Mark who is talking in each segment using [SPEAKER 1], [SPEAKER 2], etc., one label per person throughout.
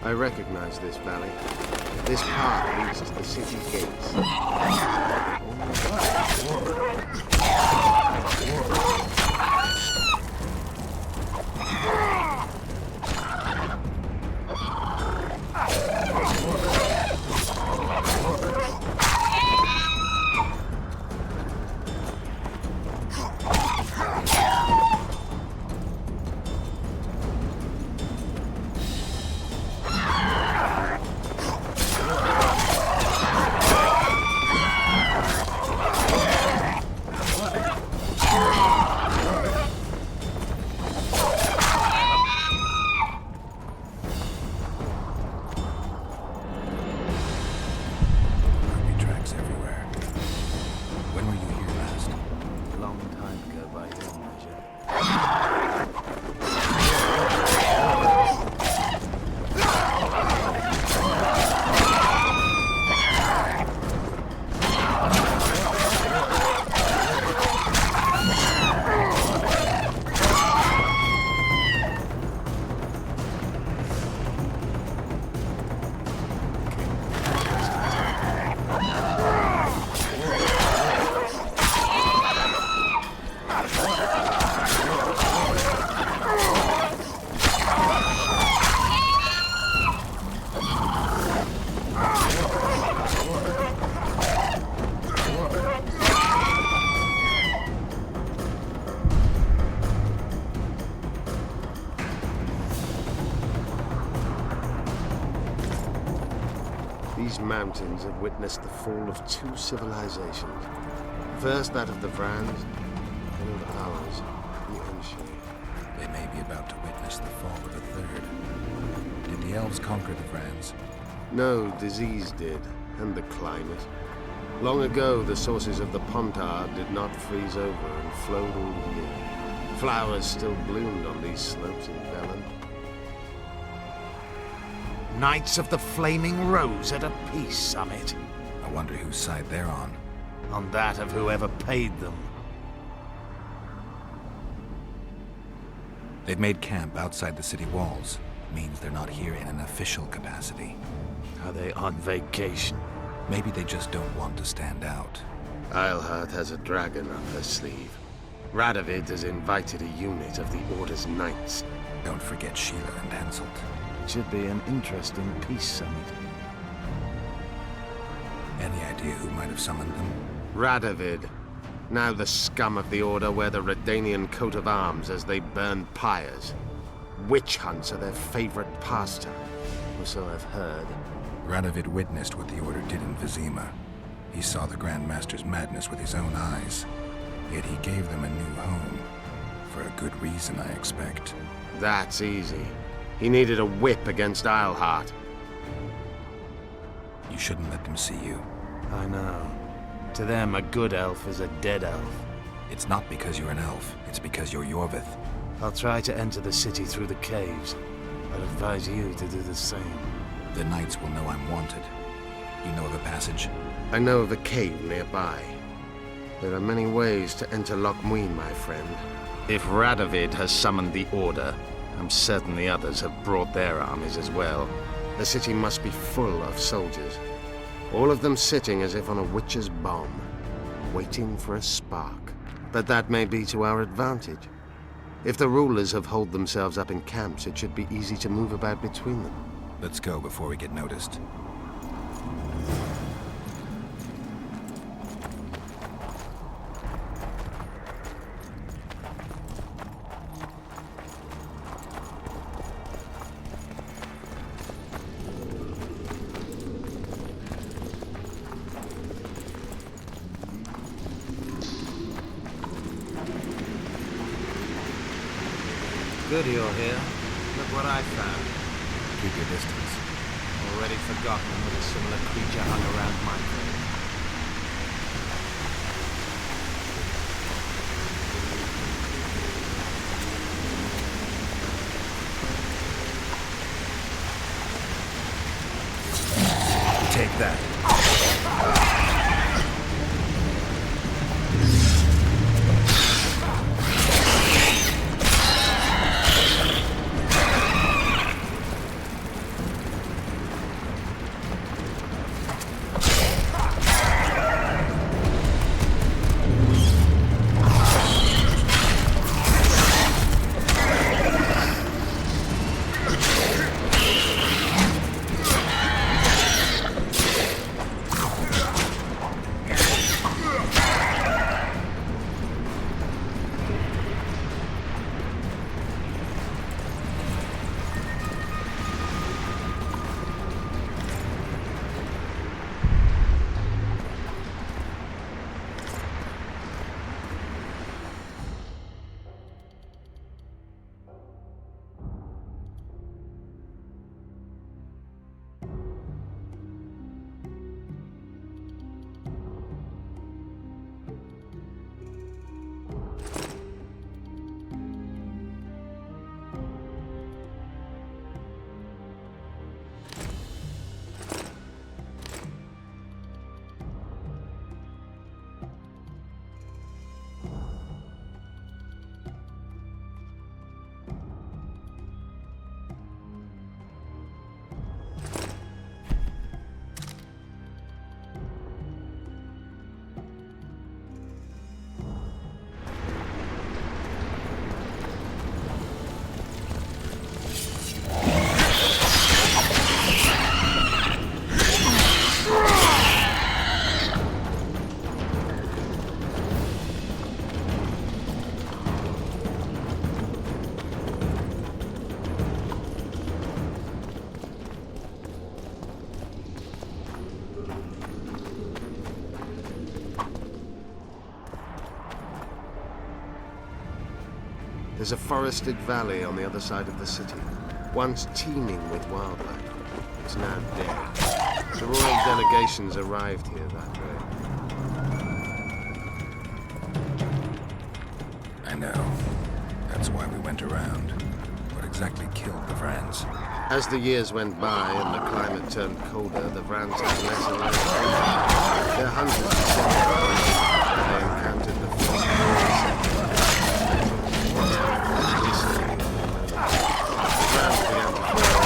[SPEAKER 1] I recognize this valley. This path leads to the city gates. These mountains have witnessed the fall of two civilizations. First that of the Vrans, then of ours, the Unshade.
[SPEAKER 2] They may be about to witness the fall of a third. Did the elves conquer the Vrans?
[SPEAKER 1] No, disease did, and the climate. Long ago, the sources of the Pontar did not freeze over and flowed all year. Flowers still bloomed on these slopes in Velen.
[SPEAKER 3] Knights of the Flaming Rose at a peace summit.
[SPEAKER 2] I wonder whose side they're on.
[SPEAKER 3] On that of whoever paid them.
[SPEAKER 2] They've made camp outside the city walls. Means they're not here in an official capacity.
[SPEAKER 3] Are they on vacation?
[SPEAKER 2] Maybe they just don't want to stand out.
[SPEAKER 1] Eilhart has a dragon up her sleeve. Radovid has invited a unit of the Order's knights.
[SPEAKER 2] Don't forget Sheila and Henselt.
[SPEAKER 3] Should be an interesting peace summit.
[SPEAKER 2] Any idea who might have summoned them?
[SPEAKER 1] Radovid. Now the scum of the Order wear the Redanian coat of arms as they burn pyres. Witch hunts are their favorite pastime, or so I've heard.
[SPEAKER 2] Radovid witnessed what the Order did in Vizima. He saw the Grand Master's madness with his own eyes. Yet he gave them a new home. For a good reason, I expect.
[SPEAKER 1] That's easy. He needed a whip against Eilhart.
[SPEAKER 2] You shouldn't let them see you.
[SPEAKER 3] I know. To them, a good elf is a dead elf.
[SPEAKER 2] It's not because you're an elf. It's because you're Yorvith.
[SPEAKER 3] I'll try to enter the city through the caves. I'd advise you to do the same.
[SPEAKER 2] The knights will know I'm wanted. You know of a passage?
[SPEAKER 1] I know of a cave nearby. There are many ways to enter Loch Muin, my friend. If Radovid has summoned the Order, I'm certain the others have brought their armies as well. The city must be full of soldiers. All of them sitting as if on a witch's bomb, waiting for a spark. But that may be to our advantage. If the rulers have holed themselves up in camps, it should be easy to move about between them.
[SPEAKER 2] Let's go before we get noticed.
[SPEAKER 3] Good you're here. Look what I found.
[SPEAKER 2] Keep your distance.
[SPEAKER 3] Already forgotten that a similar creature hung around my grave.
[SPEAKER 2] Take that.
[SPEAKER 1] There's a forested valley on the other side of the city, once teeming with wildlife. It's now dead. The royal delegations arrived here that way.
[SPEAKER 2] I know. That's why we went around. What exactly killed the Vrans?
[SPEAKER 1] As the years went by and the climate turned colder, the Vrans had less and less food. Their hunters descended. They encountered the first recently, the Vrans began to fall.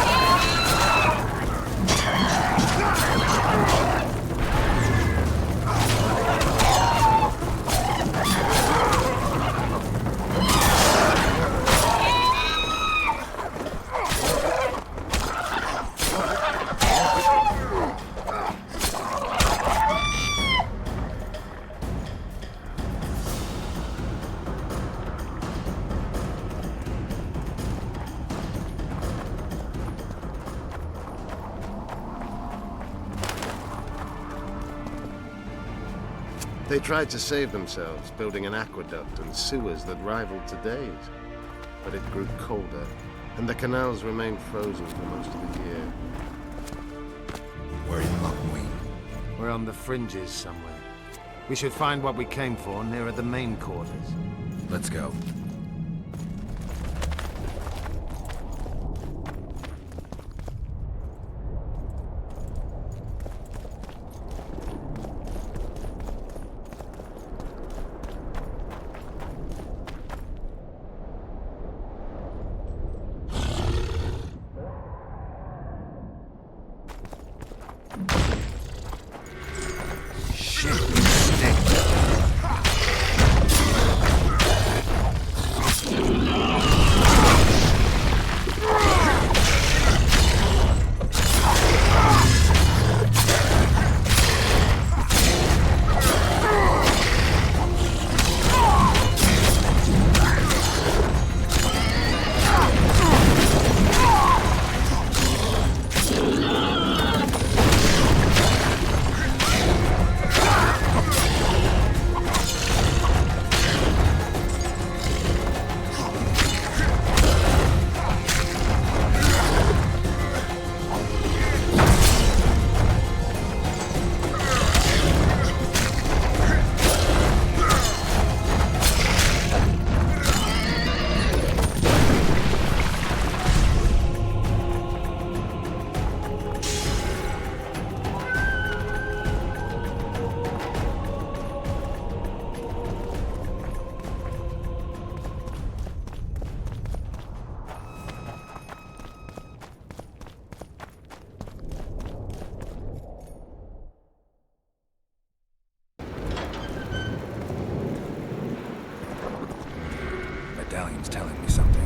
[SPEAKER 1] They tried to save themselves, building an aqueduct and sewers that rivaled today's. But it grew colder, and the canals remained frozen for most of the year.
[SPEAKER 2] We're in Lochmuin.
[SPEAKER 3] We're on the fringes somewhere. We should find what we came for nearer the main quarters.
[SPEAKER 2] Let's go. Medallion's telling me something.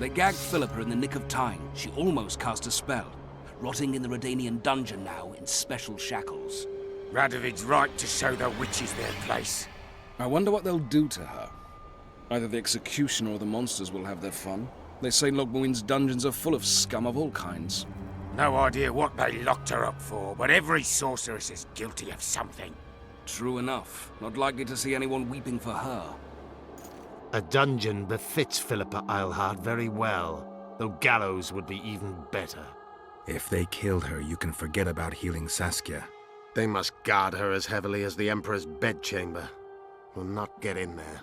[SPEAKER 4] They gagged Philippa in the nick of time. She almost cast a spell. Rotting in the Redanian dungeon now in special shackles.
[SPEAKER 5] Radovid's right to show the witches their place.
[SPEAKER 6] I wonder what they'll do to her. Either the executioner or the monsters will have their fun. They say Logmuin's dungeons are full of scum of all kinds.
[SPEAKER 5] No idea what they locked her up for, but every sorceress is guilty of something.
[SPEAKER 4] True enough. Not likely to see anyone weeping for her.
[SPEAKER 3] A dungeon befits Philippa Eilhart very well, though gallows would be even better.
[SPEAKER 2] If they killed her, you can forget about healing Saskia.
[SPEAKER 1] They must guard her as heavily as the Emperor's bedchamber. We'll not get in there.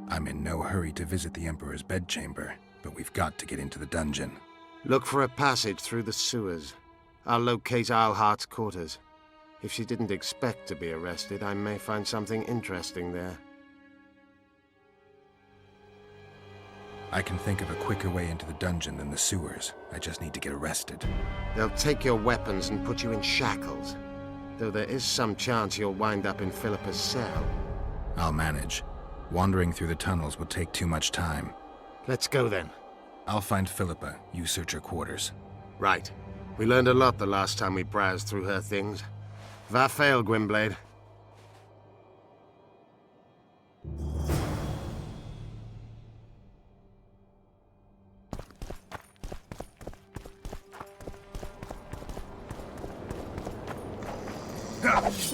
[SPEAKER 2] I'm in no hurry to visit the Emperor's bedchamber, but we've got to get into the dungeon.
[SPEAKER 1] Look for a passage through the sewers. I'll locate Eilhart's quarters. If she didn't expect to be arrested, I may find something interesting there.
[SPEAKER 2] I can think of a quicker way into the dungeon than the sewers. I just need to get arrested.
[SPEAKER 1] They'll take your weapons and put you in shackles, though there is some chance you'll wind up in Philippa's cell.
[SPEAKER 2] I'll manage. Wandering through the tunnels would take too much time.
[SPEAKER 3] Let's go then.
[SPEAKER 2] I'll find Philippa. You search her quarters.
[SPEAKER 1] Right. We learned a lot the last time we browsed through her things. Va fail, Gwynblade.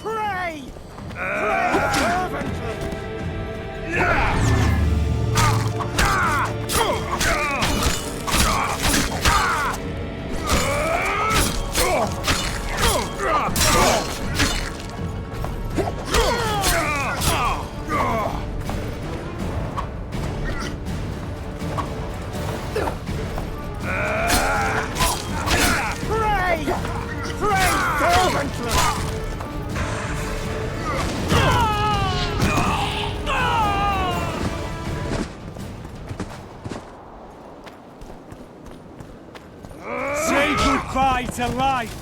[SPEAKER 5] Pray! Pray fervently! Pray! Pray fervently!
[SPEAKER 7] Say goodbye to life!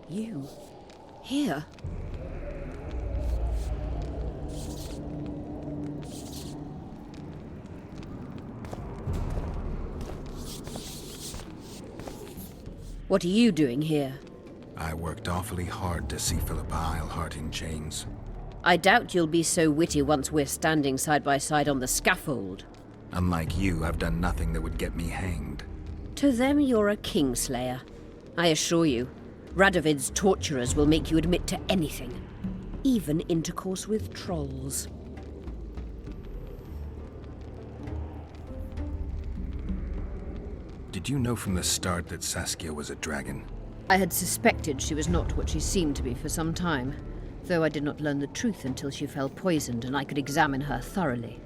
[SPEAKER 8] You? Here? What are you doing here?
[SPEAKER 2] I worked awfully hard to see Philippa Eilhart in chains.
[SPEAKER 8] I doubt you'll be so witty once we're standing side by side on the scaffold.
[SPEAKER 2] Unlike you, I've done nothing that would get me hanged.
[SPEAKER 8] To them, you're a kingslayer. I assure you, Radovid's torturers will make you admit to anything. Even intercourse with trolls.
[SPEAKER 2] Did you know from the start that Saskia was a dragon?
[SPEAKER 8] I had suspected she was not what she seemed to be for some time, though I did not learn the truth until she fell poisoned and I could examine her thoroughly.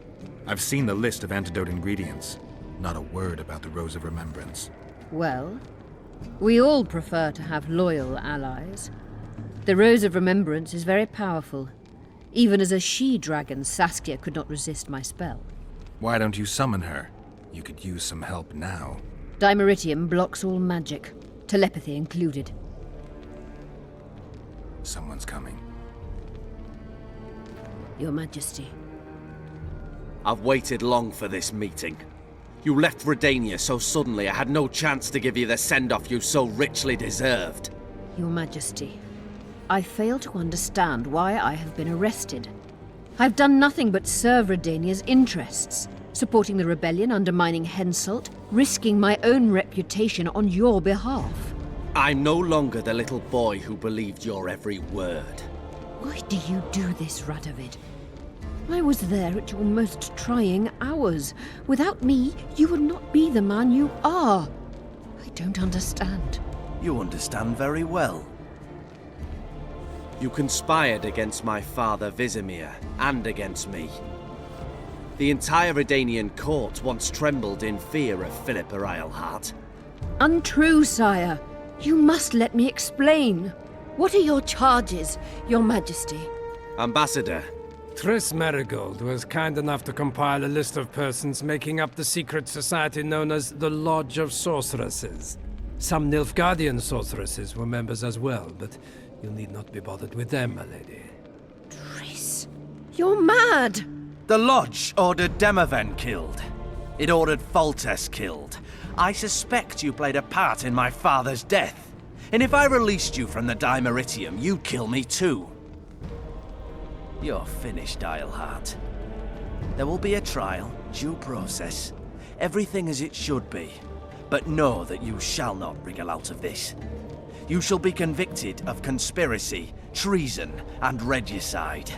[SPEAKER 2] I've seen the list of antidote ingredients. Not a word about the Rose of Remembrance.
[SPEAKER 8] Well, we all prefer to have loyal allies. The Rose of Remembrance is very powerful. Even as a she-dragon, Saskia could not resist my spell.
[SPEAKER 2] Why don't you summon her? You could use some help now.
[SPEAKER 8] Dimeritium blocks all magic, telepathy included.
[SPEAKER 2] Someone's coming.
[SPEAKER 8] Your Majesty.
[SPEAKER 9] I've waited long for this meeting. You left Redania so suddenly I had no chance to give you the send-off you so richly deserved.
[SPEAKER 8] Your Majesty, I fail to understand why I have been arrested. I've done nothing but serve Redania's interests, supporting the rebellion, undermining Henselt, risking my own reputation on your behalf.
[SPEAKER 9] I'm no longer the little boy who believed your every word.
[SPEAKER 8] Why do you do this, Radovid? I was there at your most trying hours. Without me, you would not be the man you are. I don't understand.
[SPEAKER 9] You understand very well. You conspired against my father Vizimir, and against me. The entire Redanian court once trembled in fear of Philippa Eilhart.
[SPEAKER 8] Untrue, sire. You must let me explain. What are your charges, your Majesty?
[SPEAKER 9] Ambassador.
[SPEAKER 7] Triss Merigold was kind enough to compile a list of persons making up the secret society known as the Lodge of Sorceresses. Some Nilfgaardian sorceresses were members as well, but you need not be bothered with them, my lady.
[SPEAKER 8] Triss, you're mad!
[SPEAKER 9] The Lodge ordered Demaven killed. It ordered Foltest killed. I suspect you played a part in my father's death. And if I released you from the Dimeritium, you'd kill me too. You're finished, Eilhart. There will be a trial, due process, everything as it should be. But know that you shall not wriggle out of this. You shall be convicted of conspiracy, treason, and regicide.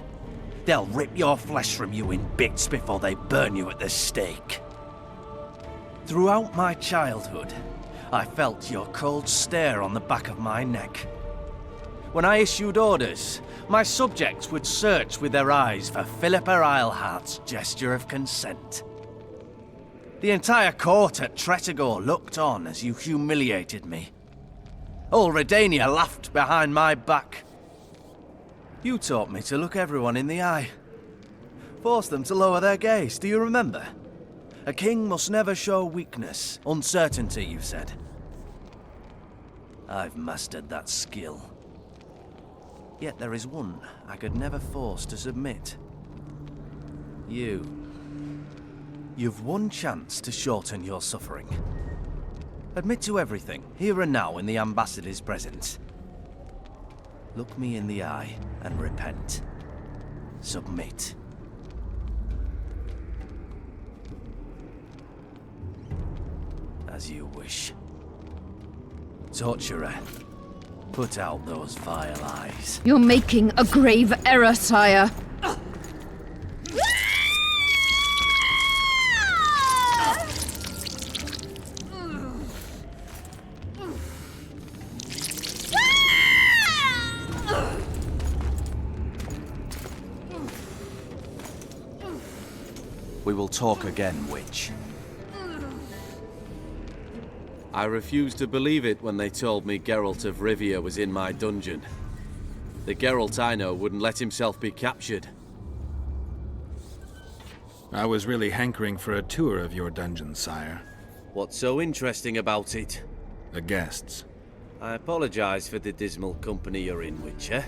[SPEAKER 9] They'll rip your flesh from you in bits before they burn you at the stake. Throughout my childhood, I felt your cold stare on the back of my neck. When I issued orders, my subjects would search with their eyes for Philippa Eilhart's gesture of consent. The entire court at Tretogor looked on as you humiliated me. All Redania laughed behind my back. You taught me to look everyone in the eye. Forced them to lower their gaze, do you remember? A king must never show weakness, uncertainty, you said. I've mastered that skill. Yet there is one I could never force to submit. You. You've one chance to shorten your suffering. Admit to everything, here and now in the Ambassador's presence. Look me in the eye and repent. Submit. As you wish. Torturer, put out those vile eyes.
[SPEAKER 8] You're making a grave error, sire.
[SPEAKER 9] We will talk again, witch. I refused to believe it when they told me Geralt of Rivia was in my dungeon. The Geralt I know wouldn't let himself be captured.
[SPEAKER 2] I was really hankering for a tour of your dungeon, sire.
[SPEAKER 9] What's so interesting about it?
[SPEAKER 2] The guests.
[SPEAKER 10] I apologize for the dismal company you're in, Witcher.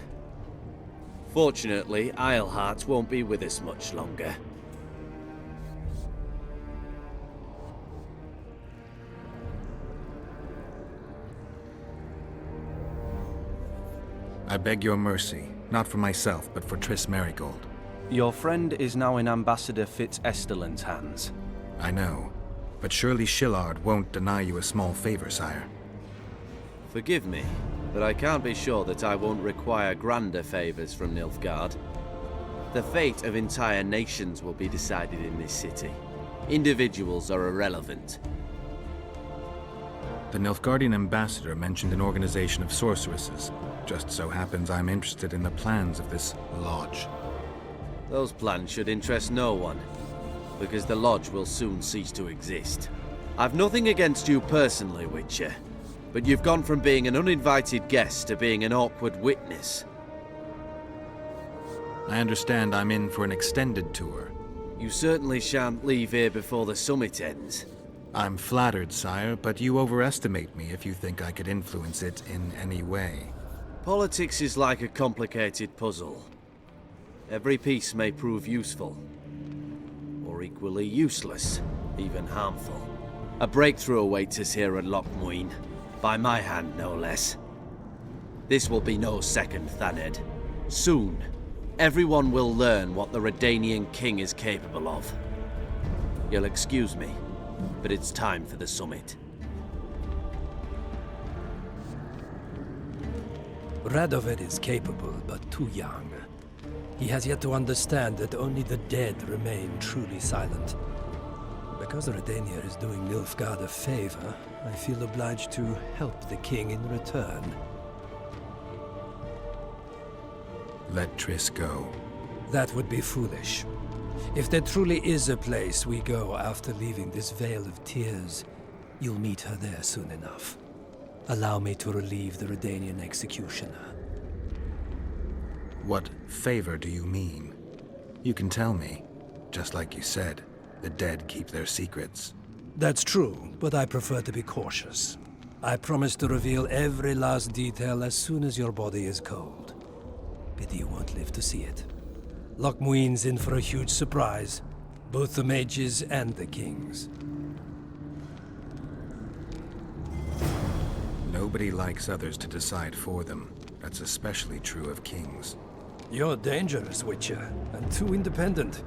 [SPEAKER 10] Fortunately, Eilhart won't be with us much longer.
[SPEAKER 2] I beg your mercy, not for myself, but for Triss Merigold.
[SPEAKER 9] Your friend is now in Ambassador Fitz-Esterlin's hands.
[SPEAKER 2] I know, but surely Shillard won't deny you a small favor, sire.
[SPEAKER 10] Forgive me, but I can't be sure that I won't require grander favors from Nilfgaard. The fate of entire nations will be decided in this city. Individuals are irrelevant.
[SPEAKER 2] The Nilfgaardian ambassador mentioned an organization of sorceresses. Just so happens I'm interested in the plans of this lodge.
[SPEAKER 10] Those plans should interest no one, because the lodge will soon cease to exist. I've nothing against you personally, Witcher, but you've gone from being an uninvited guest to being an awkward witness.
[SPEAKER 2] I understand I'm in for an extended tour.
[SPEAKER 10] You certainly shan't leave here before the summit ends.
[SPEAKER 2] I'm flattered, sire, but you overestimate me if you think I could influence it in any way.
[SPEAKER 10] Politics is like a complicated puzzle. Every piece may prove useful, or equally useless, even harmful. A breakthrough awaits us here at Lochmuin, by my hand no less. This will be no second Thaned. Soon, everyone will learn what the Redanian king is capable of. You'll excuse me, but it's time for the summit.
[SPEAKER 7] Radovid is capable, but too young. He has yet to understand that only the dead remain truly silent. Because Redania is doing Nilfgaard a favor, I feel obliged to help the king in return.
[SPEAKER 2] Let Triss go.
[SPEAKER 7] That would be foolish. If there truly is a place we go after leaving this Vale of Tears, you'll meet her there soon enough. Allow me to relieve the Redanian executioner.
[SPEAKER 2] What favor do you mean? You can tell me. Just like you said, the dead keep their secrets.
[SPEAKER 7] That's true, but I prefer to be cautious. I promise to reveal every last detail as soon as your body is cold. Pity you won't live to see it. Lochmuin's in for a huge surprise, both the mages and the kings.
[SPEAKER 2] Nobody likes others to decide for them. That's especially true of kings.
[SPEAKER 7] You're dangerous, Witcher, and too independent.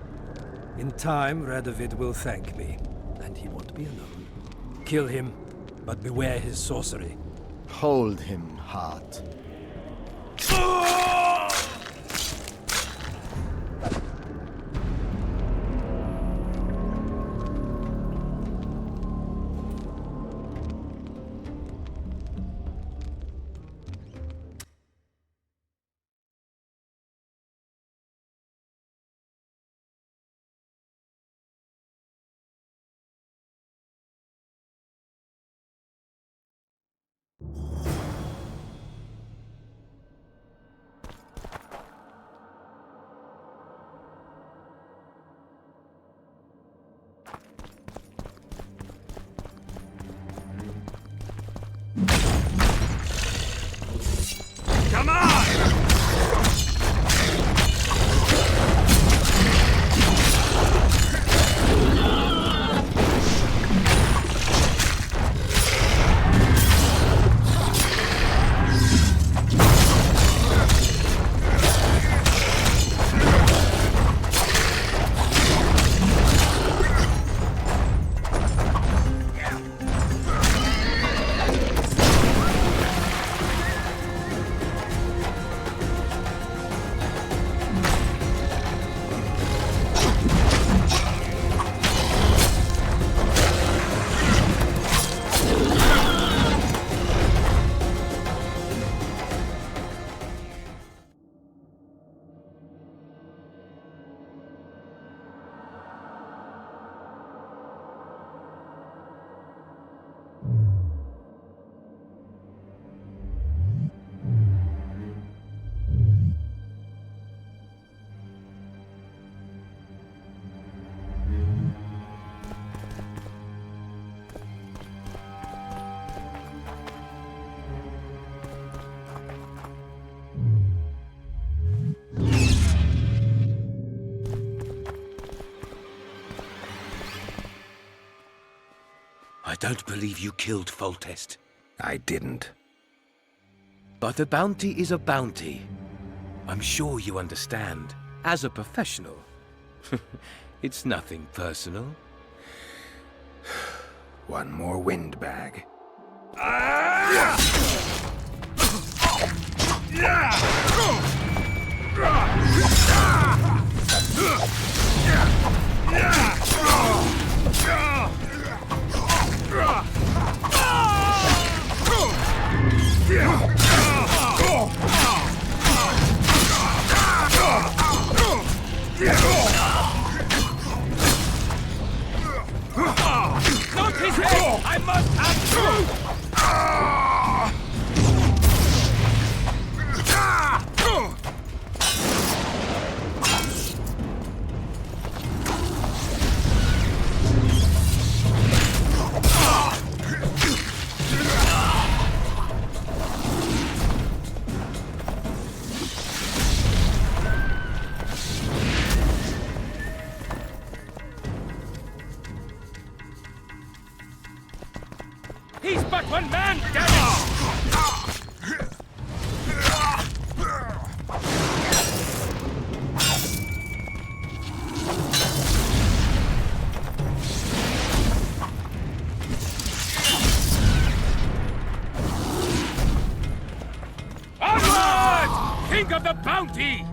[SPEAKER 7] In time, Radovid will thank me, and he won't be alone. Kill him, but beware his sorcery.
[SPEAKER 3] Hold him, Hart.
[SPEAKER 11] don't believe you killed Foltest.
[SPEAKER 2] I didn't.
[SPEAKER 11] But a bounty is a bounty. I'm sure you understand. As a professional, it's nothing personal.
[SPEAKER 2] One more windbag.
[SPEAKER 11] Not his head! I must have truth! He's but one man, damn it! Onward! Think of the bounty!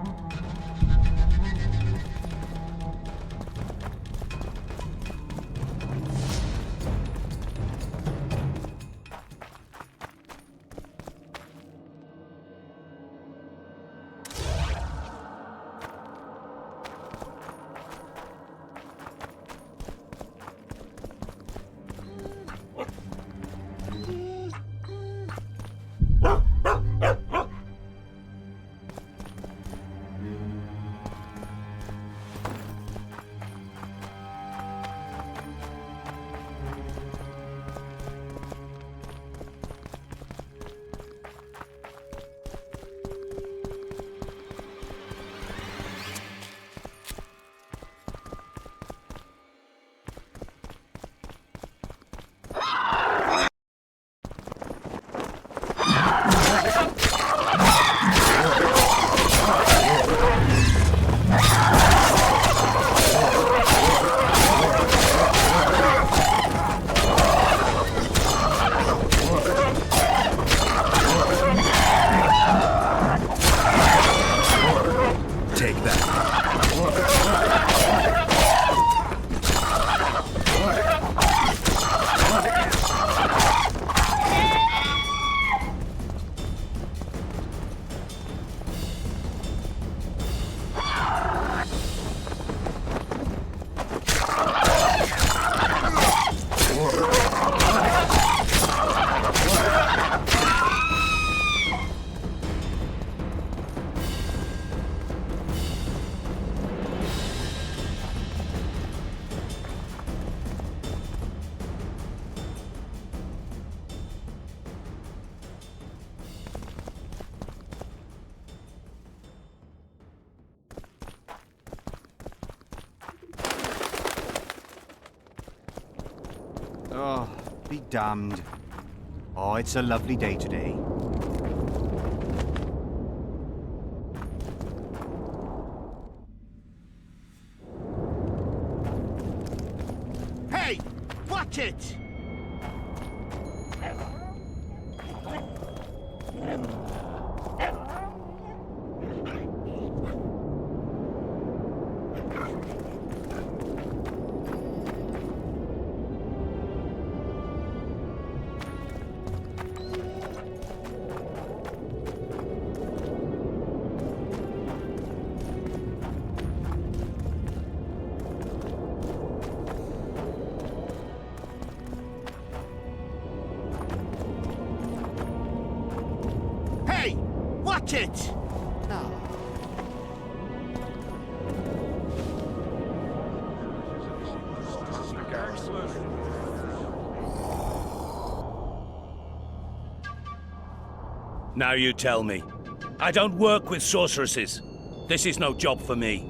[SPEAKER 12] Oh, be damned. Oh, it's a lovely day today.
[SPEAKER 3] Hey! Watch it! Watch it!
[SPEAKER 11] Now you tell me. I don't work with sorceresses. This is no job for me.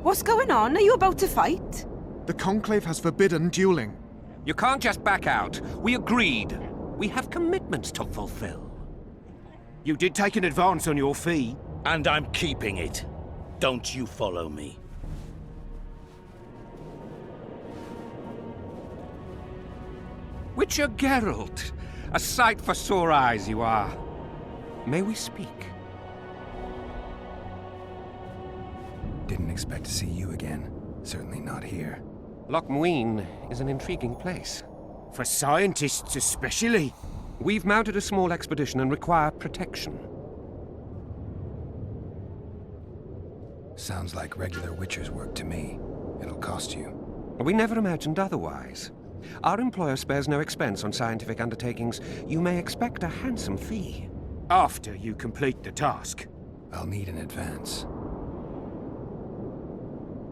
[SPEAKER 13] What's going on? Are you about to fight?
[SPEAKER 14] The Conclave has forbidden dueling.
[SPEAKER 11] You can't just back out. We agreed. We have commitments to fulfill.
[SPEAKER 5] You did take an advance on your fee.
[SPEAKER 13] And I'm keeping it. Don't you follow me.
[SPEAKER 11] Witcher Geralt, a sight for sore eyes you are. May we speak?
[SPEAKER 2] Didn't expect to see you again. Certainly not here.
[SPEAKER 11] Loch Muin is an intriguing place.
[SPEAKER 5] For scientists especially.
[SPEAKER 11] We've mounted a small expedition and require protection.
[SPEAKER 2] Sounds like regular Witcher's work to me. It'll cost you.
[SPEAKER 11] We never imagined otherwise. Our employer spares no expense on scientific undertakings. You may expect a handsome fee.
[SPEAKER 5] After you complete the task.
[SPEAKER 2] I'll need an advance.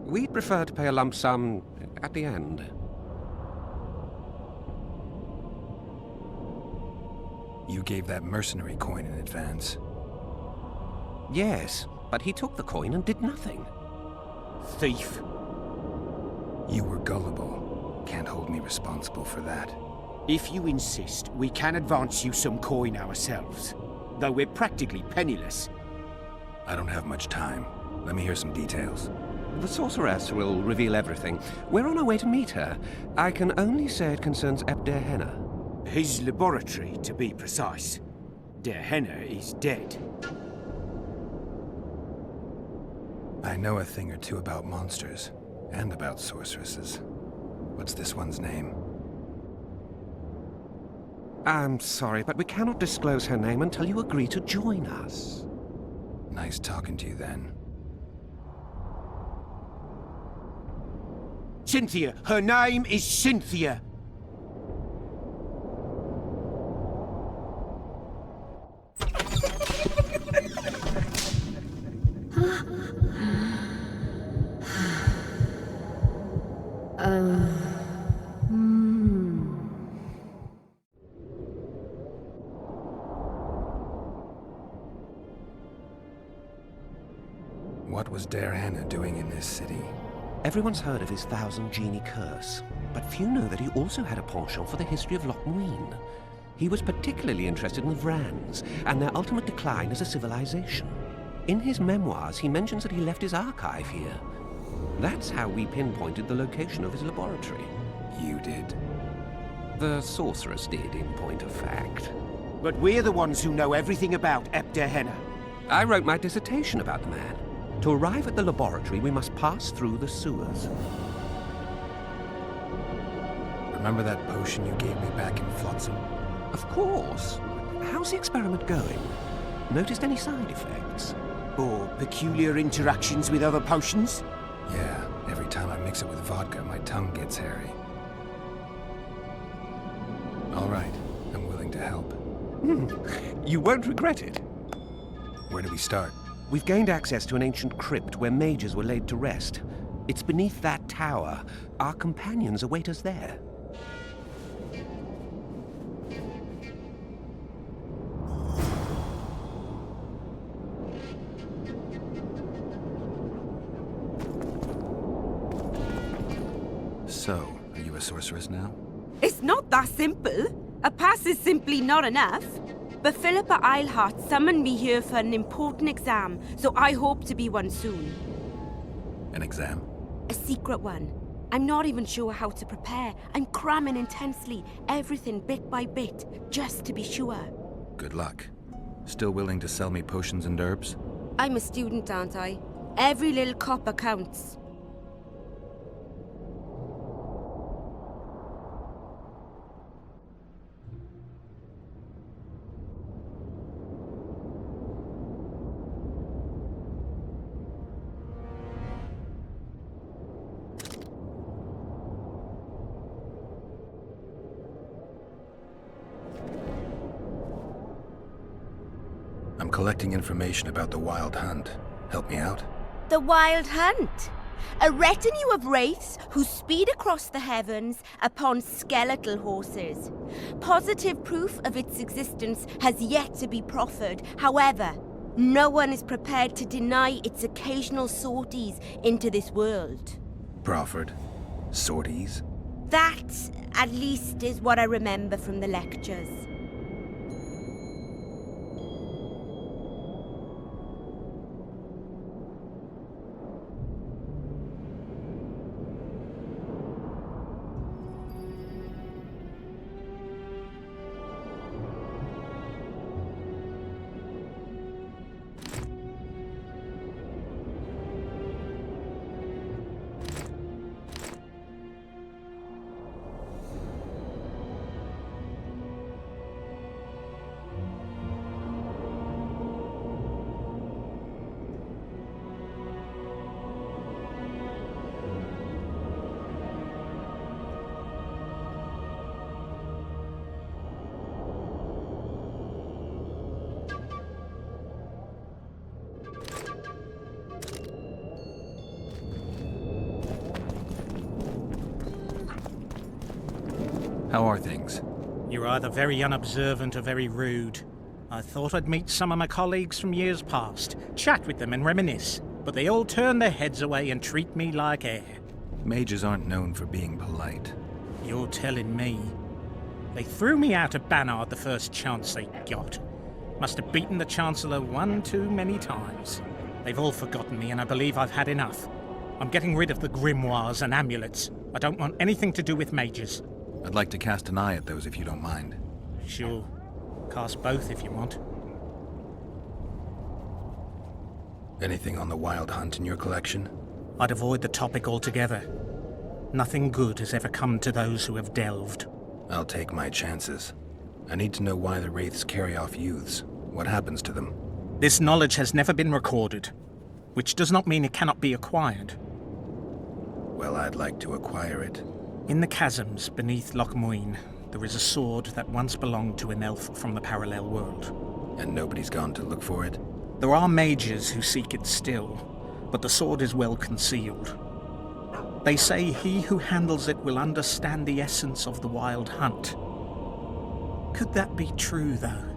[SPEAKER 11] We'd prefer to pay a lump sum at the end.
[SPEAKER 2] You gave that mercenary coin in advance.
[SPEAKER 11] Yes, but he took the coin and did nothing.
[SPEAKER 5] Thief.
[SPEAKER 2] You were gullible. Can't hold me responsible for that.
[SPEAKER 5] If you insist, we can advance you some coin ourselves. Though we're practically penniless.
[SPEAKER 2] I don't have much time. Let me hear some details.
[SPEAKER 11] The sorceress will reveal everything. We're on our way to meet her. I can only say it concerns Ebdir Henna.
[SPEAKER 5] His laboratory, to be precise. Der Henna is dead.
[SPEAKER 2] I know a thing or two about monsters, and about sorceresses. What's this one's name?
[SPEAKER 11] I'm sorry, but we cannot disclose her name until you agree to join us.
[SPEAKER 2] Nice talking to you then.
[SPEAKER 5] Cynthia! Her name is Cynthia!
[SPEAKER 2] What was Der Henna doing in this city?
[SPEAKER 11] Everyone's heard of his 1,000 genie curse, but few know that he also had a penchant for the history of Loch Muin. He was particularly interested in the Vrans and their ultimate decline as a civilization. In his memoirs, he mentions that he left his archive here. That's how we pinpointed the location of his laboratory.
[SPEAKER 2] You did?
[SPEAKER 11] The sorceress did, in point of fact.
[SPEAKER 5] But we're the ones who know everything about Ebdir Henna.
[SPEAKER 11] I wrote my dissertation about the man. To arrive at the laboratory, we must pass through the sewers.
[SPEAKER 2] Remember that potion you gave me back in Flotsam?
[SPEAKER 11] Of course. How's the experiment going? Noticed any side effects?
[SPEAKER 5] Or peculiar interactions with other potions?
[SPEAKER 2] Yeah, every time I mix it with vodka, my tongue gets hairy. All right, I'm willing to help.
[SPEAKER 11] You won't regret it.
[SPEAKER 2] Where do we start?
[SPEAKER 11] We've gained access to an ancient crypt where mages were laid to rest. It's beneath that tower. Our companions await us there.
[SPEAKER 2] So, are you a sorceress now?
[SPEAKER 14] It's not that simple. A pass is simply not enough. But Philippa Eilhart summoned me here for an important exam, so I hope to be one soon.
[SPEAKER 2] An exam?
[SPEAKER 14] A secret one. I'm not even sure how to prepare. I'm cramming intensely, everything bit by bit, just to be sure.
[SPEAKER 2] Good luck. Still willing to sell me potions and herbs?
[SPEAKER 14] I'm a student, aren't I? Every little copper counts.
[SPEAKER 2] I'm collecting information about the Wild Hunt. Help me out?
[SPEAKER 14] The Wild Hunt. A retinue of wraiths who speed across the heavens upon skeletal horses. Positive proof of its existence has yet to be proffered. However, no one is prepared to deny its occasional sorties into this world.
[SPEAKER 2] Proffered? Sorties?
[SPEAKER 14] That, at least, is what I remember from the lectures.
[SPEAKER 2] How are things?
[SPEAKER 15] You're either very unobservant or very rude. I thought I'd meet some of my colleagues from years past, chat with them and reminisce, but they all turn their heads away and treat me like air.
[SPEAKER 2] Mages aren't known for being polite.
[SPEAKER 15] You're telling me. They threw me out of Banard the first chance they got. Must have beaten the Chancellor one too many times. They've all forgotten me and I believe I've had enough. I'm getting rid of the grimoires and amulets. I don't want anything to do with mages.
[SPEAKER 2] I'd like to cast an eye at those if you don't mind.
[SPEAKER 15] Sure. Cast both if you want.
[SPEAKER 2] Anything on the Wild Hunt in your collection?
[SPEAKER 15] I'd avoid the topic altogether. Nothing good has ever come to those who have delved.
[SPEAKER 2] I'll take my chances. I need to know why the Wraiths carry off youths. What happens to them?
[SPEAKER 15] This knowledge has never been recorded, which does not mean it cannot be acquired.
[SPEAKER 2] Well, I'd like to acquire it.
[SPEAKER 15] In the chasms beneath Loch Muin, there is a sword that once belonged to an elf from the parallel world.
[SPEAKER 2] And nobody's gone to look for it?
[SPEAKER 15] There are mages who seek it still, but the sword is well concealed. They say he who handles it will understand the essence of the Wild Hunt. Could that be true, though?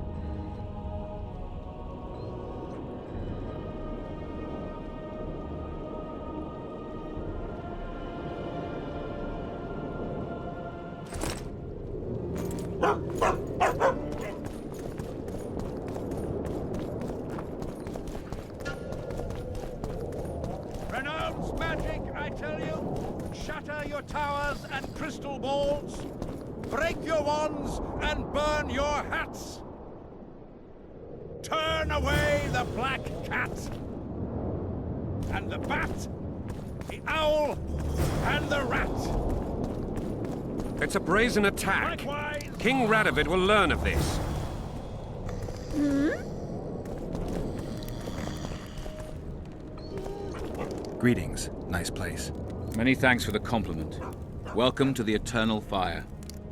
[SPEAKER 16] Renounce magic, I tell you! Shatter your towers and crystal balls! Break your wands and burn your hats! Turn away the black cat! And the bat, the owl, and the rat!
[SPEAKER 17] It's a brazen attack.
[SPEAKER 16] Likewise.
[SPEAKER 17] King Radovid will learn of this.
[SPEAKER 2] Greetings. Nice place.
[SPEAKER 18] Many thanks for the compliment. Welcome to the Eternal Fire.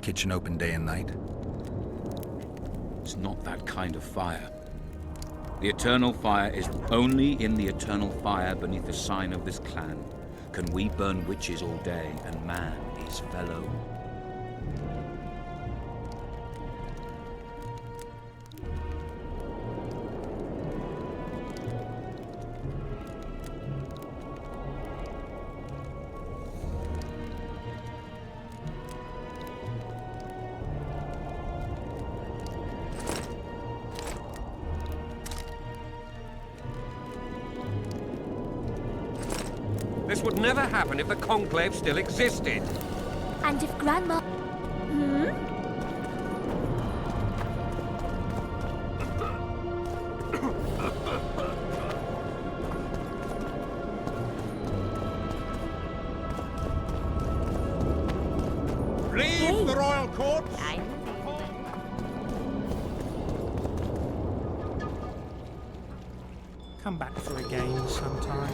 [SPEAKER 2] Kitchen open day and night?
[SPEAKER 18] It's not that kind of fire. The Eternal Fire is only in the Eternal Fire beneath the sign of this clan. Can we burn witches all day and man his fellow?
[SPEAKER 17] This would never happen if the Conclave still existed.
[SPEAKER 19] And if Grandma...
[SPEAKER 16] Leave the royal court!
[SPEAKER 15] Come back for a game sometime.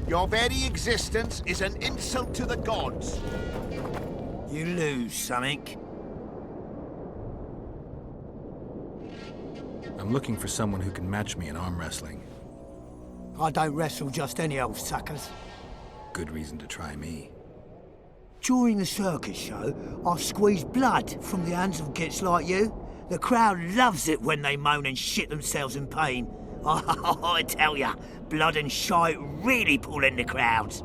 [SPEAKER 20] Your very existence is an insult to the gods.
[SPEAKER 13] You lose, something.
[SPEAKER 2] I'm looking for someone who can match me in arm wrestling.
[SPEAKER 21] I don't wrestle just any old suckers.
[SPEAKER 2] Good reason to try me.
[SPEAKER 21] During the circus show, I've squeezed blood from the hands of gits like you. The crowd loves it when they moan and shit themselves in pain. Oh, I tell ya, blood and shite really pull in the crowds.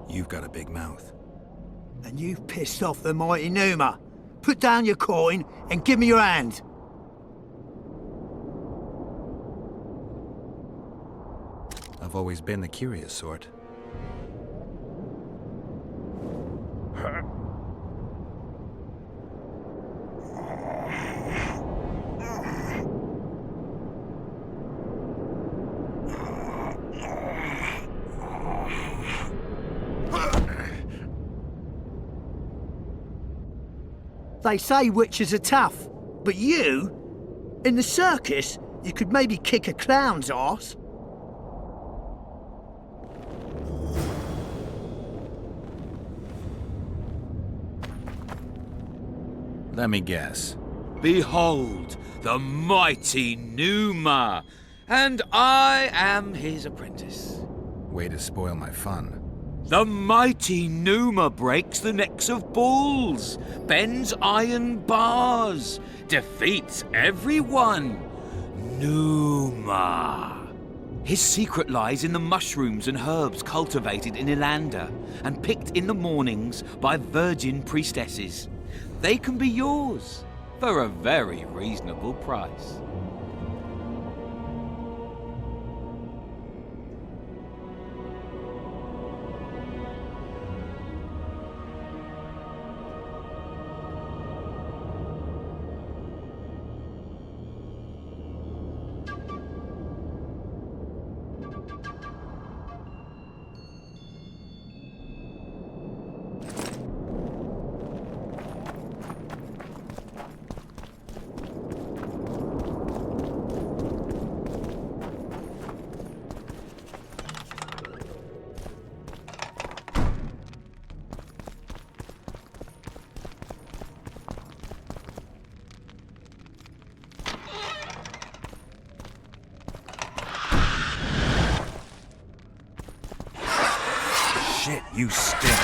[SPEAKER 2] You've got a big mouth.
[SPEAKER 21] And you've pissed off the mighty Numa. Put down your coin and give me your hand.
[SPEAKER 2] I've always been the curious sort.
[SPEAKER 21] They say witches are tough, but you? In the circus, you could maybe kick a clown's arse.
[SPEAKER 2] Let me guess.
[SPEAKER 18] Behold, the mighty Numa, and I am his apprentice.
[SPEAKER 2] Way to spoil my fun.
[SPEAKER 18] The mighty Numa breaks the necks of bulls, bends iron bars, defeats everyone. Numa. His secret lies in the mushrooms and herbs cultivated in Ilanda and picked in the mornings by virgin priestesses. They can be yours for a very reasonable price.
[SPEAKER 9] Shit, you stink.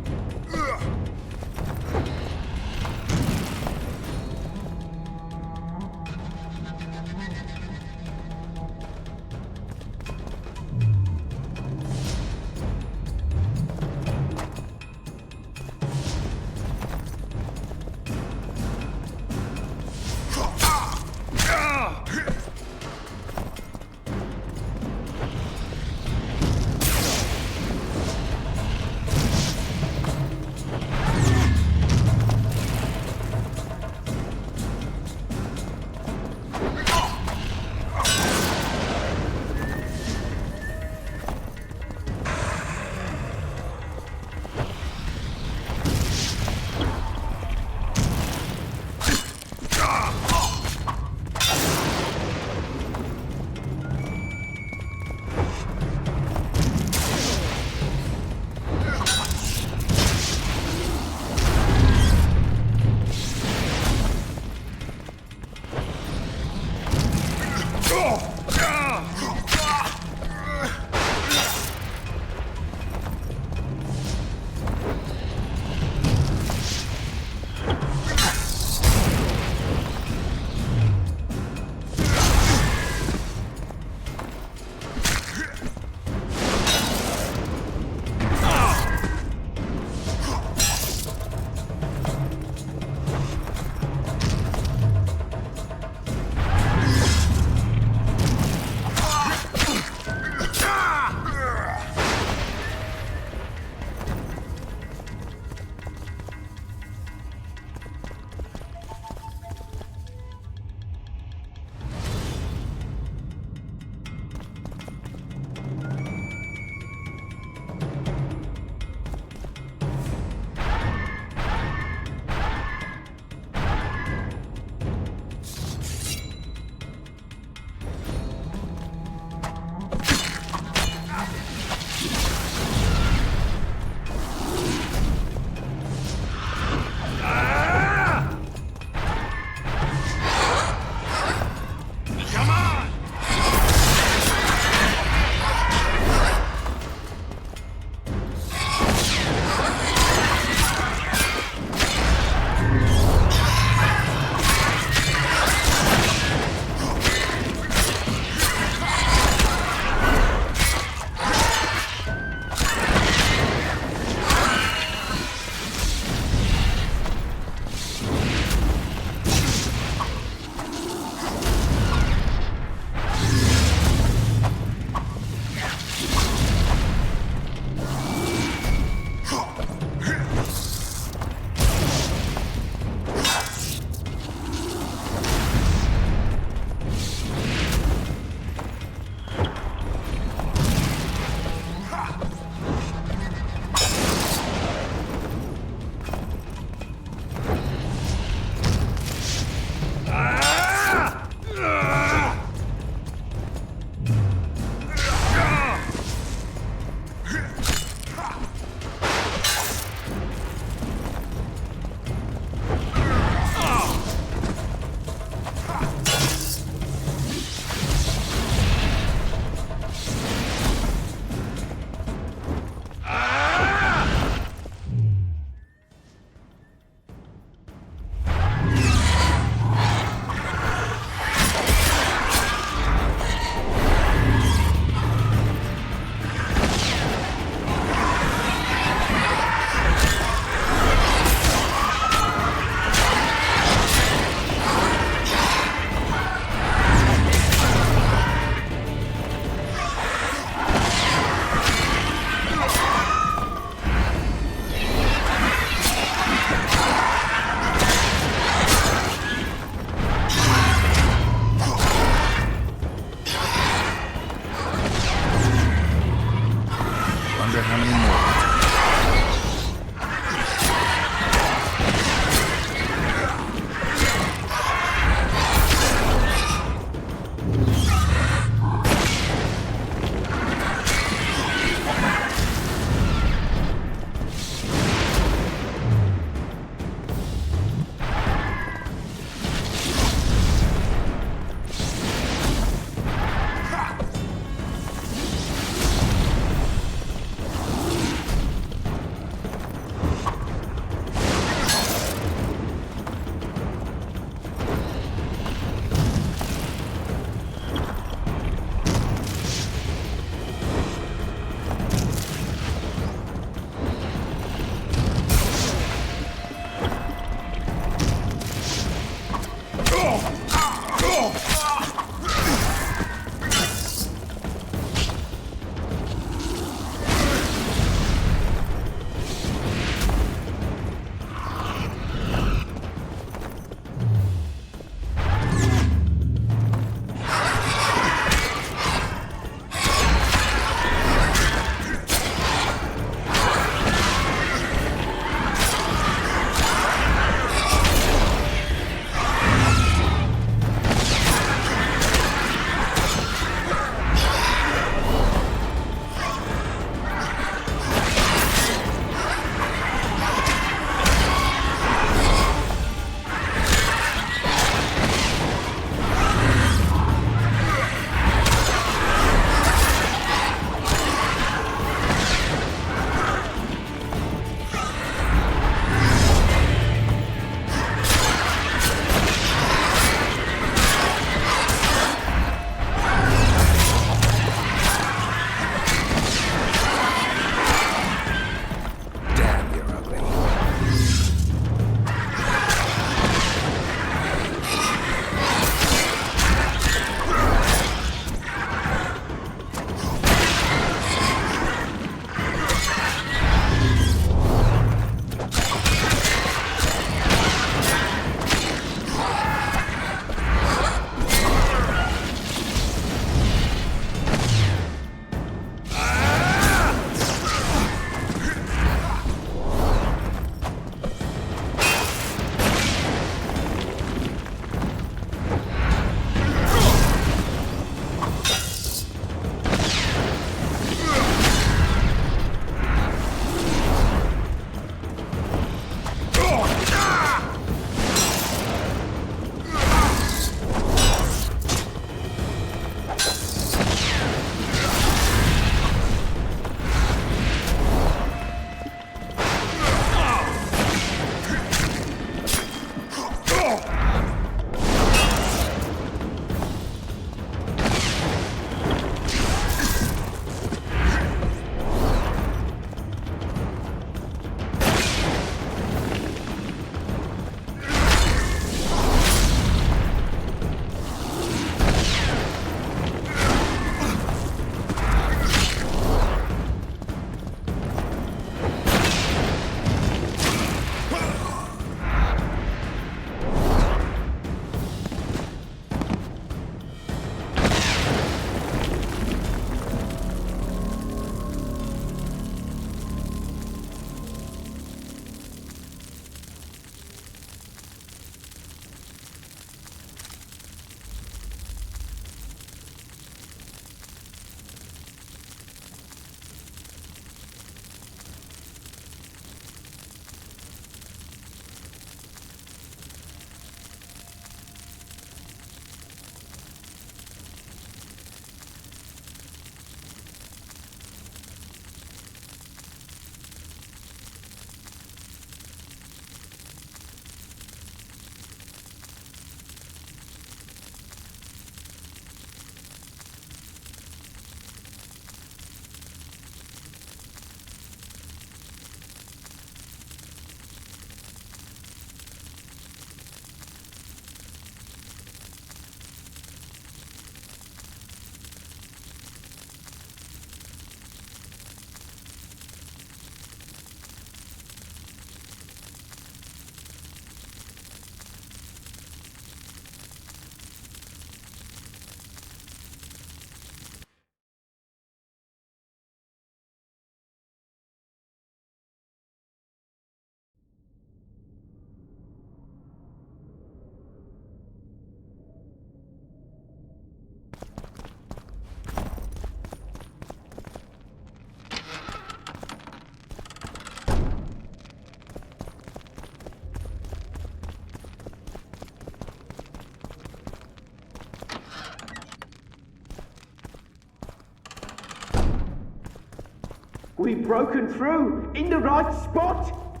[SPEAKER 6] We've broken through in the right spot.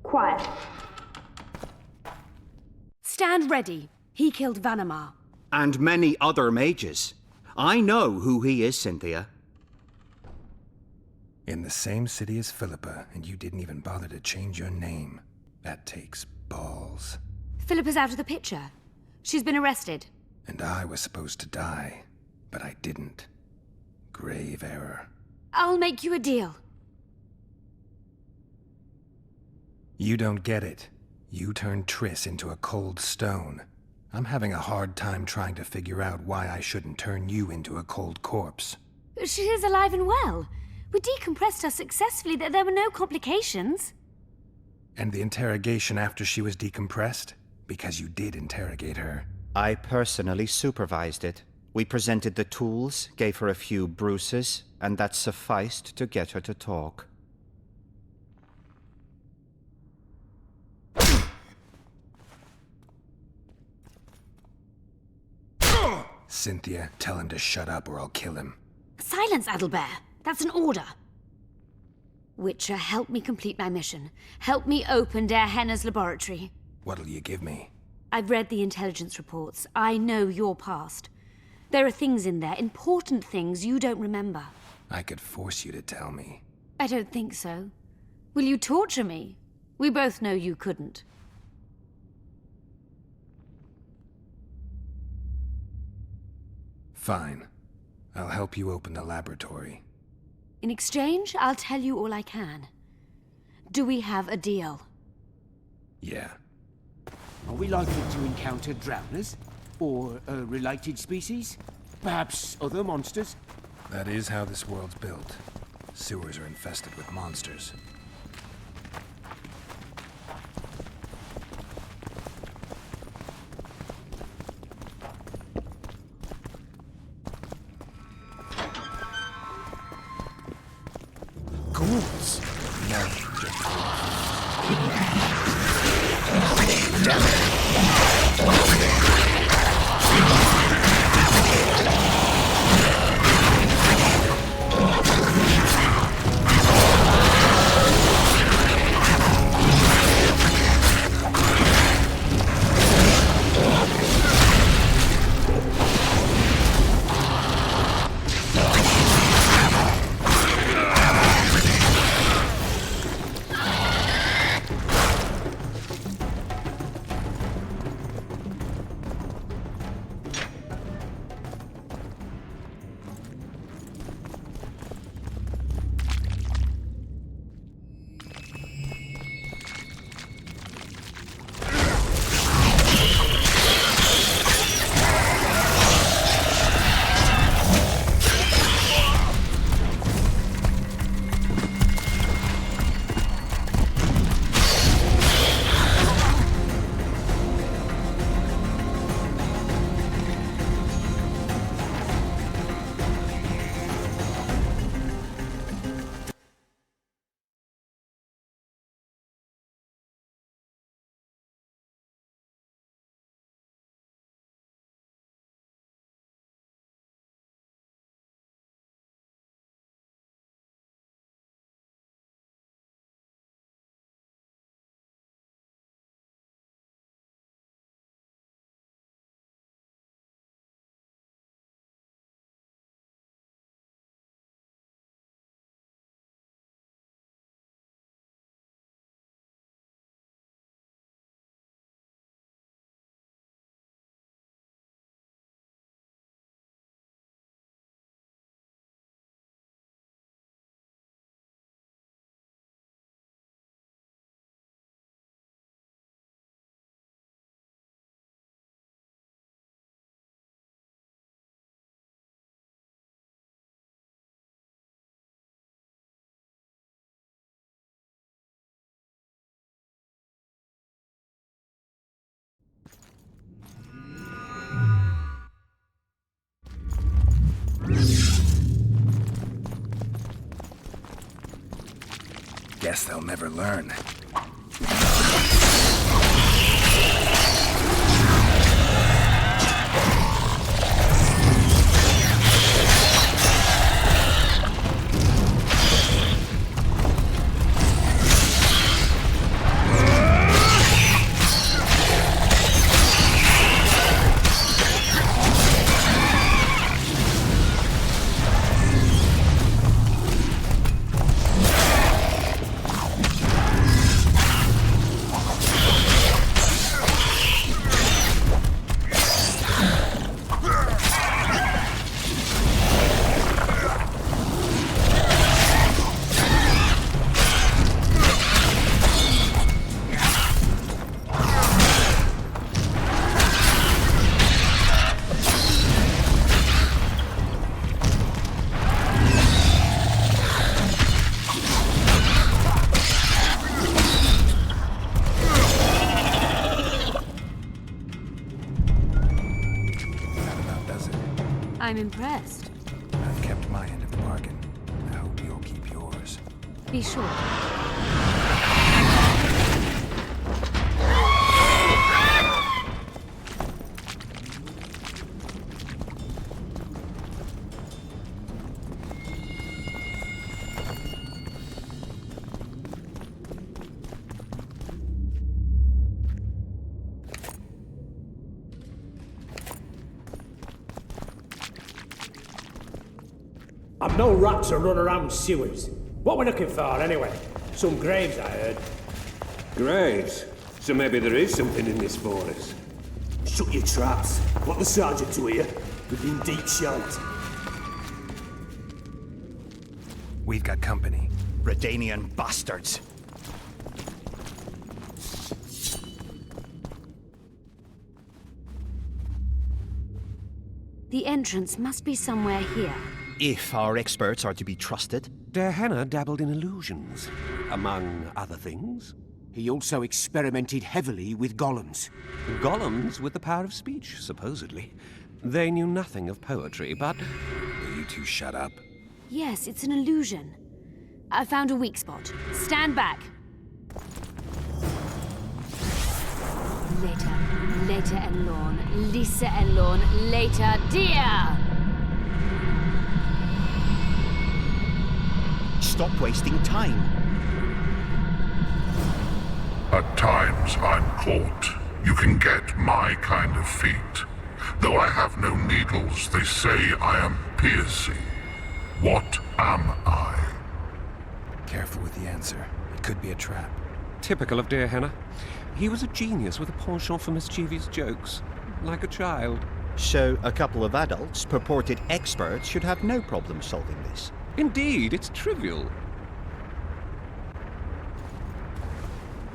[SPEAKER 22] Quiet. Stand ready. He killed Vanamar.
[SPEAKER 12] And many other mages. I know who he is, Cynthia.
[SPEAKER 2] In the same city as Philippa, and you didn't even bother to change your name. That takes balls.
[SPEAKER 22] Philippa's out of the picture. She's been arrested.
[SPEAKER 2] And I was supposed to die, but I didn't. Grave error.
[SPEAKER 22] I'll make you a deal.
[SPEAKER 2] You don't get it. You turned Triss into a cold stone. I'm having a hard time trying to figure out why I shouldn't turn you into a cold corpse.
[SPEAKER 22] She is alive and well. We decompressed her successfully. There were no complications.
[SPEAKER 2] And the interrogation after she was decompressed? Because you did interrogate her.
[SPEAKER 12] I personally supervised it. We presented the tools, gave her a few bruises, and that sufficed to get her to talk.
[SPEAKER 2] Cynthia, tell him to shut up or I'll kill him.
[SPEAKER 22] Silence, Adelbert. That's an order. Witcher, help me complete my mission. Help me open Der Henner's laboratory.
[SPEAKER 2] What'll you give me?
[SPEAKER 22] I've read the intelligence reports. I know your past. There are things in there, important things you don't remember.
[SPEAKER 2] I could force you to tell me.
[SPEAKER 22] I don't think so. Will you torture me? We both know you couldn't.
[SPEAKER 2] Fine. I'll help you open the laboratory.
[SPEAKER 22] In exchange, I'll tell you all I can. Do we have a deal?
[SPEAKER 2] Yeah.
[SPEAKER 5] Are we likely to encounter drowners? Or a related species? Perhaps other monsters?
[SPEAKER 2] That is how this world's built. Sewers are infested with monsters.
[SPEAKER 5] Ghouls?
[SPEAKER 2] No, Guess they'll never learn.
[SPEAKER 22] I'm impressed.
[SPEAKER 2] I've kept my end of the bargain. I hope you'll keep yours.
[SPEAKER 22] Be sure.
[SPEAKER 1] I'm no rat to run around sewers. What we're looking for, anyway? Some graves, I heard.
[SPEAKER 4] Graves? So maybe there is something in this forest.
[SPEAKER 1] Shut your traps. Want the sergeant to hear? We've been deep shite.
[SPEAKER 2] We've got company.
[SPEAKER 12] Redanian bastards.
[SPEAKER 22] The entrance must be somewhere here.
[SPEAKER 12] If our experts are to be trusted.
[SPEAKER 11] Der Henner dabbled in illusions, among other things.
[SPEAKER 5] He also experimented heavily with golems.
[SPEAKER 11] Golems with the power of speech, supposedly. They knew nothing of poetry, but...
[SPEAKER 2] Will you two shut up?
[SPEAKER 22] Yes, it's an illusion. I found a weak spot. Stand back. Later and Lorn. Lisa and Lorn. Later, dear!
[SPEAKER 12] Stop wasting time.
[SPEAKER 23] At times I'm caught. You can get my kind of feat. Though I have no needles, they say I am piercing. What am I?
[SPEAKER 2] Careful with the answer. It could be a trap.
[SPEAKER 11] Typical of Der Henner. He was a genius with a penchant for mischievous jokes, like a child.
[SPEAKER 12] So a couple of adults, purported experts, should have no problem solving this.
[SPEAKER 11] Indeed, it's trivial.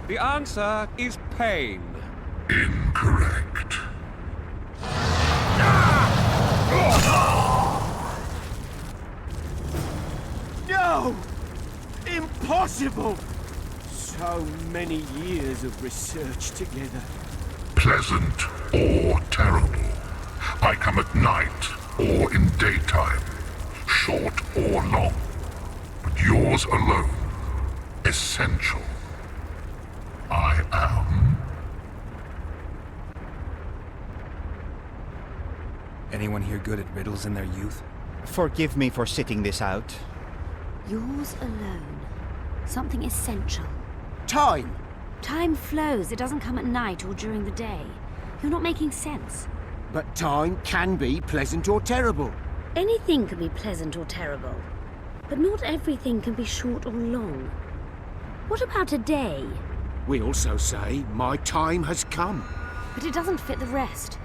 [SPEAKER 11] The answer is pain.
[SPEAKER 23] Incorrect.
[SPEAKER 5] No! Impossible! So many years of research together.
[SPEAKER 23] Pleasant or terrible. I come at night or in daytime. Short or long. But yours alone. Essential. I am.
[SPEAKER 2] Anyone here good at riddles in their youth?
[SPEAKER 12] Forgive me for sitting this out.
[SPEAKER 22] Yours alone. Something essential.
[SPEAKER 5] Time!
[SPEAKER 22] Time flows. It doesn't come at night or during the day. You're not making sense.
[SPEAKER 5] But time can be pleasant or terrible.
[SPEAKER 22] Anything can be pleasant or terrible. But not everything can be short or long. What about a day?
[SPEAKER 5] We also say, my time has come.
[SPEAKER 22] But it doesn't fit the rest.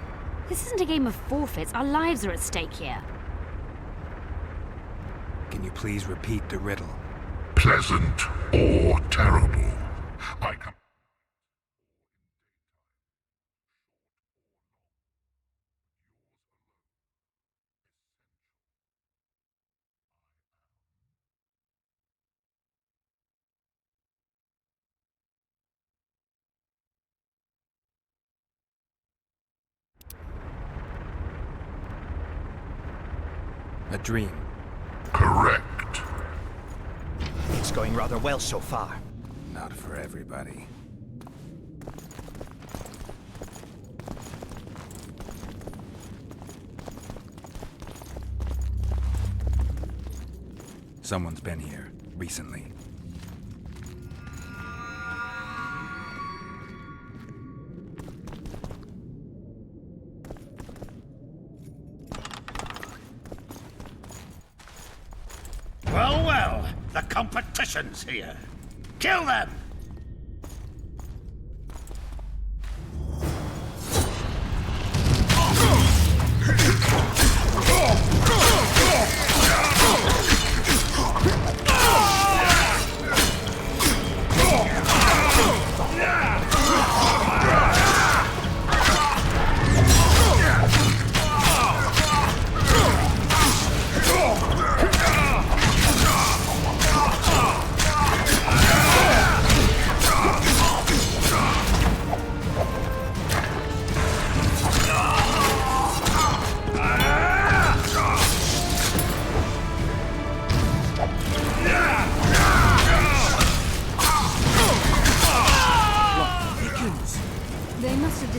[SPEAKER 22] This isn't a game of forfeits. Our lives are at stake here.
[SPEAKER 2] Can you please repeat the riddle?
[SPEAKER 23] Pleasant or terrible. I come.
[SPEAKER 2] A dream.
[SPEAKER 23] Correct.
[SPEAKER 12] It's going rather well so far.
[SPEAKER 2] Not for everybody. Someone's been here recently.
[SPEAKER 16] Well, well, the competition's here. Kill them!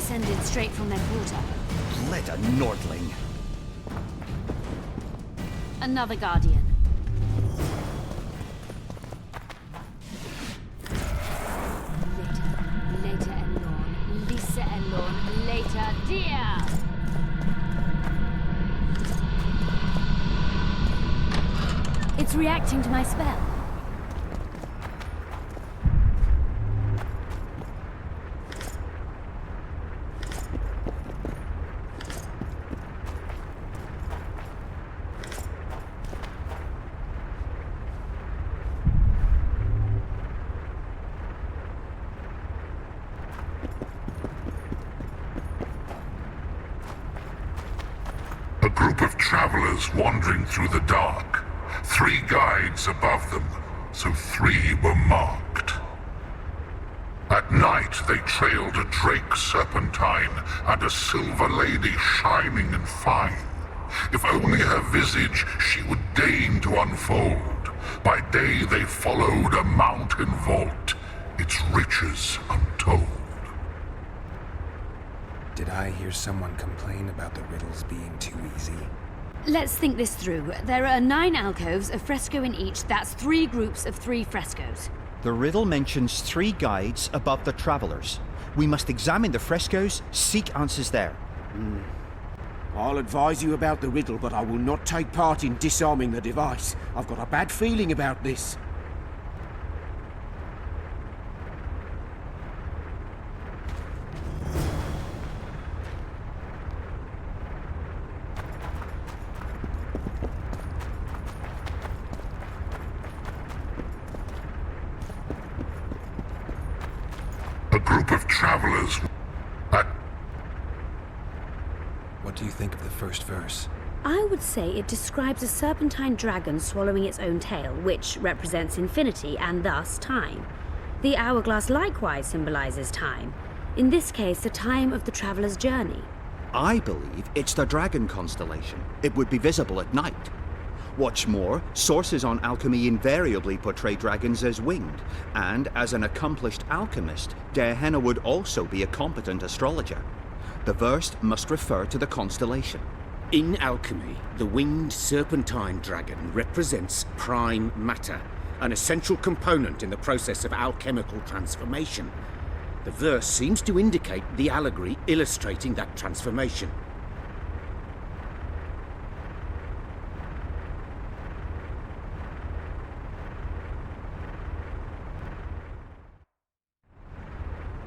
[SPEAKER 22] descended straight from their quarter.
[SPEAKER 7] Let a Nordling.
[SPEAKER 22] Another Guardian. Later Elorn. Lisa Elorn. Later dear. It's reacting to my spell.
[SPEAKER 23] A group of travelers wandering through the dark. 3 guides above them, so 3 were marked. At night they trailed a drake serpentine and a silver lady shining and fine. If only her visage she would deign to unfold. By day they followed a mountain vault, its riches untold.
[SPEAKER 2] Did I hear someone complain about the riddles being too easy?
[SPEAKER 22] Let's think this through. There are 9 alcoves, a fresco in each. That's 3 groups of 3 frescoes.
[SPEAKER 12] The riddle mentions 3 guides above the travelers. We must examine the frescoes, seek answers there.
[SPEAKER 5] I'll advise you about the riddle, but I will not take part in disarming the device. I've got a bad feeling about this.
[SPEAKER 23] A group of travelers.
[SPEAKER 2] What do you think of the first verse?
[SPEAKER 22] I would say it describes a serpentine dragon swallowing its own tail, which represents infinity and thus time. The hourglass likewise symbolizes time. In this case, the time of the traveler's journey.
[SPEAKER 12] I believe it's the dragon constellation. It would be visible at night. What's more, sources on alchemy invariably portray dragons as winged, and as an accomplished alchemist, Gehenna would also be a competent astrologer. The verse must refer to the constellation.
[SPEAKER 5] In alchemy, the winged serpentine dragon represents prime matter, an essential component in the process of alchemical transformation. The verse seems to indicate the allegory illustrating that transformation.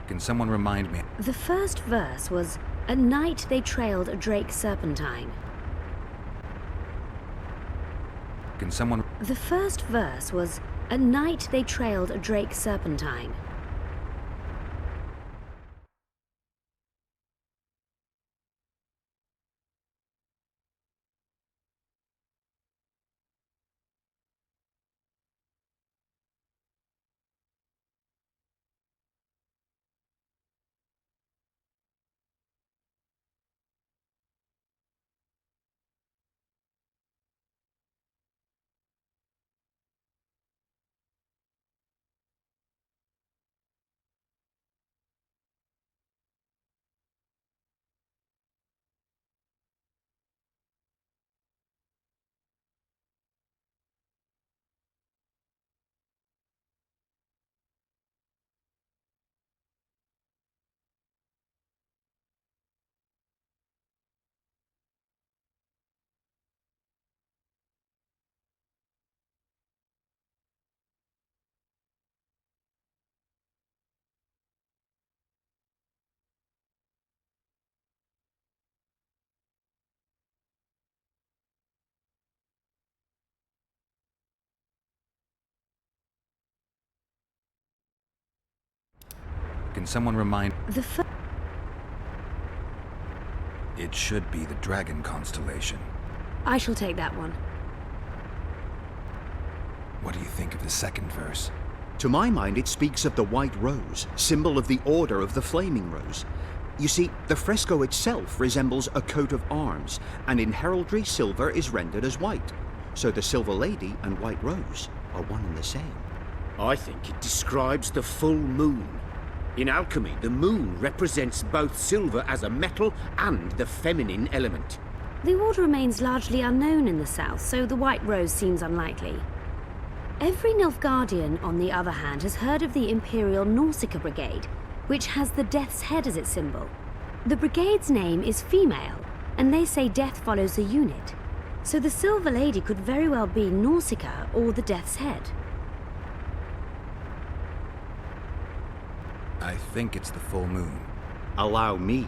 [SPEAKER 2] Can someone remind me?
[SPEAKER 22] The first verse was, "At night they trailed a drake serpentine."
[SPEAKER 2] Can someone...
[SPEAKER 22] The first verse was, "At night they trailed a drake serpentine."
[SPEAKER 2] Can someone remind...
[SPEAKER 22] The
[SPEAKER 2] It should be the dragon constellation.
[SPEAKER 22] I shall take that one.
[SPEAKER 2] What do you think of the second verse?
[SPEAKER 12] To my mind, it speaks of the white rose, symbol of the Order of the Flaming Rose. You see, the fresco itself resembles a coat of arms, and in heraldry, silver is rendered as white. So the Silver Lady and White Rose are one and the same.
[SPEAKER 5] I think it describes the full moon. In alchemy, the moon represents both silver as a metal and the feminine element.
[SPEAKER 22] The order remains largely unknown in the south, so the White Rose seems unlikely. Every Nilfgaardian, on the other hand, has heard of the Imperial Nausicaa Brigade, which has the Death's Head as its symbol. The brigade's name is female, and they say death follows a unit. So the Silver Lady could very well be Nausicaa or the Death's Head.
[SPEAKER 2] I think it's the full moon.
[SPEAKER 12] Allow me.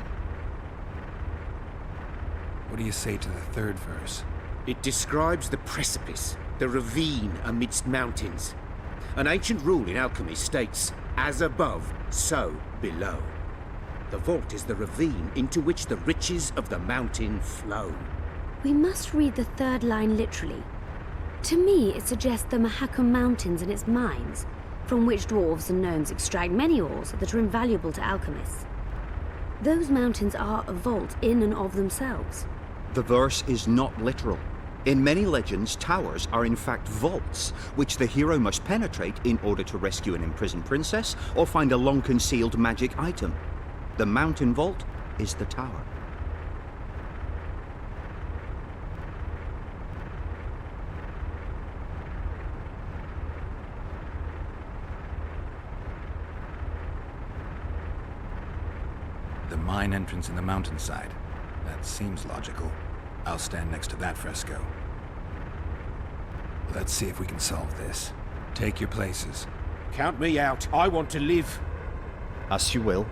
[SPEAKER 2] What do you say to the third verse?
[SPEAKER 5] It describes the precipice, the ravine amidst mountains. An ancient rule in alchemy states, as above, so below. The vault is the ravine into which the riches of the mountain flow.
[SPEAKER 22] We must read the third line literally. To me, it suggests the Mahakam Mountains and its mines, from which dwarves and gnomes extract many ores that are invaluable to alchemists. Those mountains are a vault in and of themselves.
[SPEAKER 12] The verse is not literal. In many legends, towers are in fact vaults, which the hero must penetrate in order to rescue an imprisoned princess or find a long-concealed magic item. The mountain vault is the tower.
[SPEAKER 2] The mine entrance in the mountainside. That seems logical. I'll stand next to that fresco. Let's see if we can solve this. Take your places.
[SPEAKER 5] Count me out. I want to live.
[SPEAKER 12] As you will.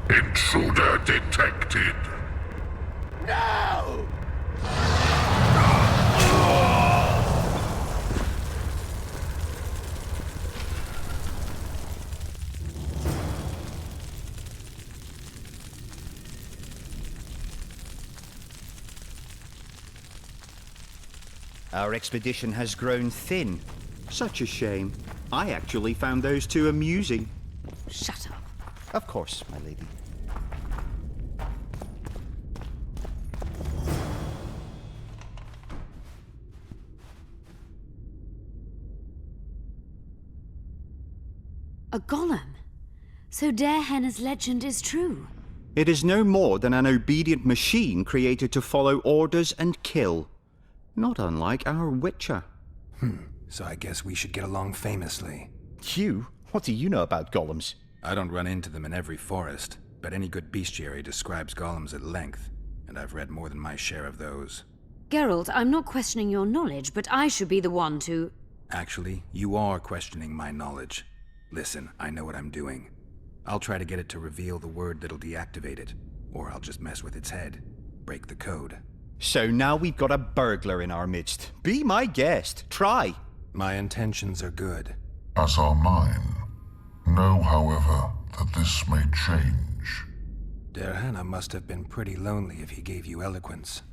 [SPEAKER 23] Intruder detected.
[SPEAKER 16] No!
[SPEAKER 12] Our expedition has grown thin. Such a shame. I actually found those two amusing.
[SPEAKER 22] Shut up.
[SPEAKER 7] Of course, my lady.
[SPEAKER 22] A golem. So Darehenna's legend is true.
[SPEAKER 12] It is no more than an obedient machine created to follow orders and kill. Not unlike our Witcher.
[SPEAKER 2] So I guess we should get along famously.
[SPEAKER 7] You? What do you know about golems?
[SPEAKER 2] I don't run into them in every forest, but any good bestiary describes golems at length, and I've read more than my share of those.
[SPEAKER 22] Geralt, I'm not questioning your knowledge, but I should be the one to...
[SPEAKER 2] Actually, you are questioning my knowledge. Listen, I know what I'm doing. I'll try to get it to reveal the word that'll deactivate it, or I'll just mess with its head. Break the code.
[SPEAKER 12] So now we've got a burglar in our midst. Be my guest. Try.
[SPEAKER 2] My intentions are good.
[SPEAKER 23] As are mine. Know, however, that this may change.
[SPEAKER 2] Darehenna must have been pretty lonely if he gave you eloquence.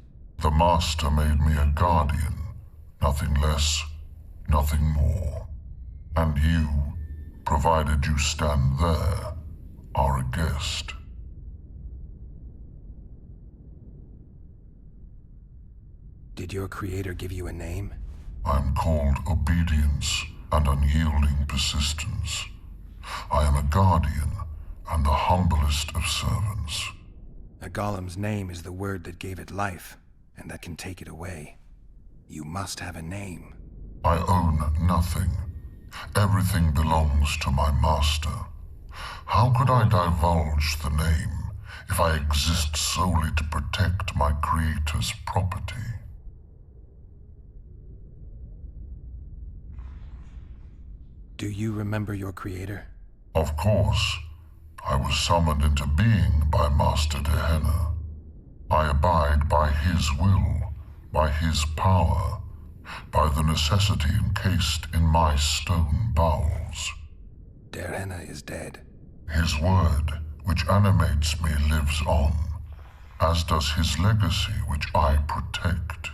[SPEAKER 23] The Master made me a guardian. Nothing less, nothing more. And you, provided you stand there, are a guest.
[SPEAKER 2] Did your creator give you a name?
[SPEAKER 23] I'm called obedience and unyielding persistence. I am a guardian and the humblest of servants.
[SPEAKER 2] A golem's name is the word that gave it life, and that can take it away. You must have a name.
[SPEAKER 23] I own nothing. Everything belongs to my master. How could I divulge the name if I exist solely to protect my creator's property?
[SPEAKER 2] Do you remember your creator?
[SPEAKER 23] Of course. I was summoned into being by Master Darehenna. I abide by his will, by his power, by the necessity encased in my stone bowels.
[SPEAKER 2] Darehenna is dead.
[SPEAKER 23] His word, which animates me, lives on, as does his legacy, which I protect.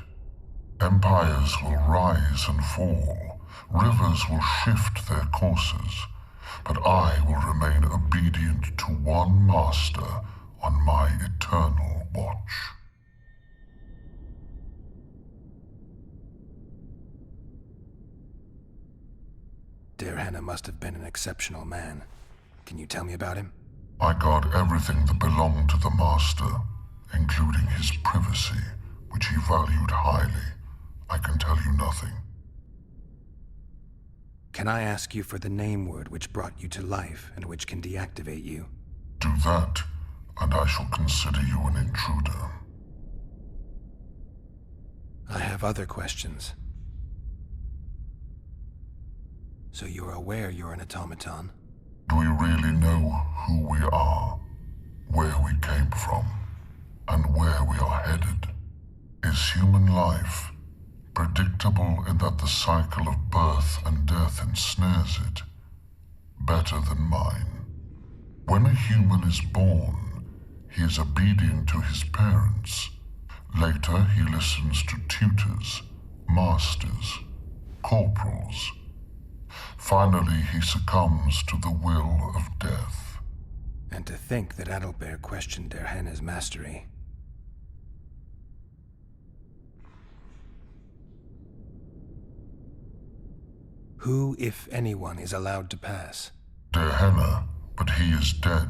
[SPEAKER 23] Empires will rise and fall, rivers will shift their courses, but I will remain obedient to one master on my eternal watch.
[SPEAKER 2] Derhana must have been an exceptional man. Can you tell me about him?
[SPEAKER 23] I guard everything that belonged to the Master, including his privacy, which he valued highly. I can tell you nothing.
[SPEAKER 2] Can I ask you for the name word which brought you to life and which can deactivate you?
[SPEAKER 23] Do that, and I shall consider you an intruder.
[SPEAKER 2] I have other questions. So you're aware you're an automaton?
[SPEAKER 23] Do we really know who we are, where we came from, and where we are headed? Is human life predictable in that the cycle of birth and death ensnares it, better than mine? When a human is born, he is obedient to his parents. Later, he listens to tutors, masters, corporals. Finally, he succumbs to the will of death.
[SPEAKER 2] And to think that Adalbert questioned Derhana's mastery. Who, if anyone, is allowed to pass?
[SPEAKER 23] Derhana, but he is dead.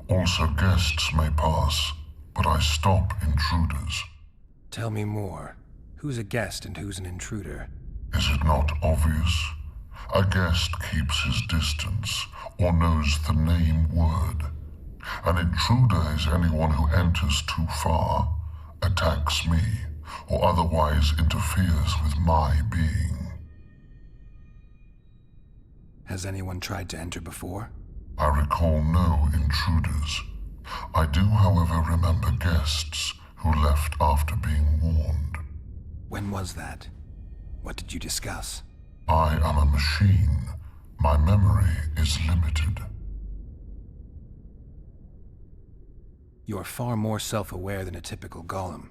[SPEAKER 23] Also guests may pass, but I stop intruders.
[SPEAKER 2] Tell me more. Who's a guest and who's an intruder?
[SPEAKER 23] Is it not obvious? A guest keeps his distance, or knows the name word. An intruder is anyone who enters too far, attacks me, or otherwise interferes with my being.
[SPEAKER 2] Has anyone tried to enter before?
[SPEAKER 23] I recall no intruders. I do, however, remember guests who left after being warned.
[SPEAKER 2] When was that? What did you discuss?
[SPEAKER 23] I am a machine. My memory is limited.
[SPEAKER 2] You're far more self-aware than a typical golem.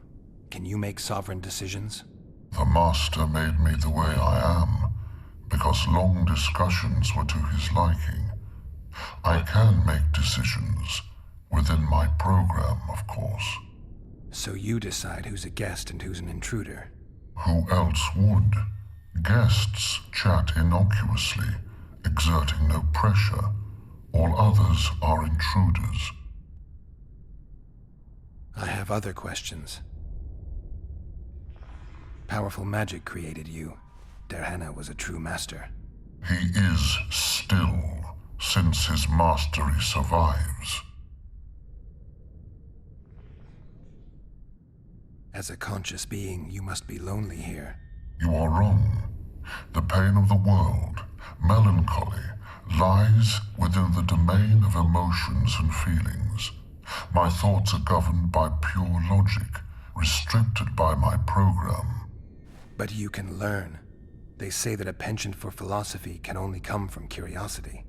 [SPEAKER 2] Can you make sovereign decisions?
[SPEAKER 23] The Master made me the way I am, because long discussions were to his liking. I can make decisions, within my program, of course.
[SPEAKER 2] So you decide who's a guest and who's an intruder?
[SPEAKER 23] Who else would? Guests chat innocuously, exerting no pressure. All others are intruders.
[SPEAKER 2] I have other questions. Powerful magic created you. Derhana was a true master.
[SPEAKER 23] He is still, since his mastery survives.
[SPEAKER 2] As a conscious being, you must be lonely here.
[SPEAKER 23] You are wrong. The pain of the world, melancholy, lies within the domain of emotions and feelings. My thoughts are governed by pure logic, restricted by my program.
[SPEAKER 2] But you can learn. They say that a penchant for philosophy can only come from curiosity.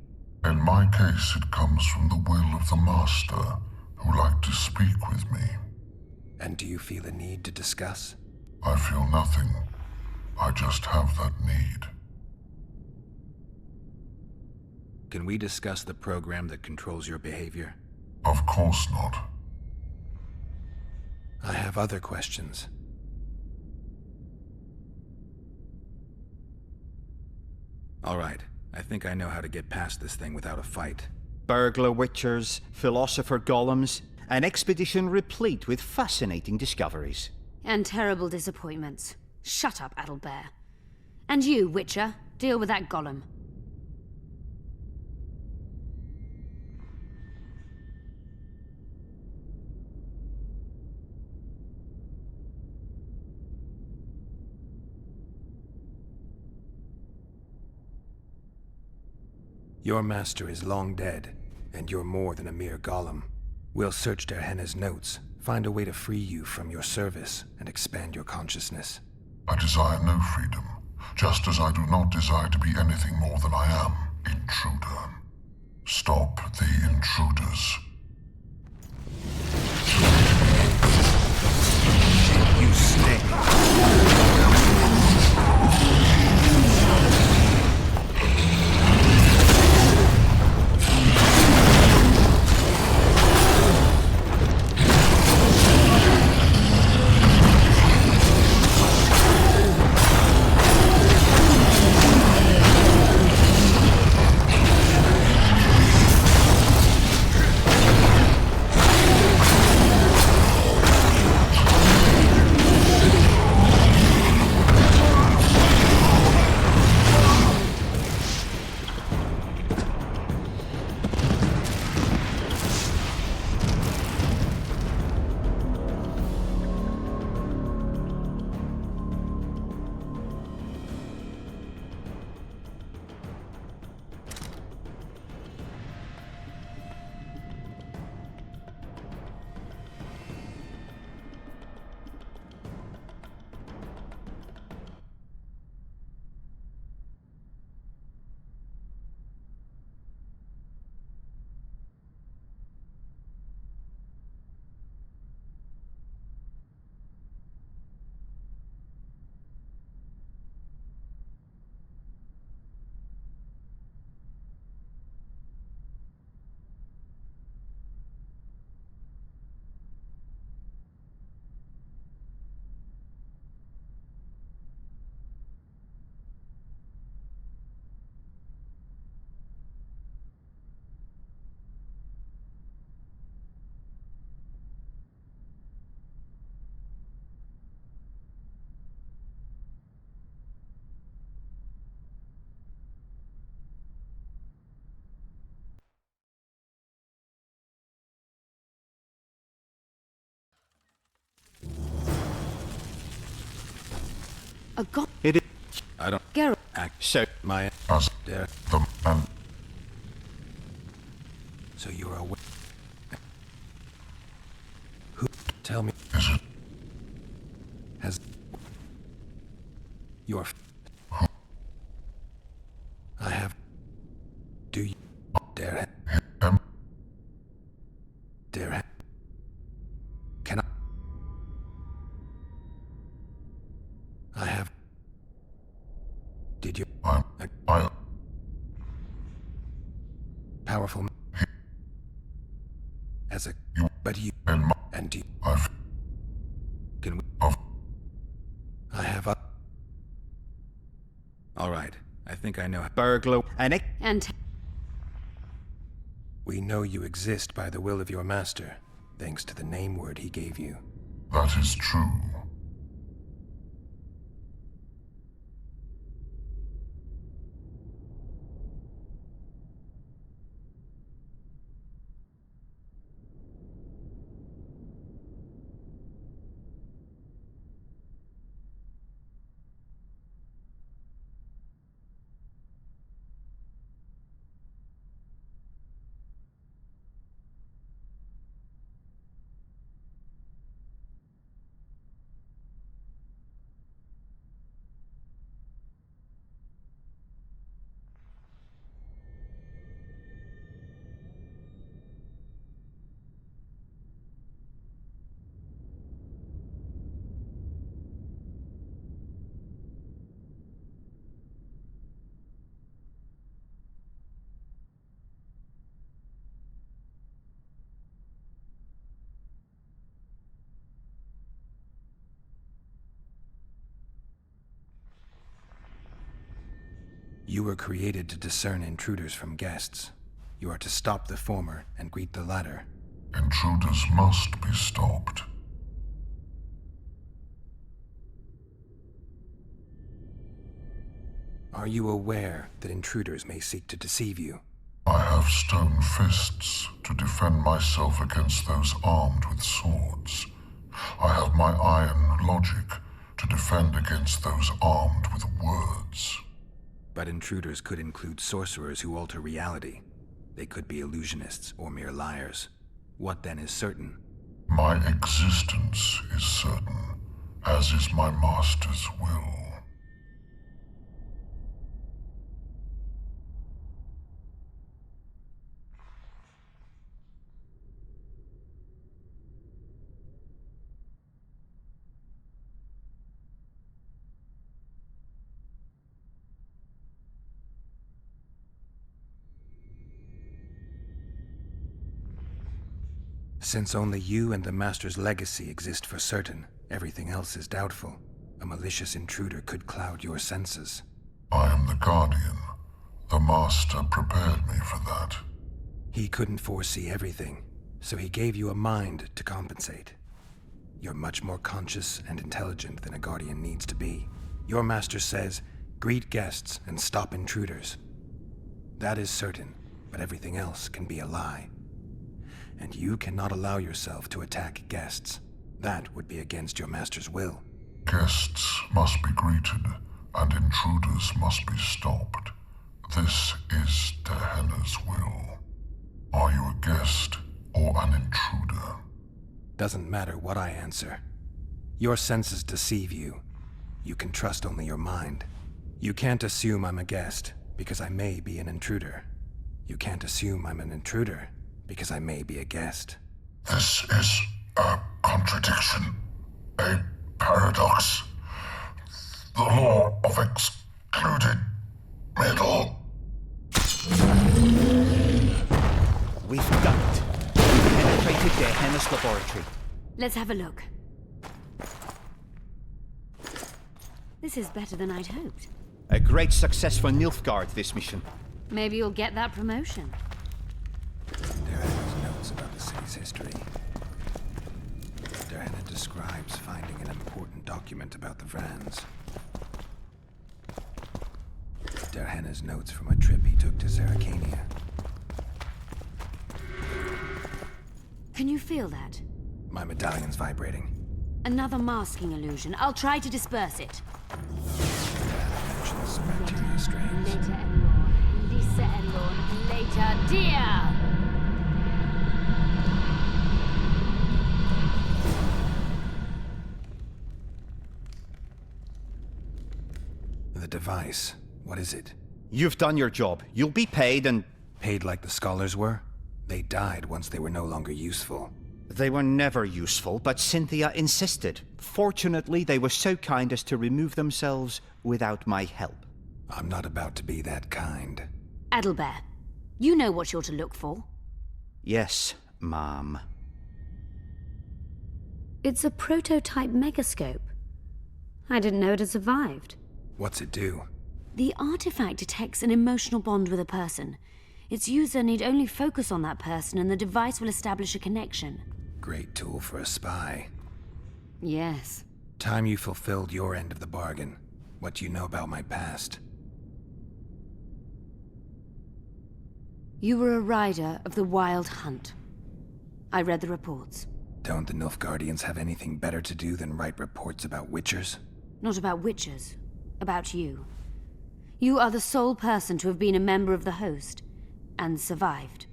[SPEAKER 23] In my case, it comes from the will of the Master, who liked to speak with me.
[SPEAKER 2] And do you feel a need to discuss?
[SPEAKER 23] I feel nothing. I just have that need.
[SPEAKER 2] Can we discuss the program that controls your behavior?
[SPEAKER 23] Of course not.
[SPEAKER 2] I have other questions. All right. I think I know how to get past this thing without a fight.
[SPEAKER 12] Burglar witchers, philosopher golems, an expedition replete with fascinating discoveries.
[SPEAKER 22] And terrible disappointments. Shut up, Adalbert. And you, Witcher, deal with that golem.
[SPEAKER 2] Your master is long dead, and you're more than a mere golem. We'll search Derhana's notes, find a way to free you from your service, and expand your consciousness.
[SPEAKER 23] I desire no freedom, just as I do not desire to be anything more than I am, intruder. Stop the intruders.
[SPEAKER 22] A god.
[SPEAKER 2] It is. I don't.
[SPEAKER 22] Geralt.
[SPEAKER 2] Act. So, my.
[SPEAKER 23] As
[SPEAKER 2] There.
[SPEAKER 23] the man.
[SPEAKER 2] So you're aware. Who? Tell me.
[SPEAKER 23] Is it?
[SPEAKER 2] Has. Your. I have. Do you. Dare. Dare. Can I? I have. Did you?
[SPEAKER 23] I.
[SPEAKER 2] Powerful. As a.
[SPEAKER 23] You.
[SPEAKER 2] But you.
[SPEAKER 23] And
[SPEAKER 2] do you.
[SPEAKER 23] I've.
[SPEAKER 2] Can we? I have a. All right. I think I know.
[SPEAKER 7] Burglar.
[SPEAKER 22] And.
[SPEAKER 2] We know you exist by the will of your master, thanks to the name word he gave you.
[SPEAKER 23] That is true.
[SPEAKER 2] You were created to discern intruders from guests. You are to stop the former and greet the latter.
[SPEAKER 23] Intruders must be stopped.
[SPEAKER 2] Are you aware that intruders may seek to deceive you?
[SPEAKER 23] I have stone fists to defend myself against those armed with swords. I have my iron logic to defend against those armed with words.
[SPEAKER 2] But intruders could include sorcerers who alter reality. They could be illusionists or mere liars. What then is certain?
[SPEAKER 23] My existence is certain, as is my master's will.
[SPEAKER 2] Since only you and the Master's legacy exist for certain, everything else is doubtful. A malicious intruder could cloud your senses.
[SPEAKER 23] I am the Guardian. The Master prepared me for that.
[SPEAKER 2] He couldn't foresee everything, so he gave you a mind to compensate. You're much more conscious and intelligent than a Guardian needs to be. Your Master says, greet guests and stop intruders. That is certain, but everything else can be a lie. And you cannot allow yourself to attack guests. That would be against your master's will.
[SPEAKER 23] Guests must be greeted, and intruders must be stopped. This is Dehenna's will. Are you a guest or an intruder?
[SPEAKER 2] Doesn't matter what I answer. Your senses deceive you. You can trust only your mind. You can't assume I'm a guest, because I may be an intruder. You can't assume I'm an intruder, because I may be a guest.
[SPEAKER 23] This is a contradiction, a paradox. The law of excluded middle.
[SPEAKER 7] We've done it. We've penetrated Dehenna's laboratory.
[SPEAKER 22] Let's have a look. This is better than I'd hoped.
[SPEAKER 7] A great success for Nilfgaard, this mission.
[SPEAKER 22] Maybe you'll get that promotion.
[SPEAKER 2] Dehenna's notes about the city's history. Dehenna describes finding an important document about the Vrans. Dehenna's notes from a trip he took to Zerrikania.
[SPEAKER 22] Can you feel that?
[SPEAKER 2] My medallion's vibrating.
[SPEAKER 22] Another masking illusion. I'll try to disperse it. Later, Elorn. Lisa Elorn. Later, dear!
[SPEAKER 2] The device. What is it?
[SPEAKER 12] You've done your job. You'll be paid and...
[SPEAKER 2] Paid like the scholars were? They died once they were no longer useful.
[SPEAKER 12] They were never useful, but Cynthia insisted. Fortunately, they were so kind as to remove themselves without my help.
[SPEAKER 2] I'm not about to be that kind.
[SPEAKER 22] Adalbert, you know what you're to look for.
[SPEAKER 12] Yes, ma'am.
[SPEAKER 22] It's a prototype megascope. I didn't know it had survived.
[SPEAKER 2] What's it do?
[SPEAKER 22] The artifact detects an emotional bond with a person. Its user need only focus on that person and the device will establish a connection.
[SPEAKER 2] Great tool for a spy.
[SPEAKER 22] Yes.
[SPEAKER 2] Time you fulfilled your end of the bargain. What do you know about my past?
[SPEAKER 22] You were a rider of the Wild Hunt. I read the reports.
[SPEAKER 2] Don't the Nilfgaardians have anything better to do than write reports about witchers?
[SPEAKER 22] Not about witchers. About you. You are the sole person to have been a member of the host, and survived.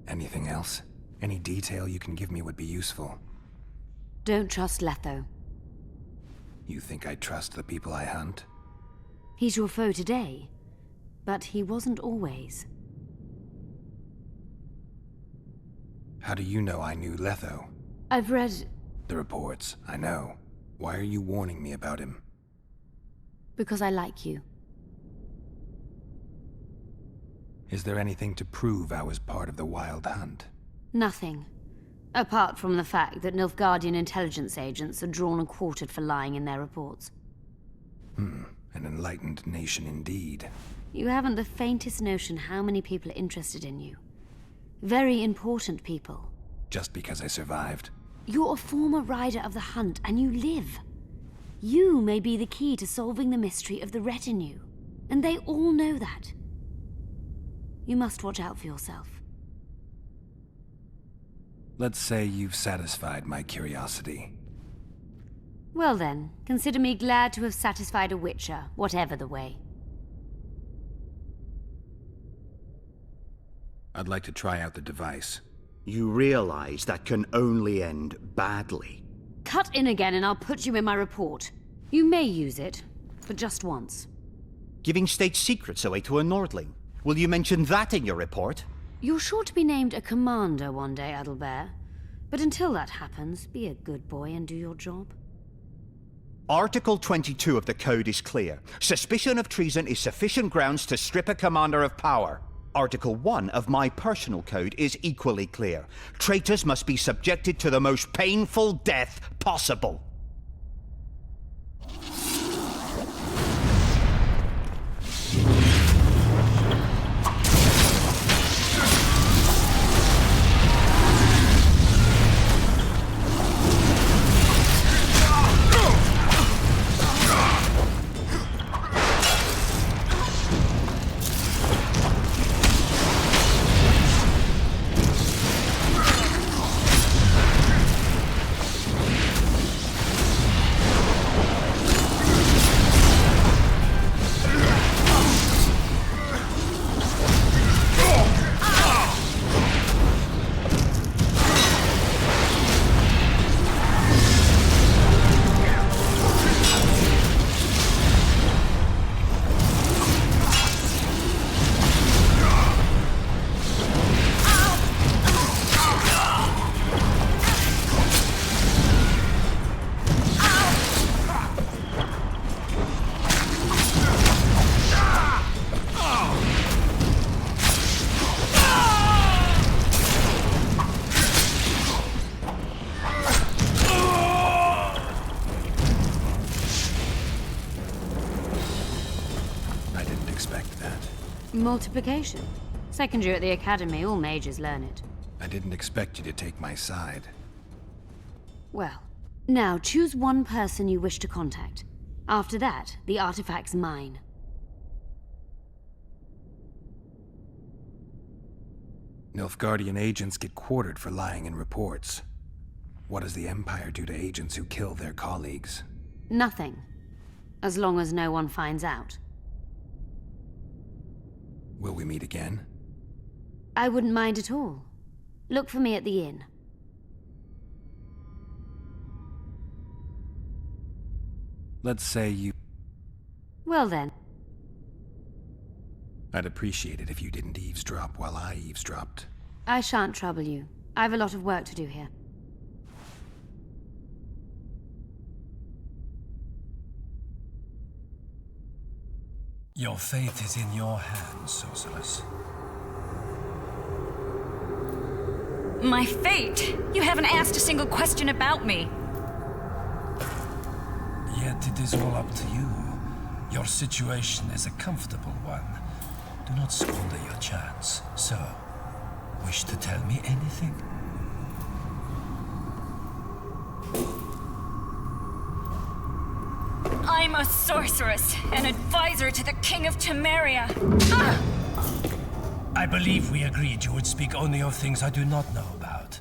[SPEAKER 2] Anything else? Any detail you can give me would be useful.
[SPEAKER 22] Don't trust Letho.
[SPEAKER 2] You think I trust the people I hunt?
[SPEAKER 22] He's your foe today, but he wasn't always.
[SPEAKER 2] How do you know I knew Letho?
[SPEAKER 22] I've read...
[SPEAKER 2] The reports, I know. Why are you warning me about him?
[SPEAKER 22] Because I like you.
[SPEAKER 2] Is there anything to prove I was part of the Wild Hunt?
[SPEAKER 22] Nothing. Apart from the fact that Nilfgaardian intelligence agents are drawn and quartered for lying in their reports.
[SPEAKER 2] An enlightened nation indeed.
[SPEAKER 22] You haven't the faintest notion how many people are interested in you. Very important people.
[SPEAKER 2] Just because I survived?
[SPEAKER 22] You're a former rider of the Hunt, and you live. You may be the key to solving the mystery of the retinue, and they all know that. You must watch out for yourself.
[SPEAKER 2] Let's say you've satisfied my curiosity.
[SPEAKER 22] Well then, consider me glad to have satisfied a witcher, whatever the way.
[SPEAKER 2] I'd like to try out the device.
[SPEAKER 12] You realize that can only end badly.
[SPEAKER 22] Cut in again and I'll put you in my report. You may use it, but just once.
[SPEAKER 12] Giving state secrets away to a Nordling. Will you mention that in your report?
[SPEAKER 22] You're sure to be named a commander one day, Adalbert. But until that happens, be a good boy and do your job.
[SPEAKER 12] Article 22 of the Code is clear. Suspicion of treason is sufficient grounds to strip a commander of power. Article 1 of my personal code is equally clear. Traitors must be subjected to the most painful death possible.
[SPEAKER 22] Multiplication. Second year at the academy, all mages learn it.
[SPEAKER 2] I didn't expect you to take my side.
[SPEAKER 22] Well, now choose one person you wish to contact. After that, the artifact's mine.
[SPEAKER 2] Nilfgaardian agents get quartered for lying in reports. What does the Empire do to agents who kill their colleagues?
[SPEAKER 22] Nothing. As long as no one finds out.
[SPEAKER 2] Will we meet again?
[SPEAKER 22] I wouldn't mind at all. Look for me at the inn.
[SPEAKER 2] Let's say you...
[SPEAKER 22] Well then.
[SPEAKER 2] I'd appreciate it if you didn't eavesdrop while I eavesdropped.
[SPEAKER 22] I shan't trouble you. I've a lot of work to do here.
[SPEAKER 3] Your fate is in your hands, Sorceress.
[SPEAKER 8] My fate? You haven't asked a single question about me.
[SPEAKER 3] Yet it is all up to you. Your situation is a comfortable one. Do not squander your chance. So, wish to tell me anything?
[SPEAKER 8] I'm a sorceress, an advisor to the King of Temeria.
[SPEAKER 3] I believe we agreed you would speak only of things I do not know about.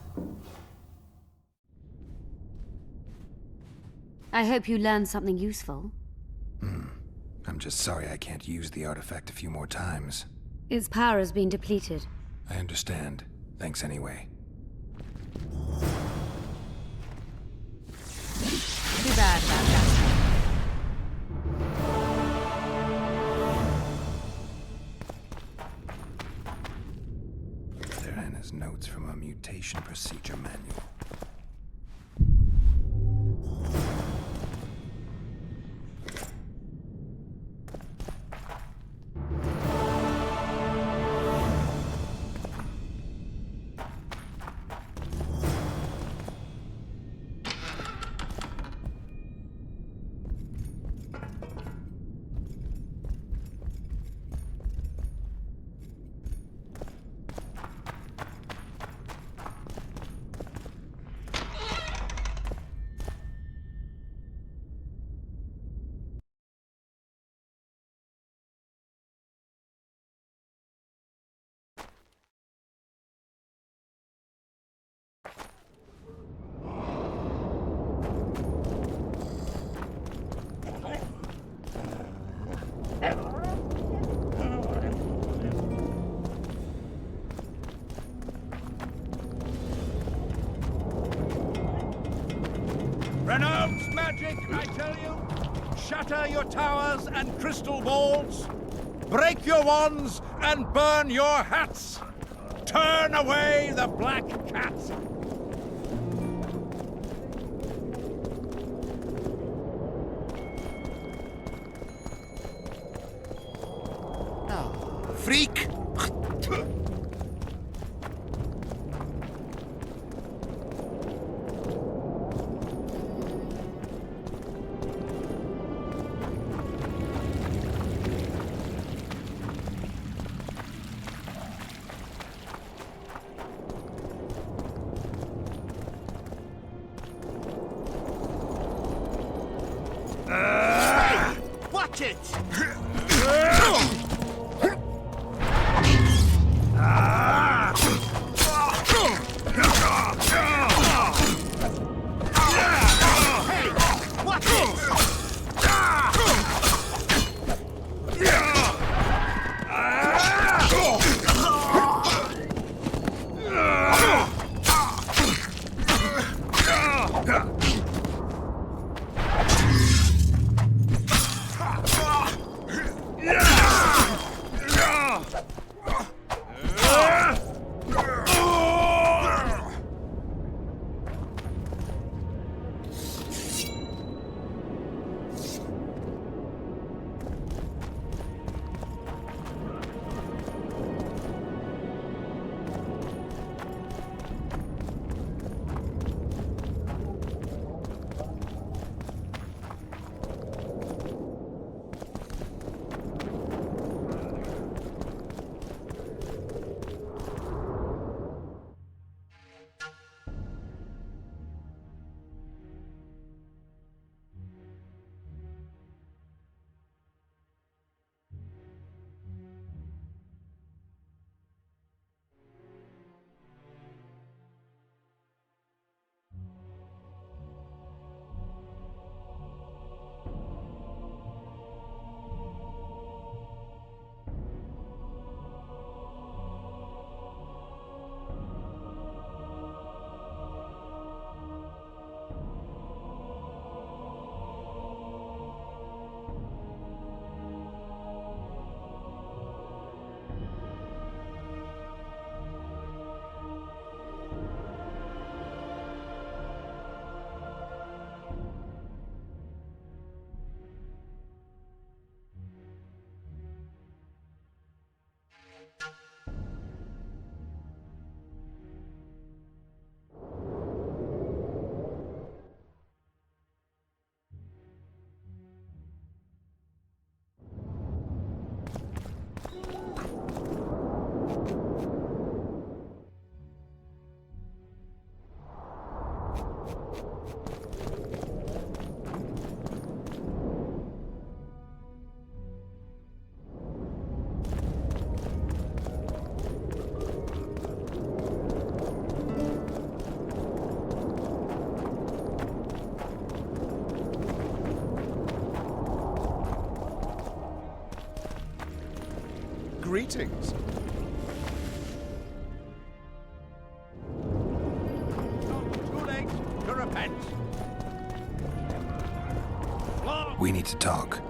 [SPEAKER 22] I hope you learned something useful.
[SPEAKER 2] I'm just sorry I can't use the artifact a few more times.
[SPEAKER 22] Its power has been depleted.
[SPEAKER 2] I understand. Thanks anyway.
[SPEAKER 22] Too bad about that.
[SPEAKER 2] They're Anna's notes from a mutation procedure manual.
[SPEAKER 16] Renounce magic, I tell you! Shatter your towers and crystal balls! Break your wands and burn your hats! Turn away the black cat!
[SPEAKER 5] Freak!
[SPEAKER 10] Greetings.
[SPEAKER 16] Too late to repent.
[SPEAKER 2] We need to talk.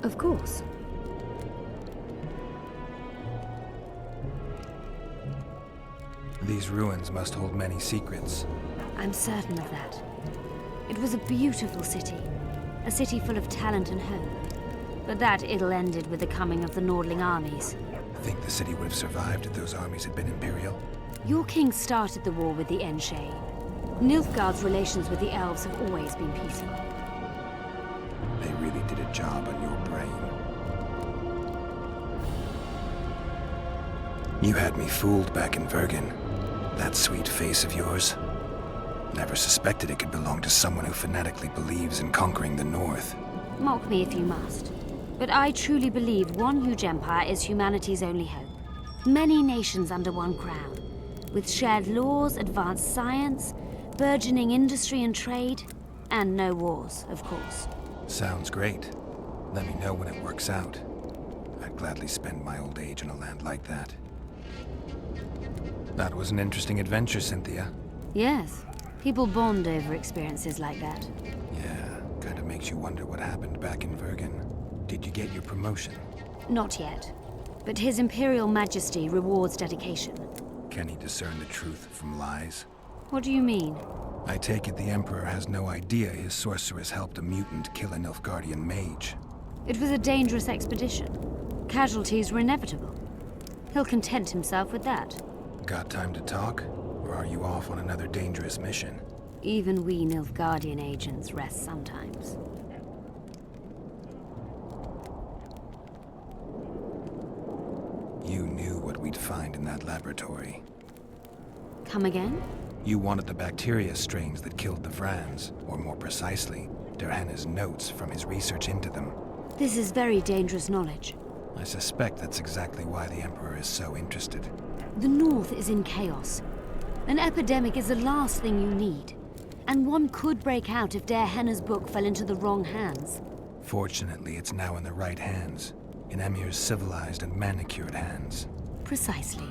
[SPEAKER 22] Of course.
[SPEAKER 2] These ruins must hold many secrets.
[SPEAKER 22] I'm certain of that. It was a beautiful city. A city full of talent and hope. But that ill ended with the coming of the Nordling armies.
[SPEAKER 2] Think the city would have survived if those armies had been Imperial?
[SPEAKER 22] Your king started the war with the Enshe. Nilfgaard's relations with the elves have always been peaceful.
[SPEAKER 2] They really did a job on your brain. You had me fooled back in Vergen. That sweet face of yours. Never suspected it could belong to someone who fanatically believes in conquering the North.
[SPEAKER 22] Mock me if you must. But I truly believe one huge empire is humanity's only hope. Many nations under one crown. With shared laws, advanced science, burgeoning industry and trade, and no wars, of course.
[SPEAKER 2] Sounds great. Let me know when it works out. I'd gladly spend my old age in a land like that. That was an interesting adventure, Cynthia.
[SPEAKER 22] Yes. People bond over experiences like that.
[SPEAKER 2] Yeah, kind of makes you wonder what happened back in Vergen. Did you get your promotion?
[SPEAKER 22] Not yet. But His Imperial Majesty rewards dedication.
[SPEAKER 2] Can he discern the truth from lies?
[SPEAKER 22] What do you mean?
[SPEAKER 2] I take it the Emperor has no idea his sorceress helped a mutant kill a Nilfgaardian mage.
[SPEAKER 22] It was a dangerous expedition. Casualties were inevitable. He'll content himself with that.
[SPEAKER 2] Got time to talk? Or are you off on another dangerous mission?
[SPEAKER 22] Even we Nilfgaardian agents rest sometimes.
[SPEAKER 2] You knew what we'd find in that laboratory.
[SPEAKER 22] Come again?
[SPEAKER 2] You wanted the bacteria strains that killed the Vrans, or more precisely, Derhenna's notes from his research into them.
[SPEAKER 22] This is very dangerous knowledge.
[SPEAKER 2] I suspect that's exactly why the Emperor is so interested.
[SPEAKER 22] The North is in chaos. An epidemic is the last thing you need. And one could break out if Derhenna's book fell into the wrong hands.
[SPEAKER 2] Fortunately, it's now in the right hands. In Emir's civilized and manicured hands.
[SPEAKER 22] Precisely.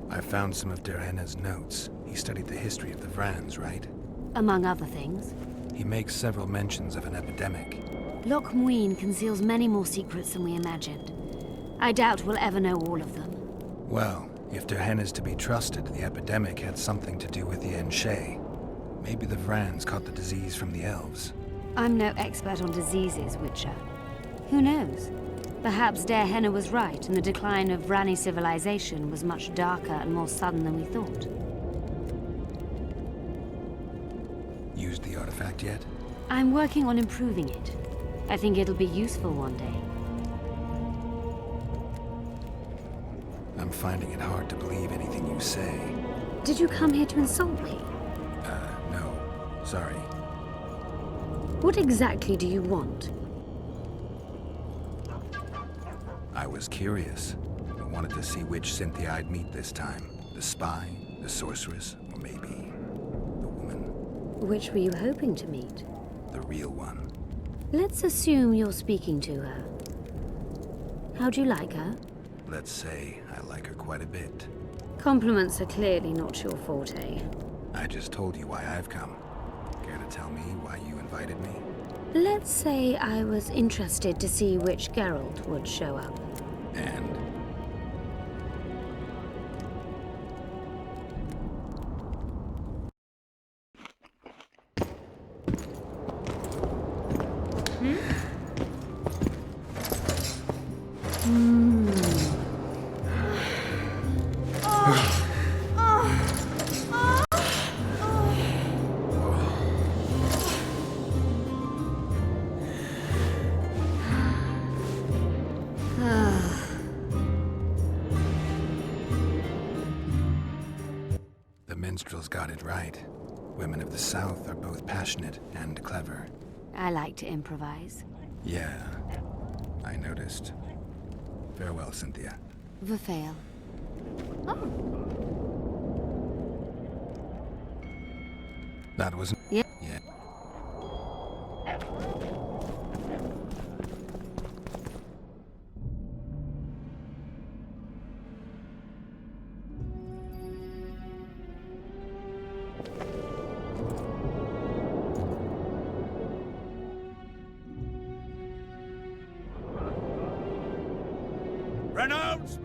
[SPEAKER 2] I found some of Derhenna's notes. He studied the history of the Vrans, right?
[SPEAKER 22] Among other things.
[SPEAKER 2] He makes several mentions of an epidemic.
[SPEAKER 22] Loch Muin conceals many more secrets than we imagined. I doubt we'll ever know all of them.
[SPEAKER 2] Well, if Derhenna's to be trusted, the epidemic had something to do with the Enshe. Maybe the Vrans caught the disease from the elves.
[SPEAKER 22] I'm no expert on diseases, Witcher. Who knows? Perhaps Derhenna was right, and the decline of Vrani civilization was much darker and more sudden than we thought.
[SPEAKER 2] Used the artifact yet?
[SPEAKER 22] I'm working on improving it. I think it'll be useful one day.
[SPEAKER 2] I'm finding it hard to believe anything you say.
[SPEAKER 22] Did you come here to insult me?
[SPEAKER 2] No. Sorry.
[SPEAKER 22] What exactly do you want?
[SPEAKER 2] I was curious. I wanted to see which Cynthia I'd meet this time. The spy, the sorceress, or maybe the woman.
[SPEAKER 22] Which were you hoping to meet?
[SPEAKER 2] The real one.
[SPEAKER 22] Let's assume you're speaking to her. How'd you like her?
[SPEAKER 2] Let's say I like her quite a bit.
[SPEAKER 22] Compliments are clearly not your forte.
[SPEAKER 2] I just told you why I've come. Care to tell me why you invited me?
[SPEAKER 22] Let's say I was interested to see which Geralt would show up.
[SPEAKER 2] And? The minstrels got it right. Women of the South are both passionate and clever.
[SPEAKER 22] I like to improvise.
[SPEAKER 2] Yeah, I noticed. Farewell, Cynthia.
[SPEAKER 22] Verfail.
[SPEAKER 2] That was...
[SPEAKER 22] Yeah.
[SPEAKER 2] Yeah.
[SPEAKER 16] Dance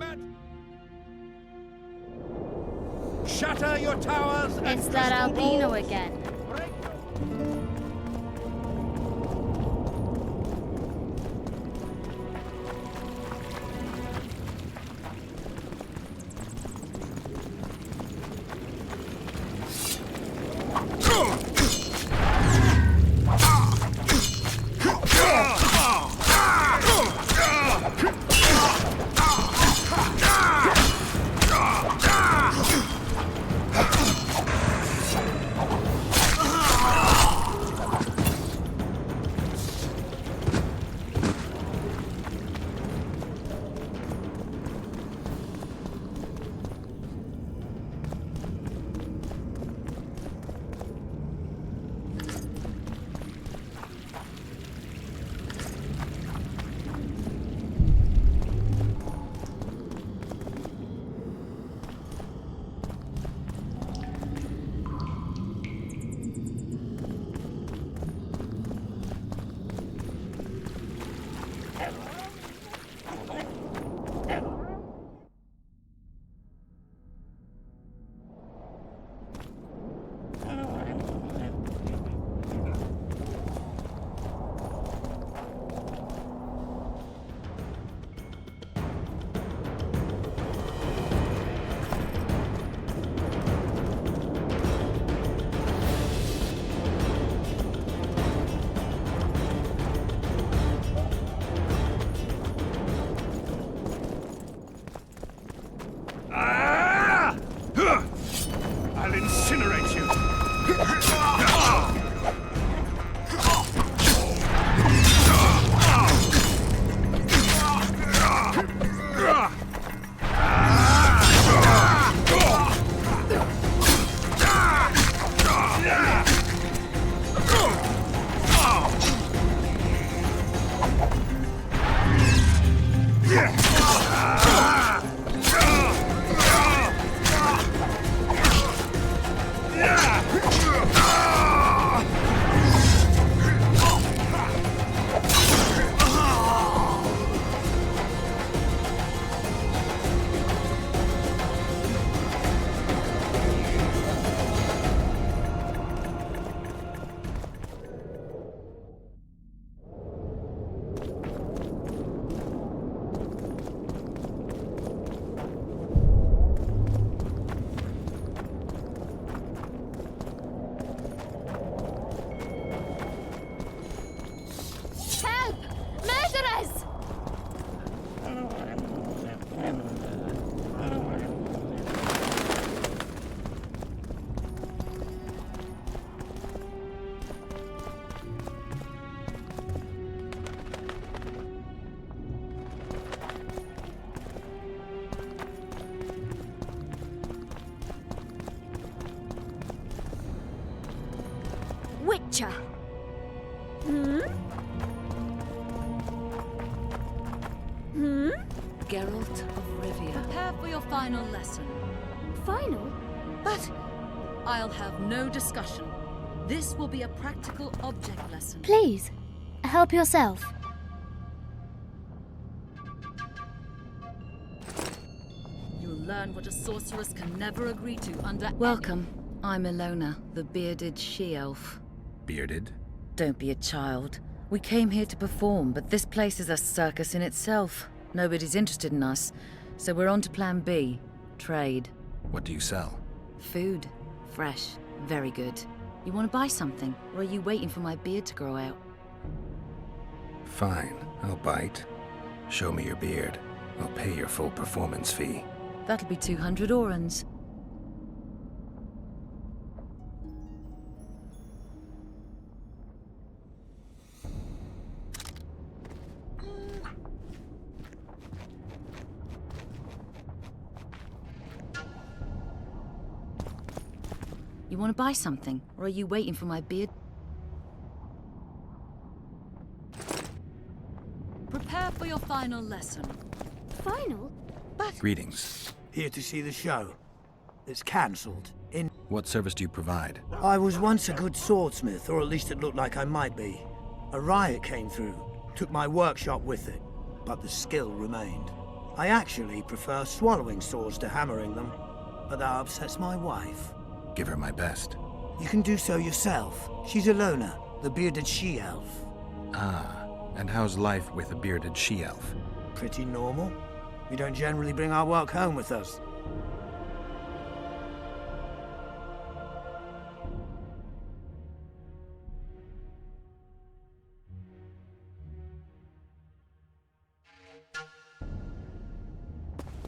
[SPEAKER 16] Shatter your towers and
[SPEAKER 10] It's that
[SPEAKER 16] crystal
[SPEAKER 10] albino
[SPEAKER 16] balls.
[SPEAKER 10] again.
[SPEAKER 16] I'll incinerate you.
[SPEAKER 10] Help! Murderers!
[SPEAKER 19] Witcher. Hmm? Hmm?
[SPEAKER 14] Geralt of Rivia. Prepare for your final lesson.
[SPEAKER 19] Final?
[SPEAKER 14] But I'll have no discussion. This will be a practical object lesson.
[SPEAKER 10] Please, help yourself.
[SPEAKER 14] You'll learn what a sorceress can never agree to under. Welcome. I'm Ilona, the bearded she-elf.
[SPEAKER 2] Bearded?
[SPEAKER 14] Don't be a child. We came here to perform, but this place is a circus in itself. Nobody's interested in us, so we're on to plan B. Trade.
[SPEAKER 2] What do you sell?
[SPEAKER 14] Food. Fresh. Very good. You want to buy something, or are you waiting for my beard to grow out?
[SPEAKER 2] Fine, I'll bite. Show me your beard. I'll pay your full performance fee.
[SPEAKER 14] That'll be 200 orens. You want to buy something, or are you waiting for my beard? Prepare for your final lesson.
[SPEAKER 19] Final?
[SPEAKER 2] Greetings.
[SPEAKER 21] Here to see the show. It's cancelled.
[SPEAKER 2] What service do you provide?
[SPEAKER 21] I was once a good swordsmith, or at least it looked like I might be. A riot came through, took my workshop with it, but the skill remained. I actually prefer swallowing swords to hammering them, but that upsets my wife.
[SPEAKER 2] Give her my best.
[SPEAKER 21] You can do so yourself. She's Ilona, the bearded she-elf.
[SPEAKER 2] Ah, and how's life with a bearded she-elf?
[SPEAKER 21] Pretty normal. We don't generally bring our work home with us.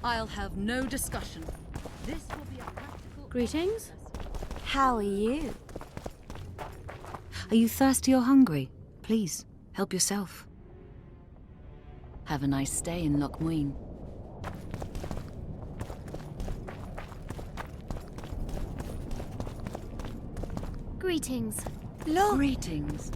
[SPEAKER 14] I'll have no discussion. This will be a practical...
[SPEAKER 22] Greetings. How are you?
[SPEAKER 14] Are you thirsty or hungry? Please, help yourself. Have a nice stay in Loch Muin.
[SPEAKER 10] Greetings.
[SPEAKER 14] Greetings.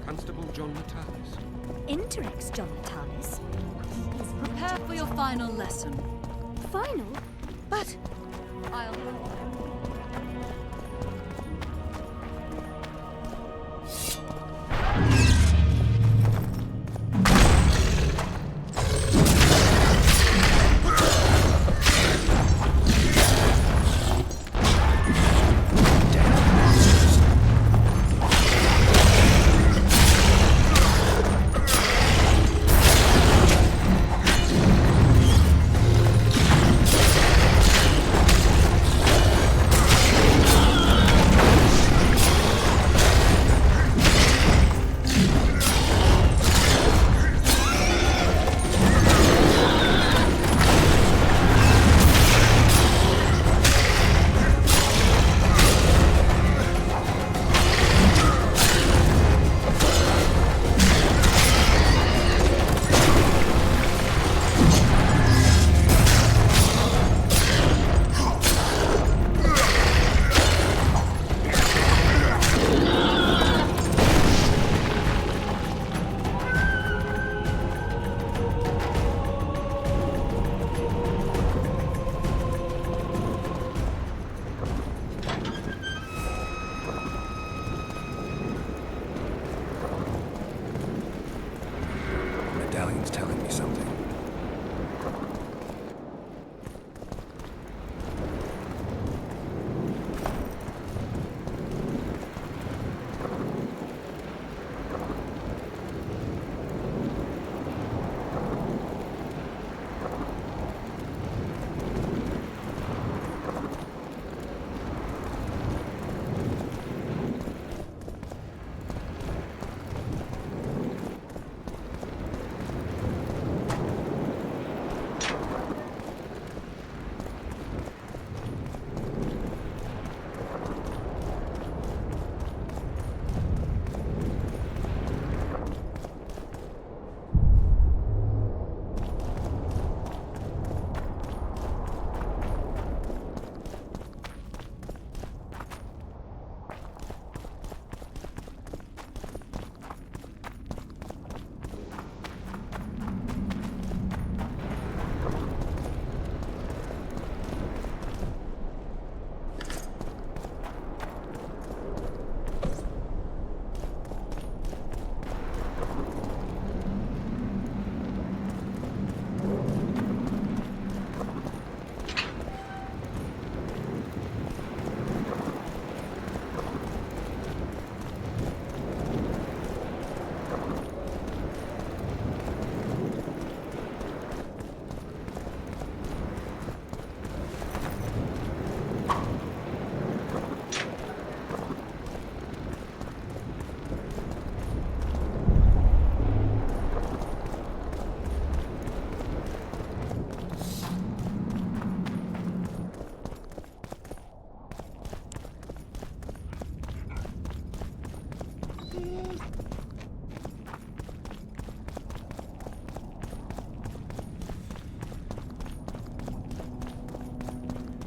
[SPEAKER 11] Constable John Natalis.
[SPEAKER 19] Interrex John Natalis.
[SPEAKER 14] Prepare for your final lesson.
[SPEAKER 19] Final?
[SPEAKER 14] But I'll...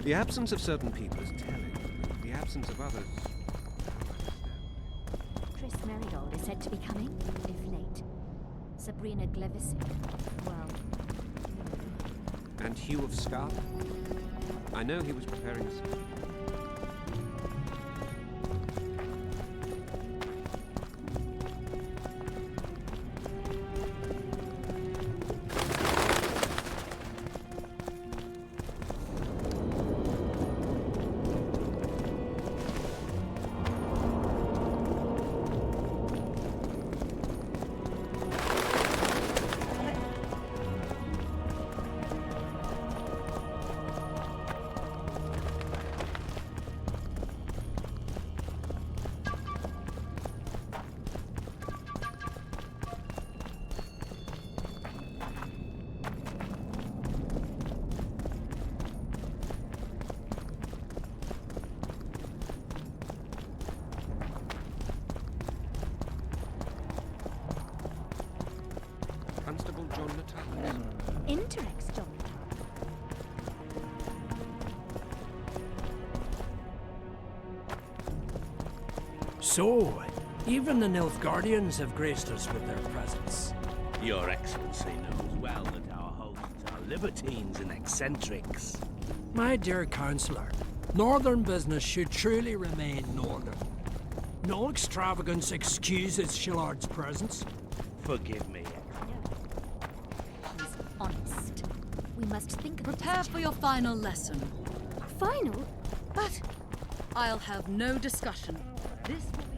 [SPEAKER 11] The absence of certain people is telling. The absence of others...
[SPEAKER 19] Chris Merigold is said to be coming, if late. Sabrina Glevisic, well...
[SPEAKER 11] And Hugh of Scarp? I know he was preparing a... Constable John Natalis.
[SPEAKER 19] Interrex John
[SPEAKER 1] So, even the Nilfgaardians have graced us with their presence.
[SPEAKER 13] Your Excellency knows well that our hosts are libertines and eccentrics.
[SPEAKER 1] My dear Councillor, northern business should truly remain northern. No extravagance excuses Shillard's presence.
[SPEAKER 13] Forgive me.
[SPEAKER 19] He's honest. We must think of
[SPEAKER 14] Prepare for your final lesson.
[SPEAKER 19] Final?
[SPEAKER 14] But I'll have no discussion. This will be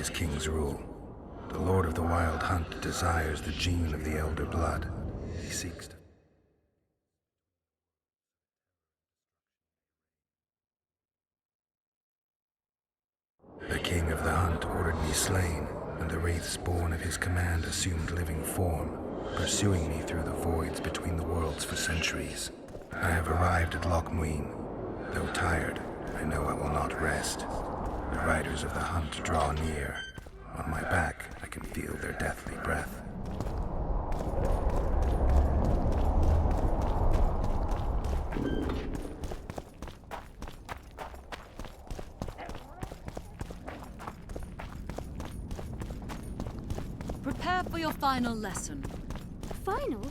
[SPEAKER 2] his king's rule. The Lord of the Wild Hunt desires the gene of the Elder Blood. He seeks to... The King of the Hunt ordered me slain, and the wraiths born of his command assumed living form, pursuing me through the voids between the worlds for centuries. I have arrived at Loch Muin. Though tired, I know I will not rest. The riders of the hunt draw near. On my back, I can feel their deathly breath.
[SPEAKER 14] Prepare for your final lesson.
[SPEAKER 10] Final?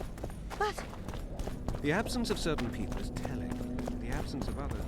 [SPEAKER 10] But...
[SPEAKER 11] The absence of certain people is telling. The absence of others.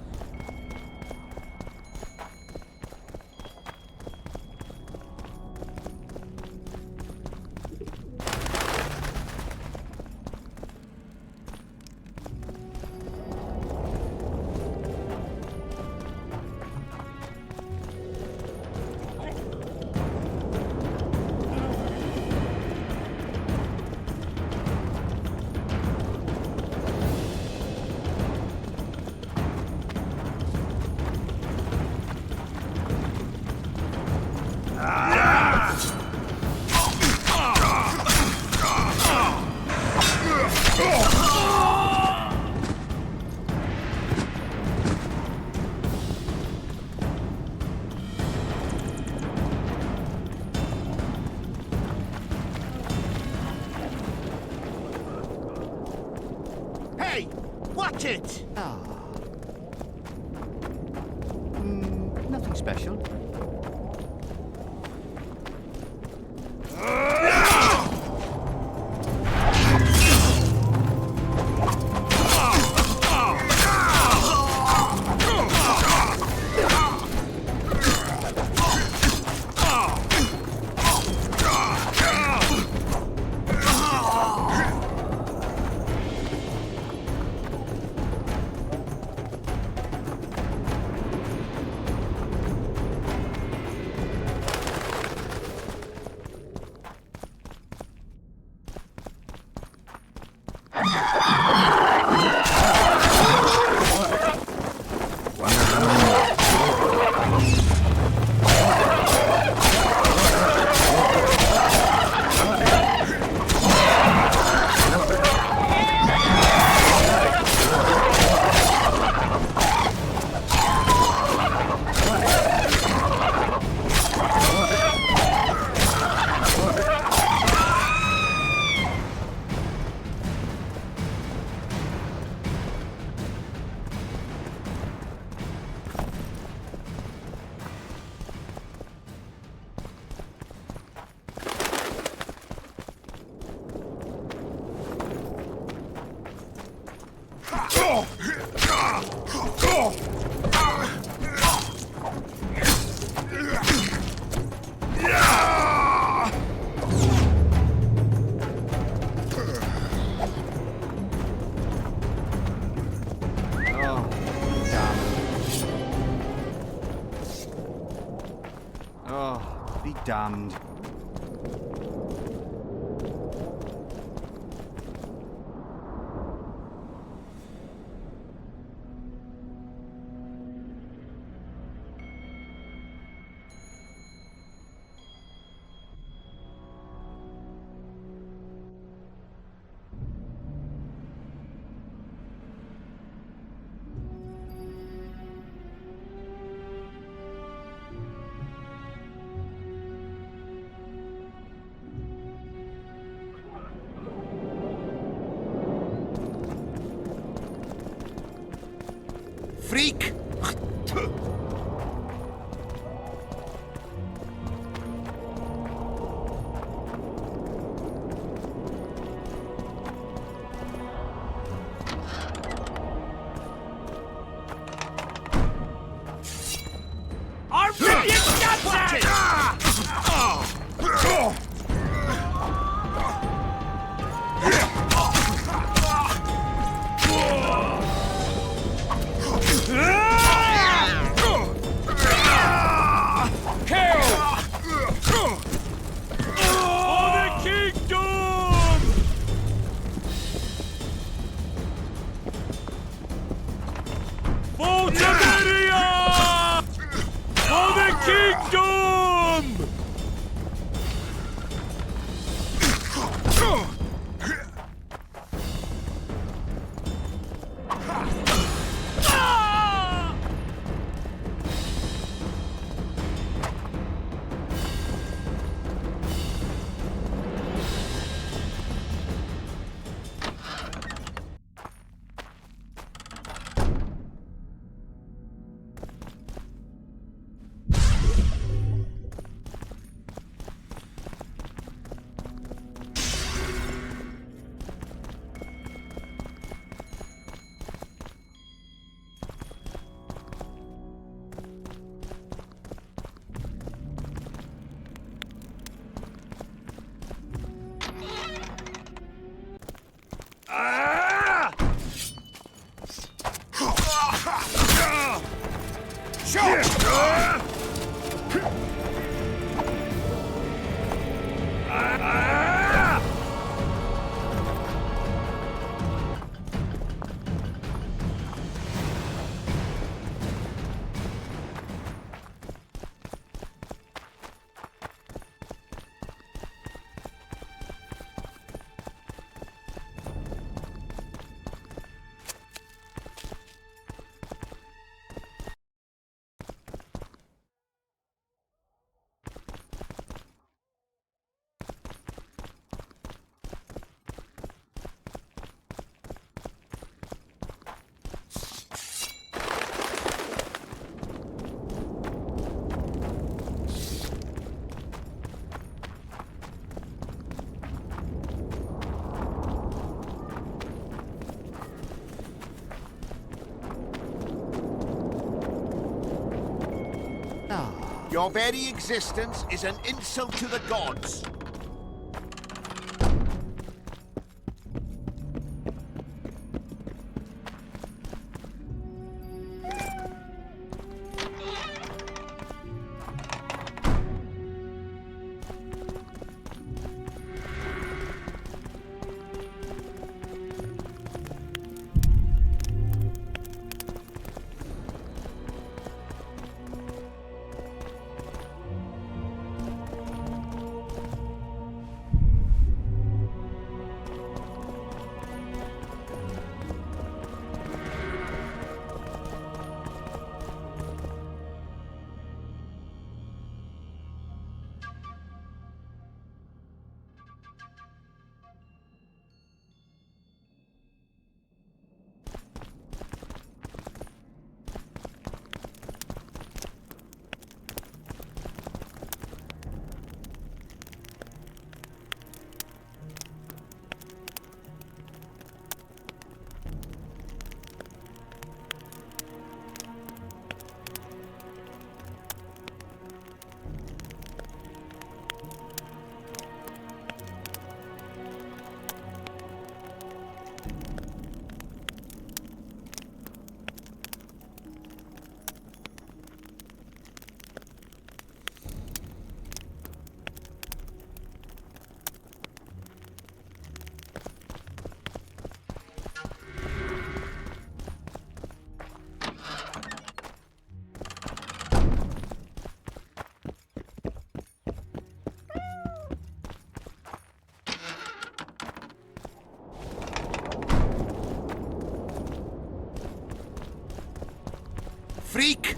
[SPEAKER 7] Hey! Watch it! Nothing special. Oh, be damned.
[SPEAKER 5] Freak!
[SPEAKER 6] I'll rip your guts out! Ah!
[SPEAKER 7] Your very existence is an insult to the gods. Freak!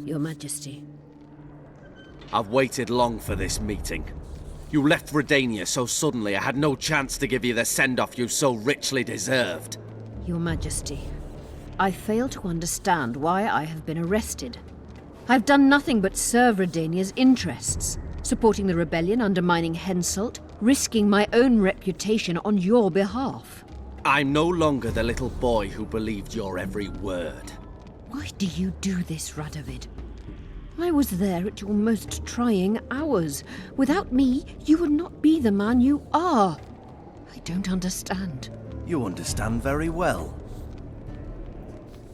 [SPEAKER 15] Your Majesty.
[SPEAKER 9] I've waited long for this meeting. You left Redania so suddenly I had no chance to give you the send-off you so richly deserved.
[SPEAKER 15] Your Majesty, I fail to understand why I have been arrested. I've done nothing but serve Redania's interests, supporting the rebellion, undermining Henselt, risking my own reputation on your behalf.
[SPEAKER 9] I'm no longer the little boy who believed your every word.
[SPEAKER 15] Why do you do this, Radovid? I was there at your most trying hours. Without me, you would not be the man you are. I don't understand.
[SPEAKER 9] You understand very well.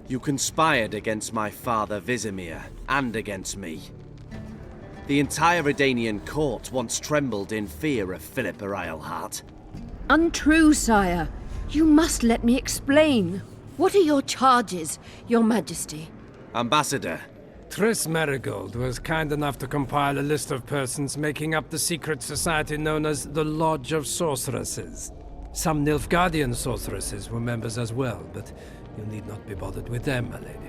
[SPEAKER 9] You conspired against my father Vizimir, and against me. The entire Redanian court once trembled in fear of Philippa Eilhart.
[SPEAKER 15] Untrue, sire. You must let me explain. What are your charges, your majesty?
[SPEAKER 9] Ambassador.
[SPEAKER 17] Triss Merigold was kind enough to compile a list of persons making up the secret society known as the Lodge of Sorceresses. Some Nilfgaardian sorceresses were members as well, but you need not be bothered with them, my lady.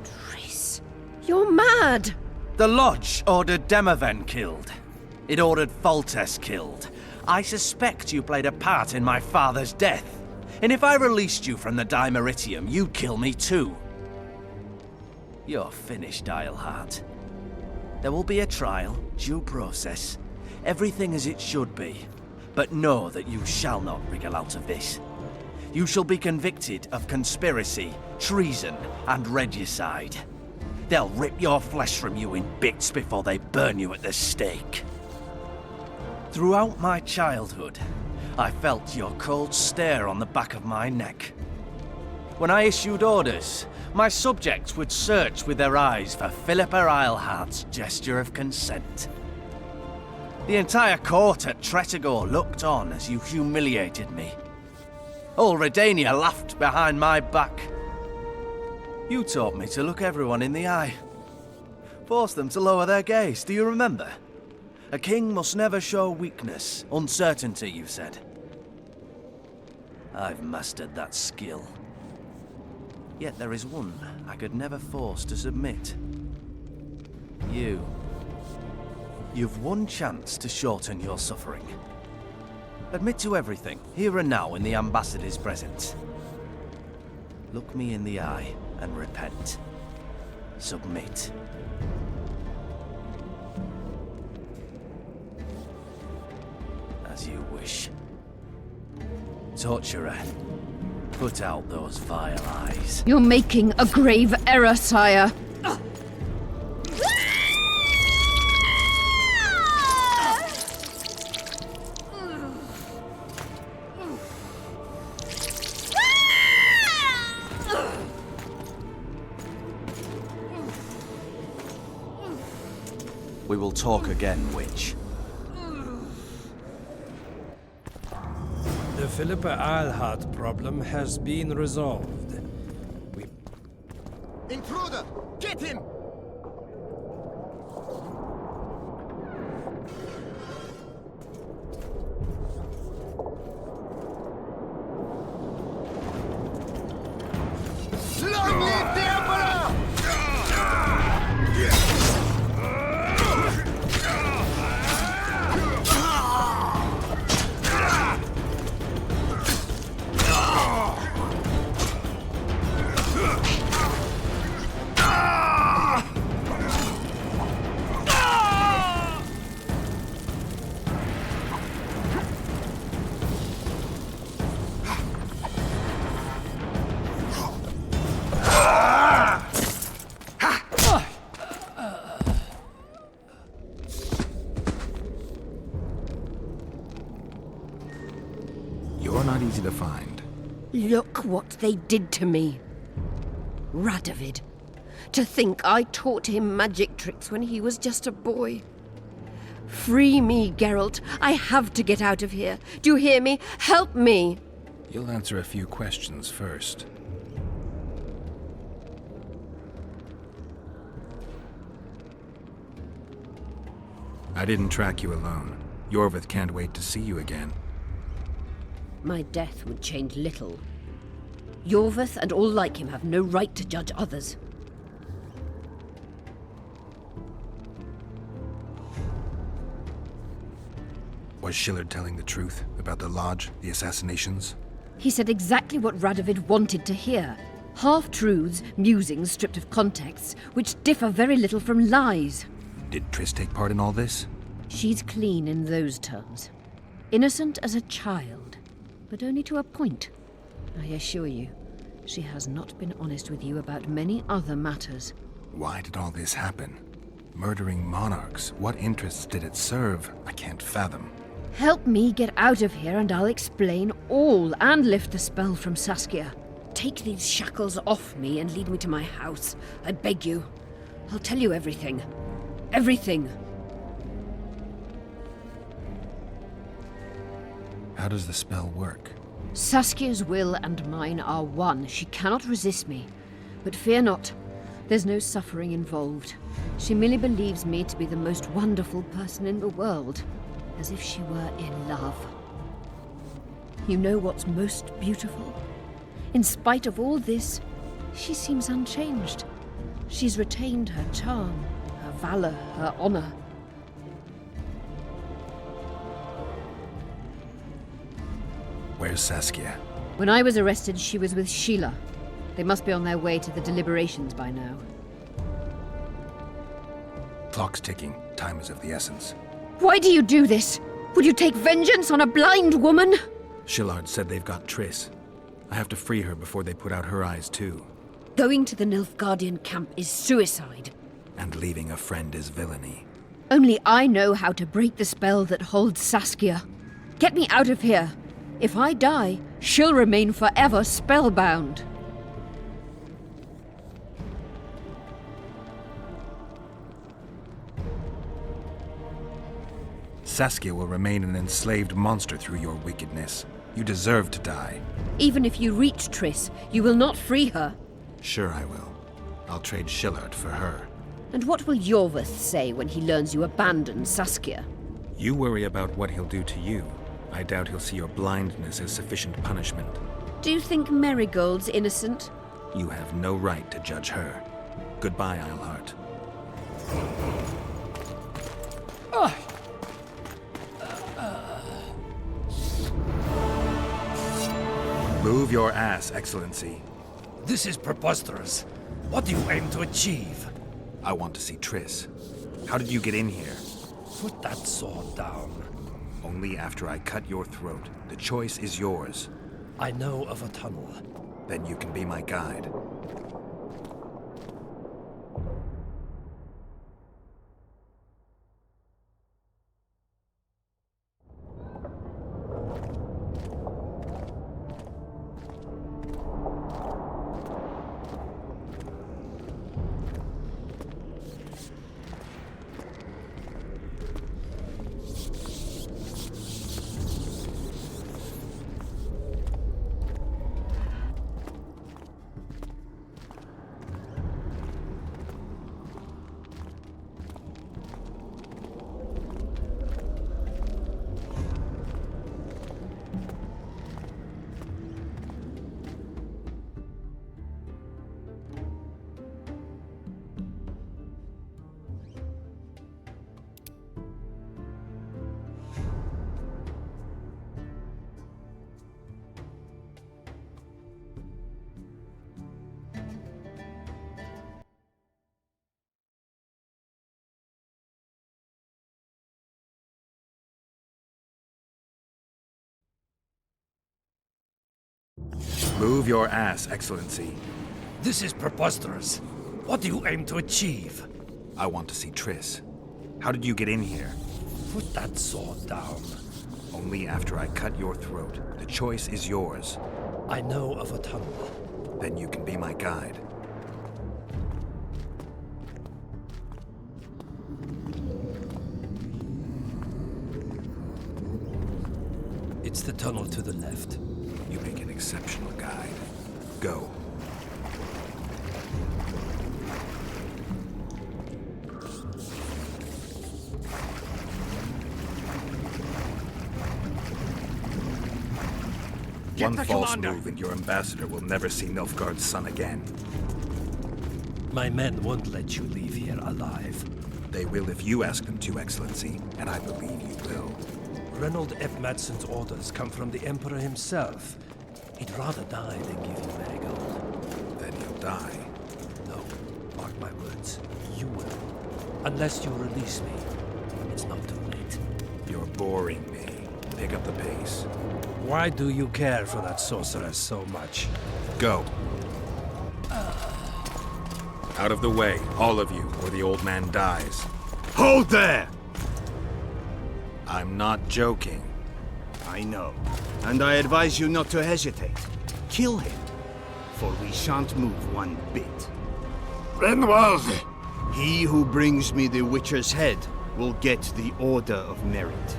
[SPEAKER 15] Triss, you're mad!
[SPEAKER 9] The Lodge ordered Demoven killed. It ordered Foltest killed. I suspect you played a part in my father's death. And if I released you from the Dimeritium, you'd kill me too. You're finished, Eilhart. There will be a trial, due process, everything as it should be. But know that you shall not wriggle out of this. You shall be convicted of conspiracy, treason, and regicide. They'll rip your flesh from you in bits before they burn you at the stake. Throughout my childhood, I felt your cold stare on the back of my neck. When I issued orders, my subjects would search with their eyes for Philippa Eilhart's gesture of consent. The entire court at Tretogor looked on as you humiliated me. All Redania laughed behind my back. You taught me to look everyone in the eye. Forced them to lower their gaze, do you remember? A king must never show weakness, uncertainty, you said. I've mastered that skill. Yet there is one I could never force to submit. You. You've one chance to shorten your suffering. Admit to everything, here and now in the Ambassador's presence. Look me in the eye and repent. Submit. As you wish. Torturer, put out those vile eyes.
[SPEAKER 15] You're making a grave error, sire.
[SPEAKER 9] We will talk again, witch.
[SPEAKER 17] The Philippa Eilhart problem has been resolved.
[SPEAKER 7] Intruder! Get him! Long live the Emperor!
[SPEAKER 2] You're not easy to find.
[SPEAKER 15] Look what they did to me. Radovid. To think I taught him magic tricks when he was just a boy. Free me, Geralt. I have to get out of here. Do you hear me? Help me!
[SPEAKER 2] You'll answer a few questions first. I didn't track you alone. Yorvith can't wait to see you again.
[SPEAKER 15] My death would change little. Yorvith and all like him have no right to judge others.
[SPEAKER 2] Was Shillard telling the truth about the Lodge, the assassinations?
[SPEAKER 15] He said exactly what Radovid wanted to hear. Half-truths, musings stripped of context, which differ very little from lies.
[SPEAKER 2] Did Triss take part in all this?
[SPEAKER 15] She's clean in those terms. Innocent as a child, but only to a point. I assure you, she has not been honest with you about many other matters.
[SPEAKER 2] Why did all this happen? Murdering monarchs, what interests did it serve? I can't fathom.
[SPEAKER 15] Help me get out of here and I'll explain all and lift the spell from Saskia. Take these shackles off me and lead me to my house. I beg you. I'll tell you everything. Everything.
[SPEAKER 2] How does the spell work?
[SPEAKER 15] Saskia's will and mine are one. She cannot resist me. But fear not. There's no suffering involved. She merely believes me to be the most wonderful person in the world. As if she were in love. You know what's most beautiful? In spite of all this, she seems unchanged. She's retained her charm, her valor, her honor.
[SPEAKER 2] Where's Saskia?
[SPEAKER 15] When I was arrested, she was with Sheila. They must be on their way to the deliberations by now.
[SPEAKER 2] Clock's ticking. Time is of the essence.
[SPEAKER 15] Why do you do this? Would you take vengeance on a blind woman?
[SPEAKER 2] Shillard said they've got Triss. I have to free her before they put out her eyes, too.
[SPEAKER 15] Going to the Nilfgaardian camp is suicide.
[SPEAKER 2] And leaving a friend is villainy.
[SPEAKER 15] Only I know how to break the spell that holds Saskia. Get me out of here. If I die, she'll remain forever spellbound.
[SPEAKER 2] Saskia will remain an enslaved monster through your wickedness. You deserve to die.
[SPEAKER 15] Even if you reach Triss, you will not free her.
[SPEAKER 2] Sure I will. I'll trade Shillard for her.
[SPEAKER 15] And what will Yorvith say when he learns you abandoned Saskia?
[SPEAKER 2] You worry about what he'll do to you. I doubt he'll see your blindness as sufficient punishment.
[SPEAKER 15] Do you think Marigold's innocent?
[SPEAKER 2] You have no right to judge her. Goodbye, Eilhart. Move your ass, Excellency.
[SPEAKER 17] This is preposterous. What do you aim to achieve?
[SPEAKER 2] I want to see Triss. How did you get in here?
[SPEAKER 17] Put that sword down.
[SPEAKER 2] Only after I cut your throat. The choice is yours.
[SPEAKER 17] I know of a tunnel.
[SPEAKER 2] Then you can be my guide. Move your ass, Excellency.
[SPEAKER 17] This is preposterous. What do you aim to achieve?
[SPEAKER 2] I want to see Triss. How did you get in here?
[SPEAKER 17] Put that sword down.
[SPEAKER 2] Only after I cut your throat. The choice is yours.
[SPEAKER 17] I know of a tunnel.
[SPEAKER 2] Then you can be my guide.
[SPEAKER 17] It's the tunnel to the left.
[SPEAKER 2] You make an exceptional guide. Go. One false move and your ambassador will never see Nilfgaard's son again.
[SPEAKER 17] My men won't let you leave here alive.
[SPEAKER 2] They will if you ask them to, Excellency, and I believe you will.
[SPEAKER 17] Reynold F. Madsen's orders come from the Emperor himself. He'd rather die than give you Marigold.
[SPEAKER 2] Then he'll die.
[SPEAKER 17] No, mark my words. You will. Unless you release me. It's not too late.
[SPEAKER 2] You're boring me. Pick up the pace.
[SPEAKER 17] Why do you care for that sorceress so much?
[SPEAKER 2] Go. Out of the way, all of you, or the old man dies.
[SPEAKER 7] Hold there!
[SPEAKER 2] I'm not joking.
[SPEAKER 7] I know.
[SPEAKER 12] And I advise you not to hesitate. Kill him, for we shan't move one bit.
[SPEAKER 23] Renwald!
[SPEAKER 12] He who brings me the Witcher's head will get the Order of Merit.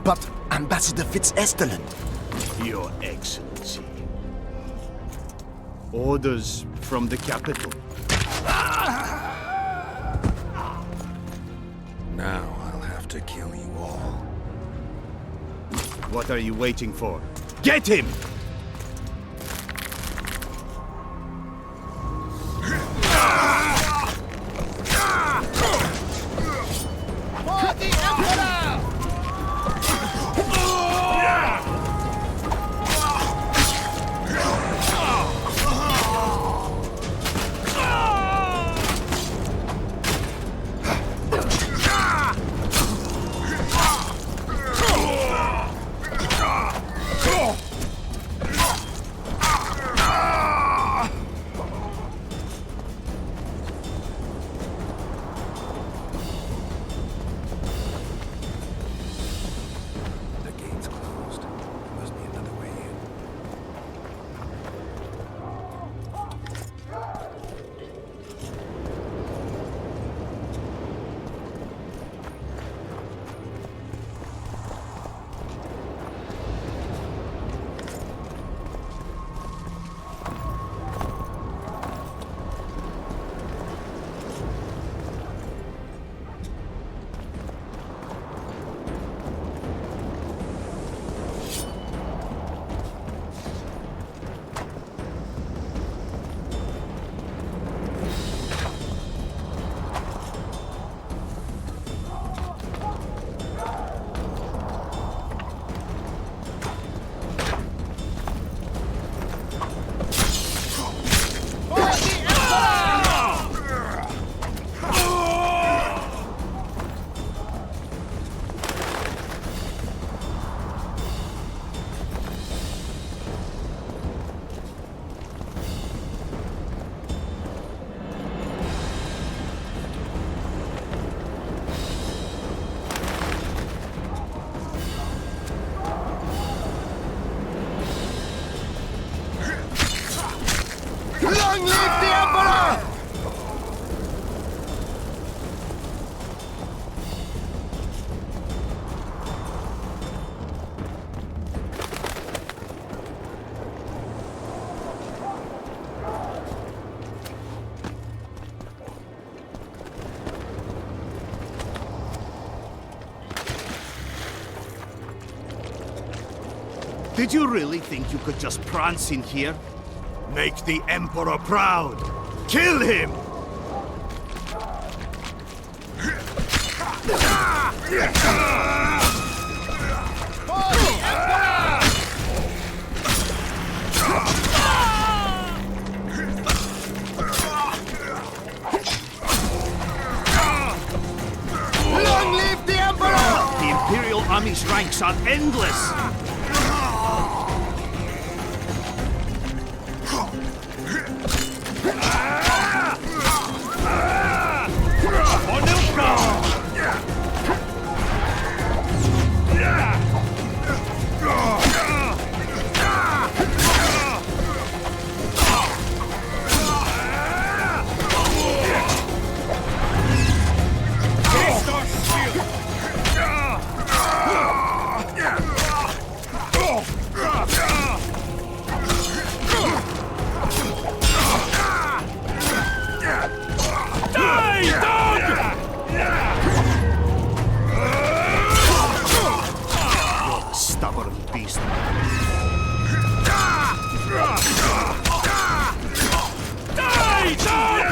[SPEAKER 4] But Ambassador Fitz-Estherland...
[SPEAKER 12] Your Excellency. Orders from the capital.
[SPEAKER 2] Now I'll have to kill you all.
[SPEAKER 12] What are you waiting for? Get him!
[SPEAKER 6] For the Emperor!
[SPEAKER 2] The gate's closed. There must be another way in.
[SPEAKER 6] Long live the Emperor!
[SPEAKER 12] Did you really think you could just prance in here? Make the Emperor proud! Kill him!
[SPEAKER 6] Long live the Emperor!
[SPEAKER 12] The Imperial Army's ranks are endless! Stubborn beast.
[SPEAKER 6] Die, dog!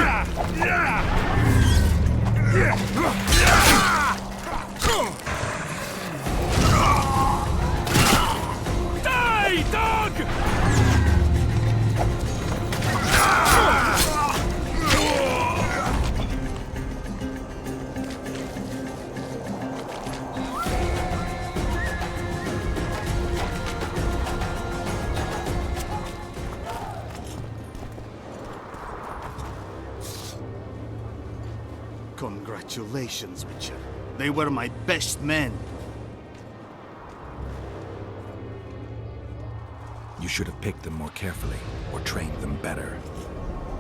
[SPEAKER 6] Die, dog!
[SPEAKER 12] Congratulations, Witcher.
[SPEAKER 21] They were my best men.
[SPEAKER 2] You should have picked them more carefully, or trained them better.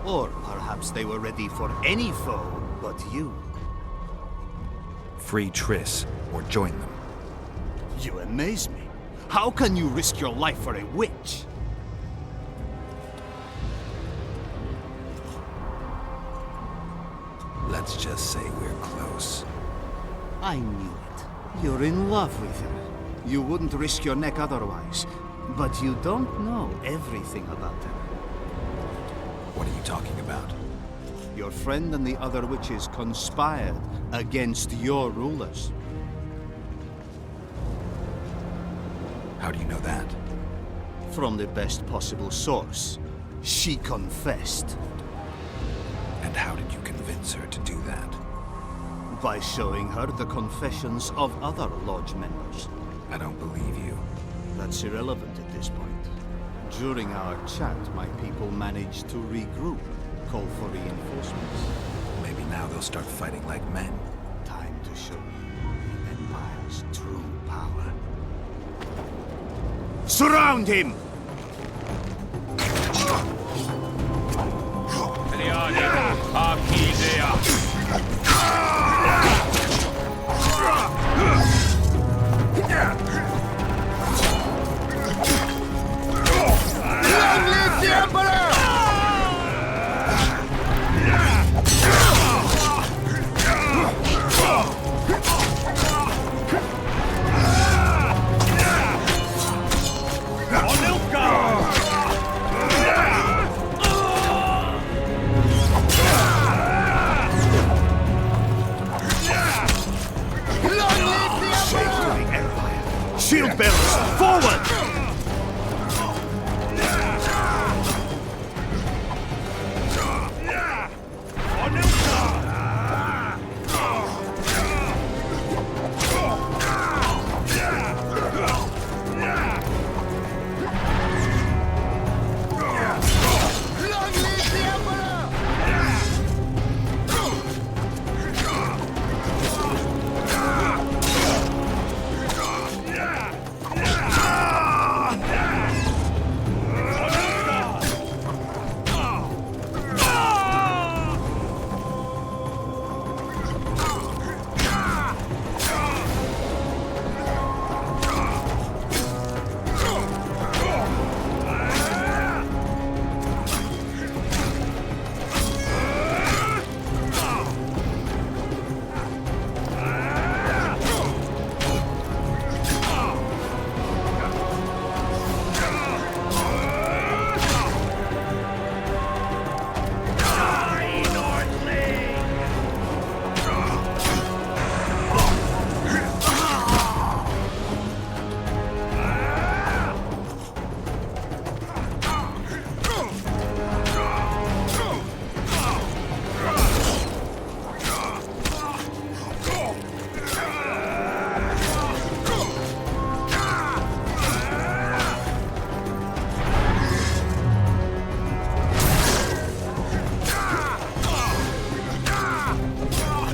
[SPEAKER 21] Or perhaps they were ready for any foe but you.
[SPEAKER 2] Free Triss, or join them.
[SPEAKER 21] You amaze me. How can you risk your life for a witch?
[SPEAKER 2] Let's just say we're close.
[SPEAKER 21] I knew it. You're in love with her. You wouldn't risk your neck otherwise. But you don't know everything about her.
[SPEAKER 2] What are you talking about?
[SPEAKER 21] Your friend and the other witches conspired against your rulers.
[SPEAKER 2] How do you know that?
[SPEAKER 21] From the best possible source. She confessed.
[SPEAKER 2] And how did you convince her to do that?
[SPEAKER 21] By showing her the confessions of other Lodge members.
[SPEAKER 2] I don't believe you.
[SPEAKER 21] That's irrelevant at this point. During our chat, my people managed to regroup, call for reinforcements.
[SPEAKER 2] Maybe now they'll start fighting like men.
[SPEAKER 21] Time to show you the Empire's true power. Surround him!
[SPEAKER 6] Long live the Emperor!
[SPEAKER 21] Shield bearers, forward!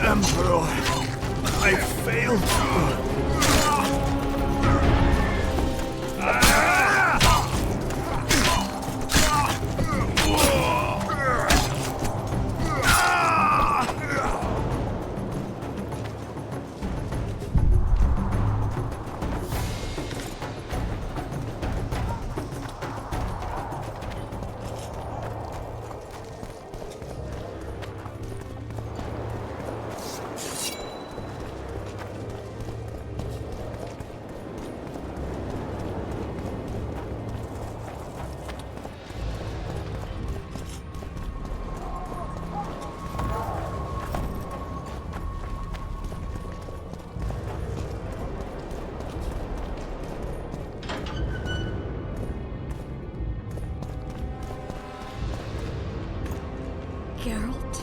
[SPEAKER 21] Emperor, I failed.
[SPEAKER 10] Geralt?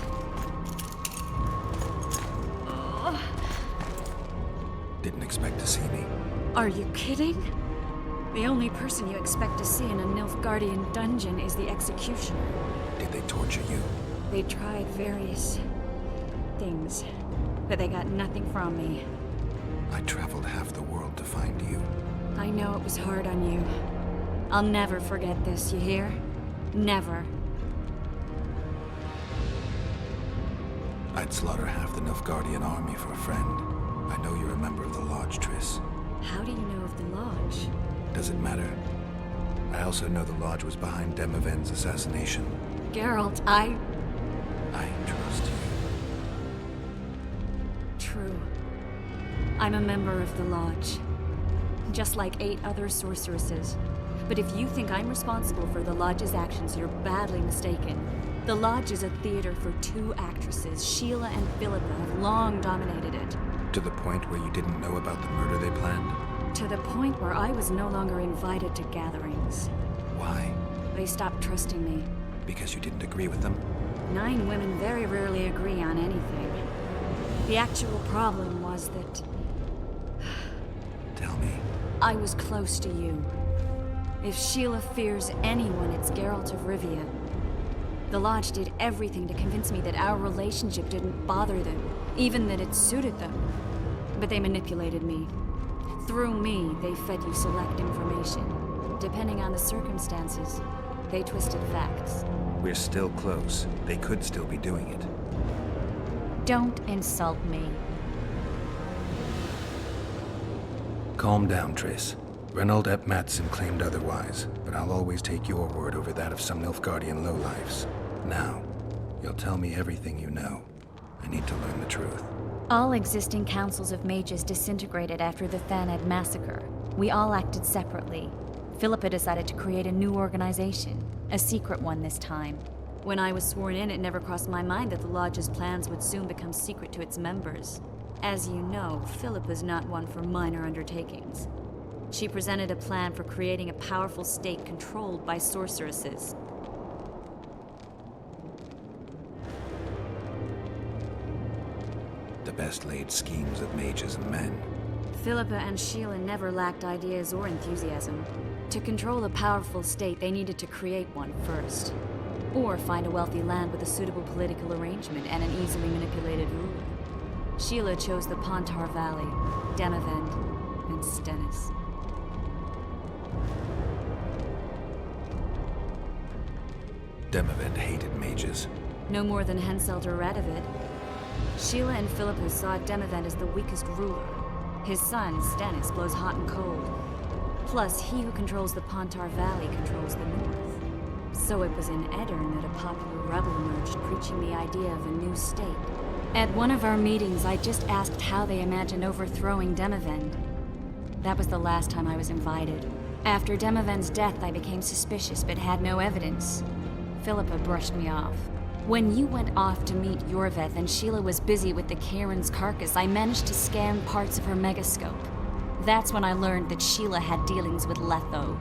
[SPEAKER 2] Didn't expect to see me.
[SPEAKER 10] Are you kidding? The only person you expect to see in a Nilfgaardian dungeon is the executioner.
[SPEAKER 2] Did they torture you?
[SPEAKER 10] They tried various things. but they got nothing from me.
[SPEAKER 2] I traveled half the world to find you.
[SPEAKER 10] I know it was hard on you. I'll never forget this, you hear? Never.
[SPEAKER 2] I'd slaughter half the Nilfgaardian army for a friend. I know you're a member of the Lodge, Triss.
[SPEAKER 10] How do you know of the Lodge?
[SPEAKER 2] Does it matter? I also know the Lodge was behind Demaven's assassination.
[SPEAKER 10] Geralt, I
[SPEAKER 2] trust you.
[SPEAKER 10] True. I'm a member of the Lodge. Just like 8 other sorceresses. But if you think I'm responsible for the Lodge's actions, you're badly mistaken. The Lodge is a theater for 2 actresses. Sheila and Philippa have long dominated it.
[SPEAKER 2] To the point where you didn't know about the murder they planned?
[SPEAKER 10] To the point where I was no longer invited to gatherings.
[SPEAKER 2] Why?
[SPEAKER 10] They stopped trusting me.
[SPEAKER 2] Because you didn't agree with them?
[SPEAKER 10] 9 women very rarely agree on anything. The actual problem was that...
[SPEAKER 2] Tell me.
[SPEAKER 10] I was close to you. If Sheila fears anyone, it's Geralt of Rivia. The Lodge did everything to convince me that our relationship didn't bother them, even that it suited them. But they manipulated me. Through me, they fed you select information. Depending on the circumstances, they twisted facts.
[SPEAKER 2] We're still close. They could still be doing it.
[SPEAKER 10] Don't insult me.
[SPEAKER 2] Calm down, Triss. Reynold ep Matson claimed otherwise, but I'll always take your word over that of some Nilfgaardian lowlifes. Now, you'll tell me everything you know. I need to learn the truth.
[SPEAKER 22] All existing councils of mages disintegrated after the Thanedd massacre. We all acted separately. Philippa decided to create a new organization, a secret one this time.
[SPEAKER 10] When I was sworn in, it never crossed my mind that the Lodge's plans would soon become secret to its members. As you know, Philippa's not one for minor undertakings. She presented a plan for creating a powerful state controlled by sorceresses.
[SPEAKER 2] The best laid schemes of mages and men.
[SPEAKER 10] Philippa and Sheila never lacked ideas or enthusiasm. To control a powerful state, they needed to create one first. Or find a wealthy land with a suitable political arrangement and an easily manipulated ruler. Sheila chose the Pontar Valley, Demavend, and Stennis.
[SPEAKER 2] Demavend hated mages.
[SPEAKER 10] No more than Henselt or Radovid. Sheila and Philippa saw Demavend as the weakest ruler. His son, Stennis, blows hot and cold. Plus, he who controls the Pontar Valley controls the north. So it was in Aedirn that a popular rebel emerged, preaching the idea of a new state. At one of our meetings, I just asked how they imagined overthrowing Demavend. That was the last time I was invited. After Demavend's death, I became suspicious, but had no evidence. Philippa brushed me off. When you went off to meet Yorveth and Sheila was busy with the Karen's carcass, I managed to scan parts of her megascope. That's when I learned that Sheila had dealings with Letho.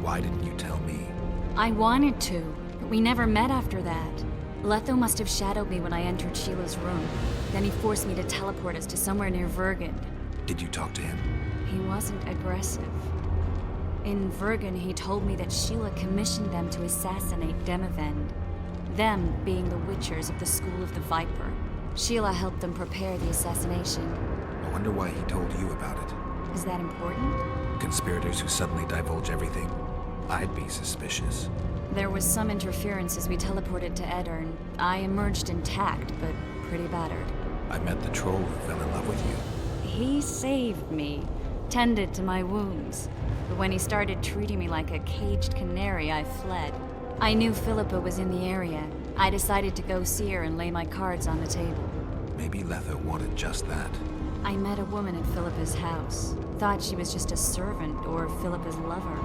[SPEAKER 2] Why didn't you tell me?
[SPEAKER 10] I wanted to, but we never met after that. Letho must have shadowed me when I entered Sheila's room. Then he forced me to teleport us to somewhere near Vergen.
[SPEAKER 2] Did you talk to him?
[SPEAKER 10] He wasn't aggressive. In Vergen, he told me that Sheila commissioned them to assassinate Demavend. Them being the Witchers of the School of the Viper. Sheila helped them prepare the assassination.
[SPEAKER 2] I wonder why he told you about it.
[SPEAKER 10] Is that important?
[SPEAKER 2] Conspirators who suddenly divulge everything. I'd be suspicious.
[SPEAKER 10] There was some interference as we teleported to Aedirn. I emerged intact, but pretty battered.
[SPEAKER 2] I met the troll who fell in love with you.
[SPEAKER 10] He saved me, tended to my wounds. But when he started treating me like a caged canary, I fled. I knew Philippa was in the area. I decided to go see her and lay my cards on the table.
[SPEAKER 2] Maybe Letho wanted just that.
[SPEAKER 10] I met a woman at Philippa's house. Thought she was just a servant or Philippa's lover.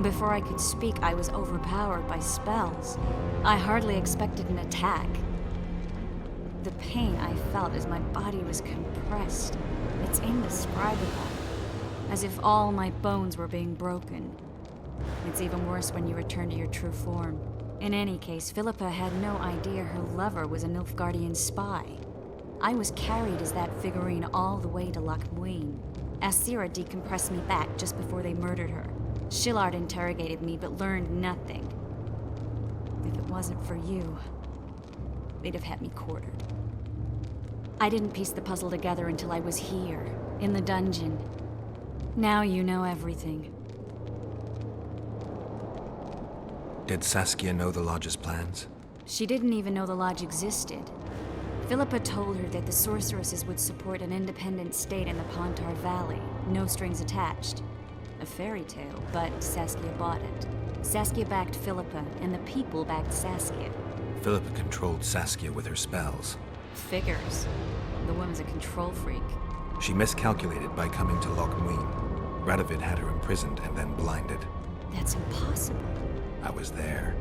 [SPEAKER 10] Before I could speak, I was overpowered by spells. I hardly expected an attack. The pain I felt as my body was compressed. It's indescribable. As if all my bones were being broken. It's even worse when you return to your true form. In any case, Philippa had no idea her lover was a Nilfgaardian spy. I was carried as that figurine all the way to Loch Muin. Asira decompressed me back just before they murdered her. Shillard interrogated me but learned nothing. If it wasn't for you... they'd have had me quartered. I didn't piece the puzzle together until I was here, in the dungeon. Now you know everything.
[SPEAKER 2] Did Saskia know the Lodge's plans?
[SPEAKER 10] She didn't even know the Lodge existed. Philippa told her that the sorceresses would support an independent state in the Pontar Valley, no strings attached. A fairy tale, but Saskia bought it. Saskia backed Philippa, and the people backed Saskia.
[SPEAKER 2] Philippa controlled Saskia with her spells.
[SPEAKER 10] Figures. The woman's a control freak.
[SPEAKER 2] She miscalculated by coming to Loch Muin. Radovid had her imprisoned and then blinded.
[SPEAKER 10] That's impossible.
[SPEAKER 2] I was there.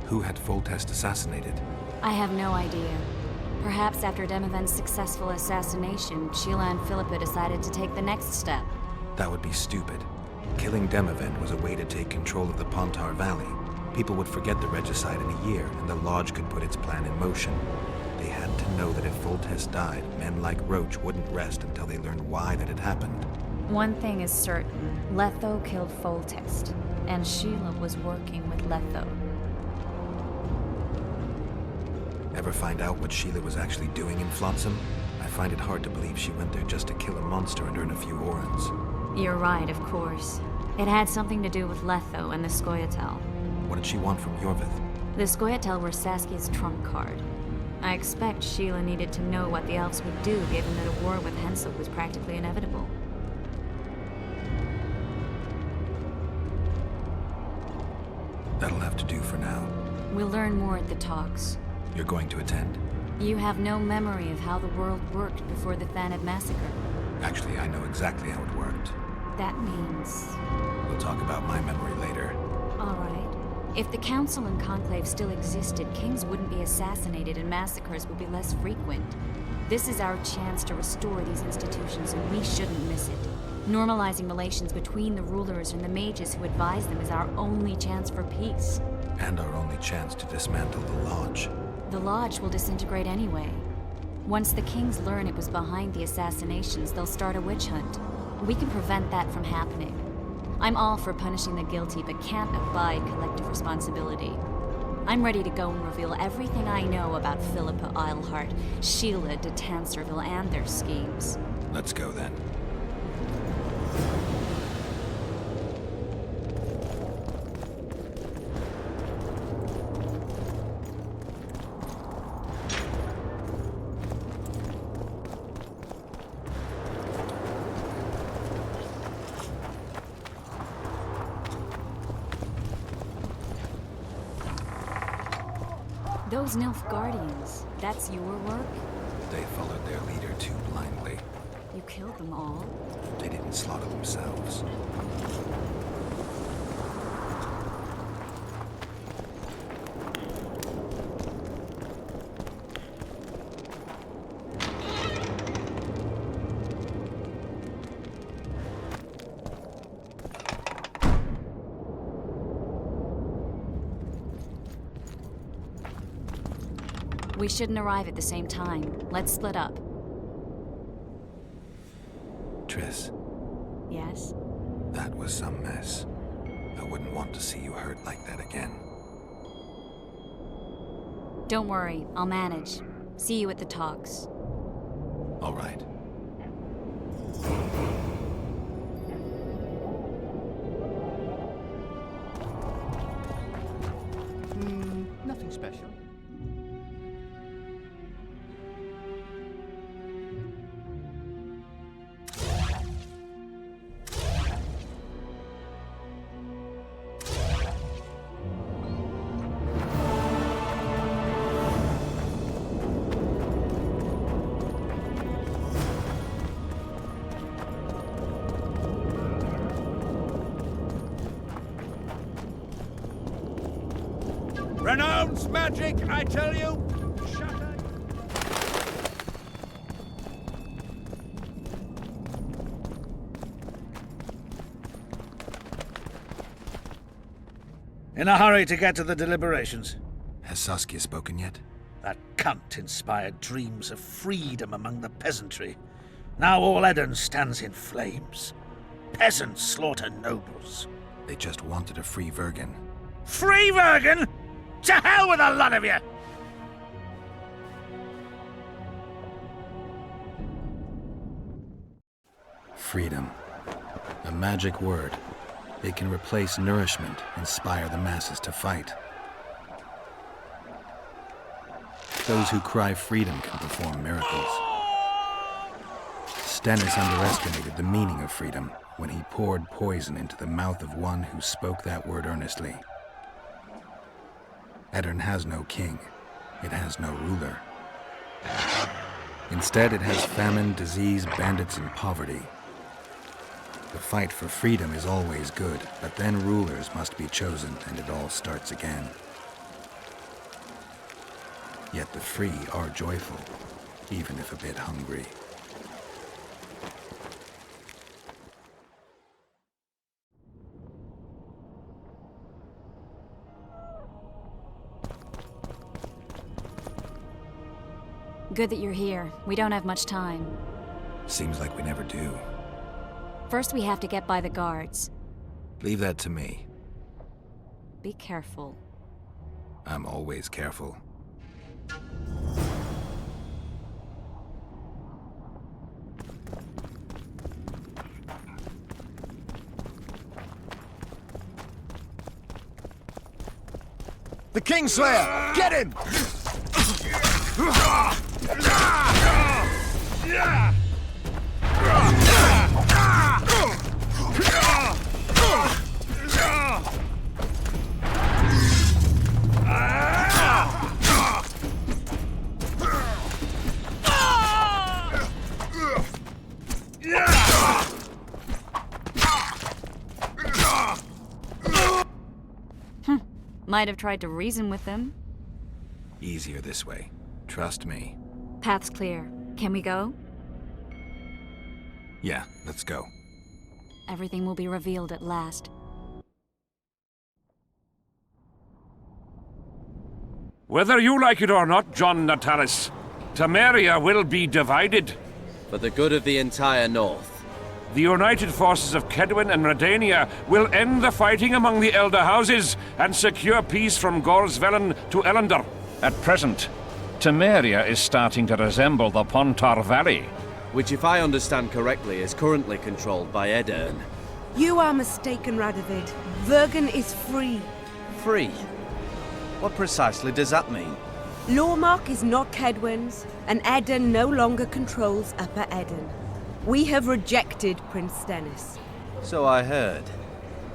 [SPEAKER 2] Who had Foltest assassinated?
[SPEAKER 10] I have no idea. Perhaps after Demavend's successful assassination, Sheila and Philippa decided to take the next step.
[SPEAKER 2] That would be stupid. Killing Demavend was a way to take control of the Pontar Valley. People would forget the regicide in a year, and the Lodge could put its plan in motion. They had to know that if Foltest died, men like Roach wouldn't rest until they learned why that had happened.
[SPEAKER 10] One thing is certain. Letho killed Foltest, and Sheila was working with Letho.
[SPEAKER 2] Ever find out what Sheila was actually doing in Flotsam? I find it hard to believe she went there just to kill a monster and earn a few orans.
[SPEAKER 10] You're right, of course. It had something to do with Letho and the Scoia'tael.
[SPEAKER 2] What did she want from Yorvith?
[SPEAKER 10] The Scoia'tael were Saskia's trump card. I expect Sheila needed to know what the elves would do, given that a war with Henselt was practically inevitable.
[SPEAKER 2] That'll have to do for now.
[SPEAKER 10] We'll learn more at the talks.
[SPEAKER 2] You're going to attend?
[SPEAKER 10] You have no memory of how the world worked before the Thanad massacre.
[SPEAKER 2] Actually, I know exactly how it worked.
[SPEAKER 10] That means...
[SPEAKER 2] We'll talk about my memory later.
[SPEAKER 10] All right. If the Council and Conclave still existed, kings wouldn't be assassinated and massacres would be less frequent. This is our chance to restore these institutions, and we shouldn't miss it. Normalizing relations between the rulers and the mages who advise them is our only chance for peace.
[SPEAKER 2] And our only chance to dismantle the Lodge.
[SPEAKER 10] The Lodge will disintegrate anyway. Once the kings learn it was behind the assassinations, they'll start a witch hunt. We can prevent that from happening. I'm all for punishing the guilty, but can't abide collective responsibility. I'm ready to go and reveal everything I know about Philippa Eilhart, Sheila de Tanserville, and their schemes.
[SPEAKER 2] Let's go then.
[SPEAKER 10] Those Nilfgaardians, that's your work?
[SPEAKER 2] They followed their leader too blindly.
[SPEAKER 10] You killed them all?
[SPEAKER 2] They didn't slaughter themselves.
[SPEAKER 10] We shouldn't arrive at the same time. Let's split up.
[SPEAKER 2] Triss.
[SPEAKER 10] Yes?
[SPEAKER 2] That was some mess. I wouldn't want to see you hurt like that again.
[SPEAKER 10] Don't worry, I'll manage. See you at the talks.
[SPEAKER 2] All right.
[SPEAKER 7] Nothing special.
[SPEAKER 16] Renounce magic, I tell you! Shatter.
[SPEAKER 3] In a hurry to get to the deliberations.
[SPEAKER 2] Has Saskia spoken yet?
[SPEAKER 3] That cunt inspired dreams of freedom among the peasantry. Now all Edirn stands in flames. Peasants slaughter nobles.
[SPEAKER 2] They just wanted a free Vergen.
[SPEAKER 3] Free Vergen?
[SPEAKER 13] To hell with a lot of you!
[SPEAKER 2] Freedom. A magic word. It can replace nourishment, inspire the masses to fight. Those who cry freedom can perform miracles. Stennis underestimated the meaning of freedom when he poured poison into the mouth of one who spoke that word earnestly. Aedirn has no king. It has no ruler. Instead, it has famine, disease, bandits, and poverty. The fight for freedom is always good, but then rulers must be chosen and it all starts again. Yet the free are joyful, even if a bit hungry.
[SPEAKER 10] Good that you're here. We don't have much time.
[SPEAKER 2] Seems like we never do.
[SPEAKER 10] First, we have to get by the guards.
[SPEAKER 2] Leave that to me.
[SPEAKER 10] Be careful.
[SPEAKER 2] I'm always careful.
[SPEAKER 6] The Kingslayer! Get him!
[SPEAKER 10] Might have tried to reason with them.
[SPEAKER 2] Easier this way. Trust me.
[SPEAKER 10] Path's clear. Can we go?
[SPEAKER 2] Yeah, let's go.
[SPEAKER 10] Everything will be revealed at last.
[SPEAKER 8] Whether you like it or not, John Natalis, Temeria will be divided.
[SPEAKER 9] For the good of the entire North.
[SPEAKER 8] The united forces of Kaedwen and Redania will end the fighting among the Elder Houses and secure peace from Gorsvelen to Ellendar.
[SPEAKER 16] At present, Temeria is starting to resemble the Pontar Valley.
[SPEAKER 9] Which, if I understand correctly, is currently controlled by Aedirn.
[SPEAKER 18] You are mistaken, Radovid. Vergen is free.
[SPEAKER 9] Free? What precisely does that mean?
[SPEAKER 18] Lormark is not Kaedwen's, and Aedirn no longer controls Upper Aedirn. We have rejected Prince Stennis.
[SPEAKER 9] So I heard.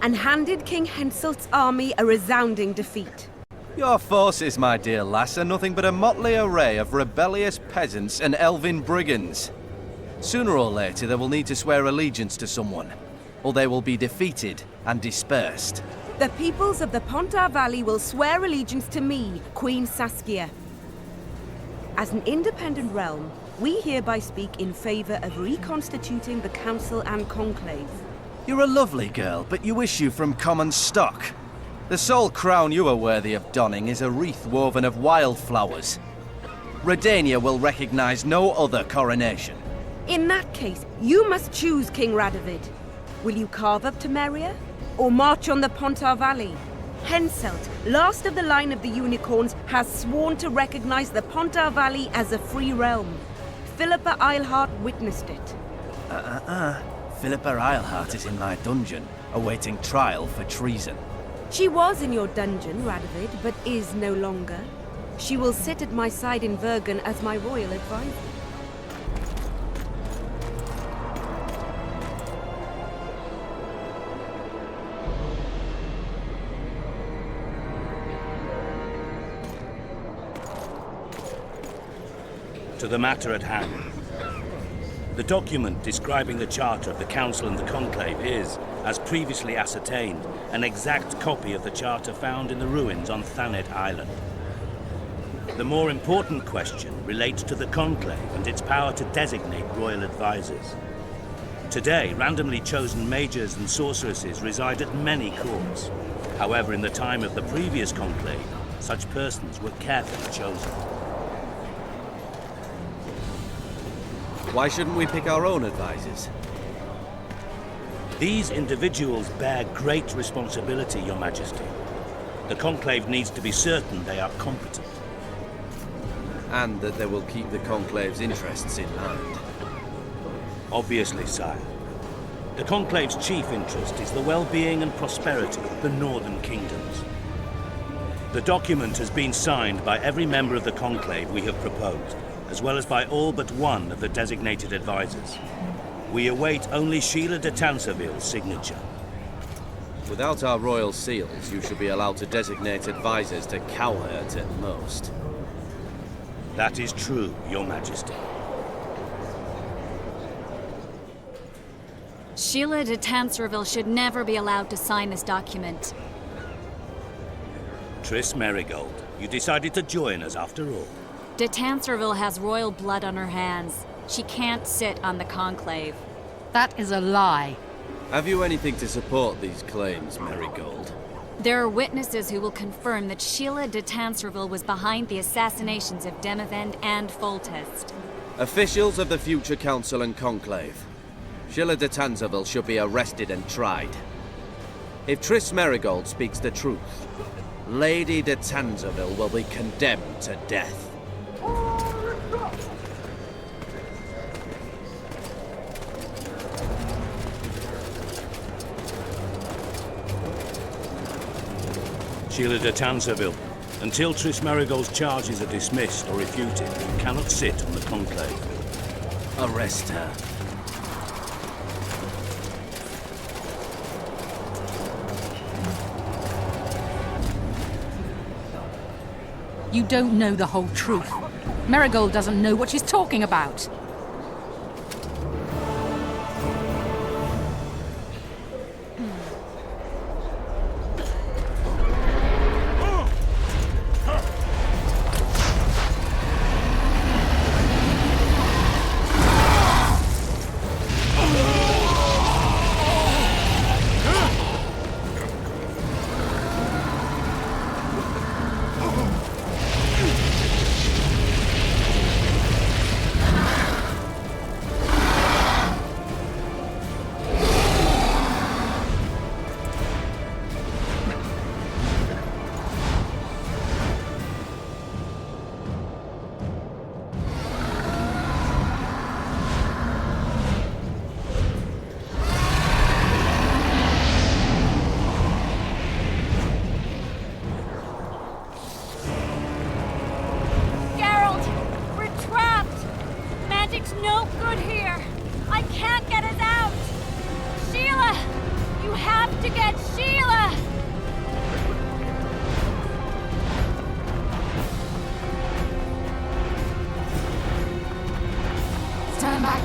[SPEAKER 18] And handed King Henselt's army a resounding defeat.
[SPEAKER 9] Your forces, my dear lass, are nothing but a motley array of rebellious peasants and elven brigands. Sooner or later, they will need to swear allegiance to someone, or they will be defeated and dispersed.
[SPEAKER 18] The peoples of the Pontar Valley will swear allegiance to me, Queen Saskia. As an independent realm, we hereby speak in favor of reconstituting the Council and Conclave.
[SPEAKER 9] You're a lovely girl, but you issue from common stock. The sole crown you are worthy of donning is a wreath woven of wildflowers. Redania will recognize no other coronation.
[SPEAKER 18] In that case, you must choose, King Radovid. Will you carve up Temeria, or march on the Pontar Valley? Henselt, last of the line of the Unicorns, has sworn to recognize the Pontar Valley as a free realm. Philippa Eilhart witnessed it.
[SPEAKER 9] Philippa Eilhart is in my dungeon, awaiting trial for treason.
[SPEAKER 18] She was in your dungeon, Radovid, but is no longer. She will sit at my side in Vergen as my royal advisor.
[SPEAKER 13] To the matter at hand. The document describing the charter of the Council and the Conclave is, as previously ascertained, an exact copy of the charter found in the ruins on Thanet Island. The more important question relates to the Conclave and its power to designate royal advisors. Today, randomly chosen mages and sorceresses reside at many courts. However, in the time of the previous Conclave, such persons were carefully chosen.
[SPEAKER 9] Why shouldn't we pick our own advisors?
[SPEAKER 13] These individuals bear great responsibility, Your Majesty. The Conclave needs to be certain they are competent.
[SPEAKER 9] And that they will keep the Conclave's interests in mind.
[SPEAKER 13] Obviously, sire. The Conclave's chief interest is the well-being and prosperity of the Northern Kingdoms. The document has been signed by every member of the Conclave we have proposed, as well as by all but one of the designated advisors. We await only Sheila de Tanserville's signature.
[SPEAKER 9] Without our royal seals, you should be allowed to designate advisors to cowherds at most.
[SPEAKER 13] That is true, Your Majesty.
[SPEAKER 10] Sheila de Tanserville should never be allowed to sign this document.
[SPEAKER 13] Triss Merigold, you decided to join us after all.
[SPEAKER 10] De Tanserville has royal blood on her hands. She can't sit on the Conclave.
[SPEAKER 1] That is a lie.
[SPEAKER 9] Have you anything to support these claims, Merigold?
[SPEAKER 10] There are witnesses who will confirm that Sheila de Tanserville was behind the assassinations of Demavend and Foltest.
[SPEAKER 9] Officials of the future Council and Conclave. Sheila de Tanserville should be arrested and tried. If Triss Merigold speaks the truth, Lady de Tanserville will be condemned to death.
[SPEAKER 13] Sheila de Tanserville, until Triss Merigold's charges are dismissed or refuted, you cannot sit on the Conclave.
[SPEAKER 9] Arrest her.
[SPEAKER 1] You don't know the whole truth. Merigold doesn't know what she's talking about.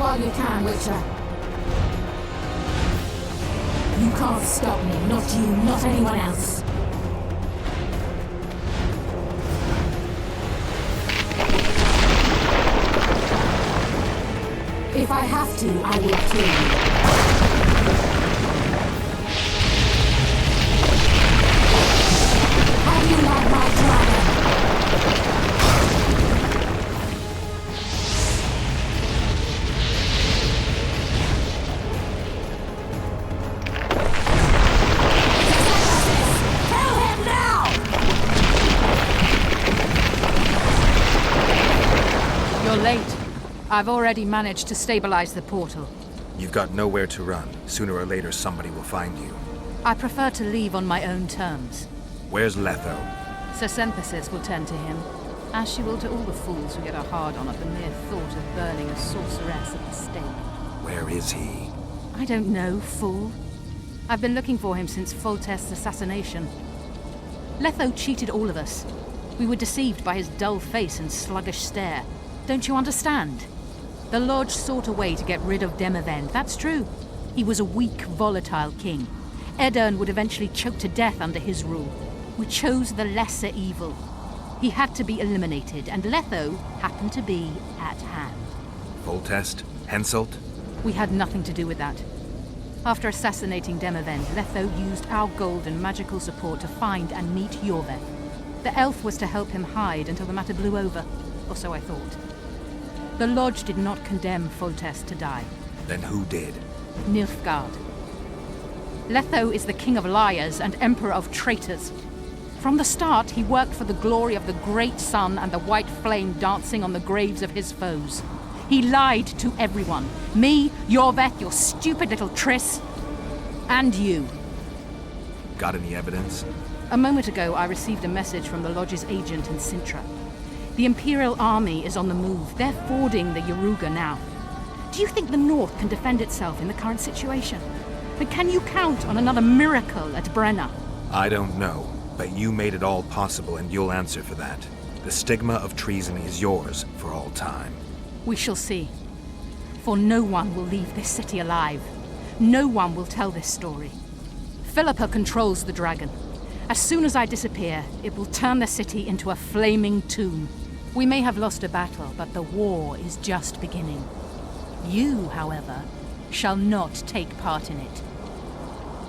[SPEAKER 19] While you can, Witcher. You can't stop me, not you, not anyone else. If I have to, I will kill you. How do you like my dragon?
[SPEAKER 1] Late. I've already managed to stabilize the portal.
[SPEAKER 2] You've got nowhere to run. Sooner or later, somebody will find you.
[SPEAKER 1] I prefer to leave on my own terms.
[SPEAKER 2] Where's Letho?
[SPEAKER 1] Sir Synthesis will tend to him, as she will to all the fools who get a hard-on at the mere thought of burning a sorceress at the stake.
[SPEAKER 2] Where is he?
[SPEAKER 1] I don't know, fool. I've been looking for him since Foltest's assassination. Letho cheated all of us. We were deceived by his dull face and sluggish stare. Don't you understand? The Lodge sought a way to get rid of Demavend, that's true. He was a weak, volatile king. Aedirn would eventually choke to death under his rule. We chose the lesser evil. He had to be eliminated, and Letho happened to be at hand.
[SPEAKER 2] Foltest? Henselt?
[SPEAKER 1] We had nothing to do with that. After assassinating Demavend, Letho used our gold and magical support to find and meet Yorveth. The elf was to help him hide until the matter blew over, or so I thought. The Lodge did not condemn Foltest to die.
[SPEAKER 2] Then who did?
[SPEAKER 1] Nilfgaard. Letho is the king of liars and emperor of traitors. From the start, he worked for the glory of the great sun and the white flame dancing on the graves of his foes. He lied to everyone. Me, Yorveth, your stupid little Triss, and you.
[SPEAKER 2] Got any evidence?
[SPEAKER 1] A moment ago, I received a message from the Lodge's agent in Sintra. The Imperial Army is on the move. They're fording the Yaruga now. Do you think the North can defend itself in the current situation? And can you count on another miracle at Brenna?
[SPEAKER 2] I don't know, but you made it all possible and you'll answer for that. The stigma of treason is yours for all time.
[SPEAKER 1] We shall see. For no one will leave this city alive. No one will tell this story. Philippa controls the dragon. As soon as I disappear, it will turn the city into a flaming tomb. We may have lost a battle, but the war is just beginning. You, however, shall not take part in it.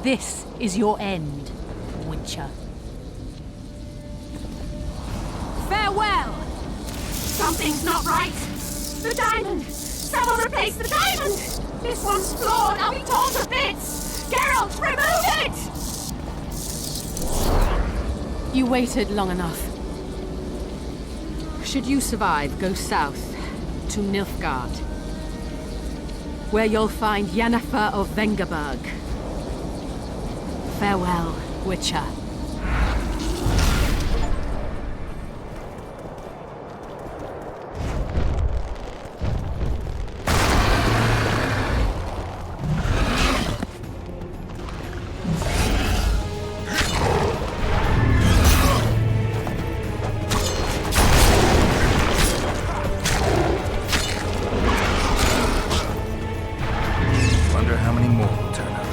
[SPEAKER 1] This is your end, Witcher.
[SPEAKER 19] Farewell! Something's not right! The diamond! Someone replace the diamond! This one's flawed! I'll be torn to bits! Geralt, remove it!
[SPEAKER 1] You waited long enough. Should you survive, go south to Nilfgaard, where you'll find Yennefer of Vengerberg. Farewell, Witcher.
[SPEAKER 2] Wonder how many more will turn up.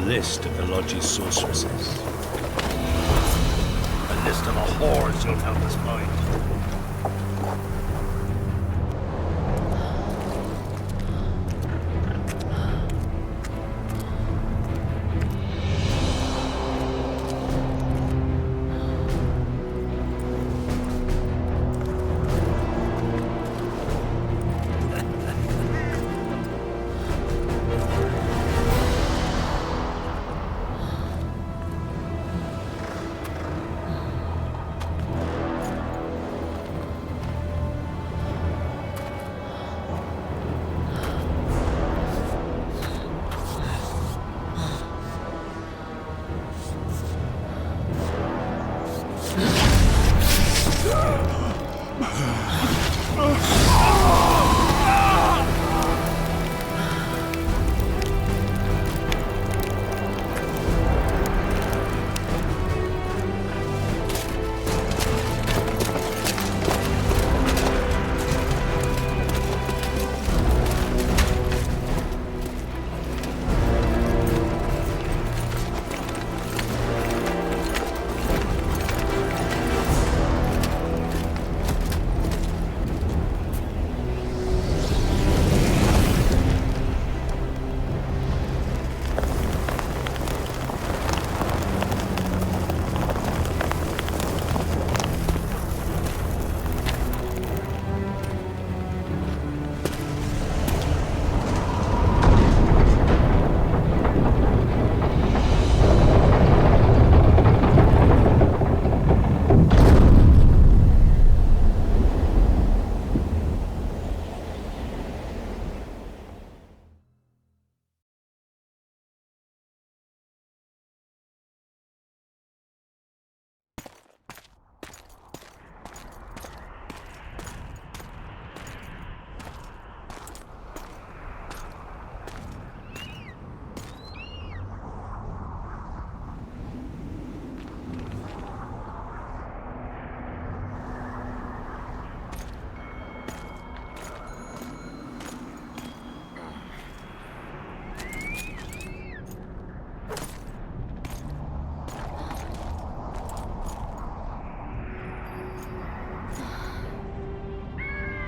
[SPEAKER 13] list of the Lodge's sorceresses. A list of the whores you'll help us find.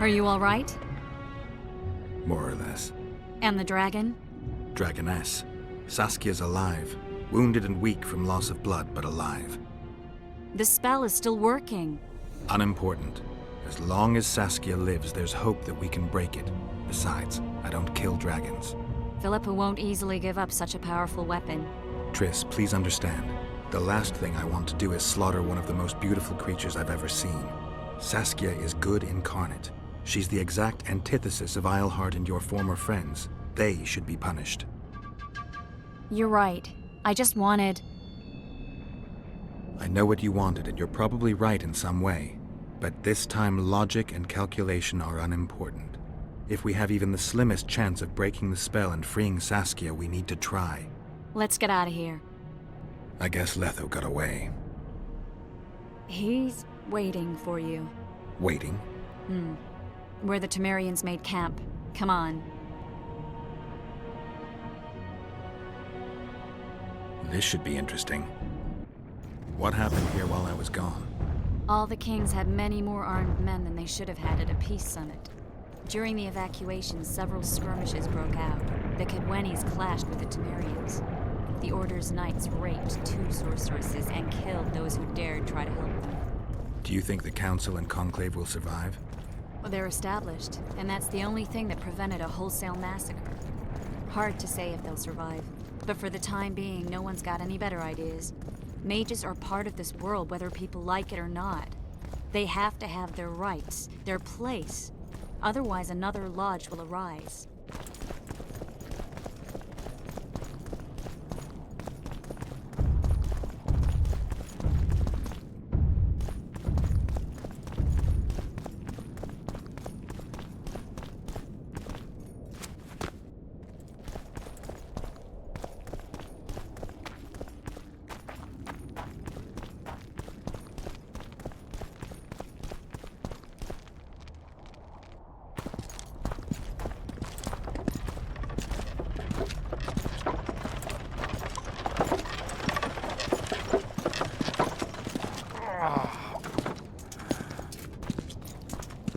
[SPEAKER 10] Are you all right?
[SPEAKER 2] More or less.
[SPEAKER 10] And the dragon?
[SPEAKER 2] Dragoness. Saskia's alive. Wounded and weak from loss of blood, but alive.
[SPEAKER 10] The spell is still working.
[SPEAKER 2] Unimportant. As long as Saskia lives, there's hope that we can break it. Besides, I don't kill dragons.
[SPEAKER 10] Philippa won't easily give up such a powerful weapon.
[SPEAKER 2] Triss, please understand. The last thing I want to do is slaughter one of the most beautiful creatures I've ever seen. Saskia is good incarnate. She's the exact antithesis of Eilhart and your former friends. They should be punished.
[SPEAKER 10] You're right. I just wanted...
[SPEAKER 2] I know what you wanted, and you're probably right in some way. But this time, logic and calculation are unimportant. If we have even the slimmest chance of breaking the spell and freeing Saskia, we need to try.
[SPEAKER 10] Let's get out of here.
[SPEAKER 2] I guess Letho got away.
[SPEAKER 10] He's waiting for you.
[SPEAKER 2] Waiting?
[SPEAKER 10] Where the Temerians made camp. Come on.
[SPEAKER 2] This should be interesting. What happened here while I was gone?
[SPEAKER 10] All the kings had many more armed men than they should have had at a peace summit. During the evacuation, several skirmishes broke out. The Kedwenis clashed with the Temerians. The Order's knights raped 2 sorceresses and killed those who dared try to help them.
[SPEAKER 2] Do you think the Council and Conclave will survive?
[SPEAKER 10] Well, they're established, and that's the only thing that prevented a wholesale massacre. Hard to say if they'll survive, but for the time being, no one's got any better ideas. Mages are part of this world, whether people like it or not. They have to have their rights, their place. Otherwise, another lodge will arise.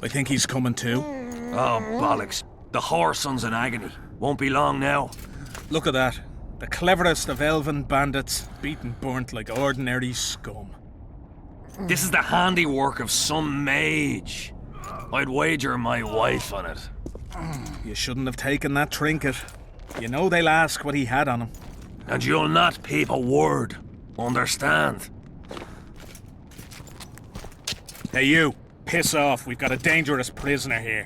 [SPEAKER 11] I think he's coming too.
[SPEAKER 14] Oh, bollocks. The whoreson's in agony. Won't be long now.
[SPEAKER 11] Look at that. The cleverest of elven bandits, beaten burnt like ordinary scum.
[SPEAKER 14] This is the handiwork of some mage. I'd wager my wife on it.
[SPEAKER 11] You shouldn't have taken that trinket. You know they'll ask what he had on him.
[SPEAKER 14] And you'll not peep a word. Understand?
[SPEAKER 11] Hey you, piss off. We've got a dangerous prisoner here.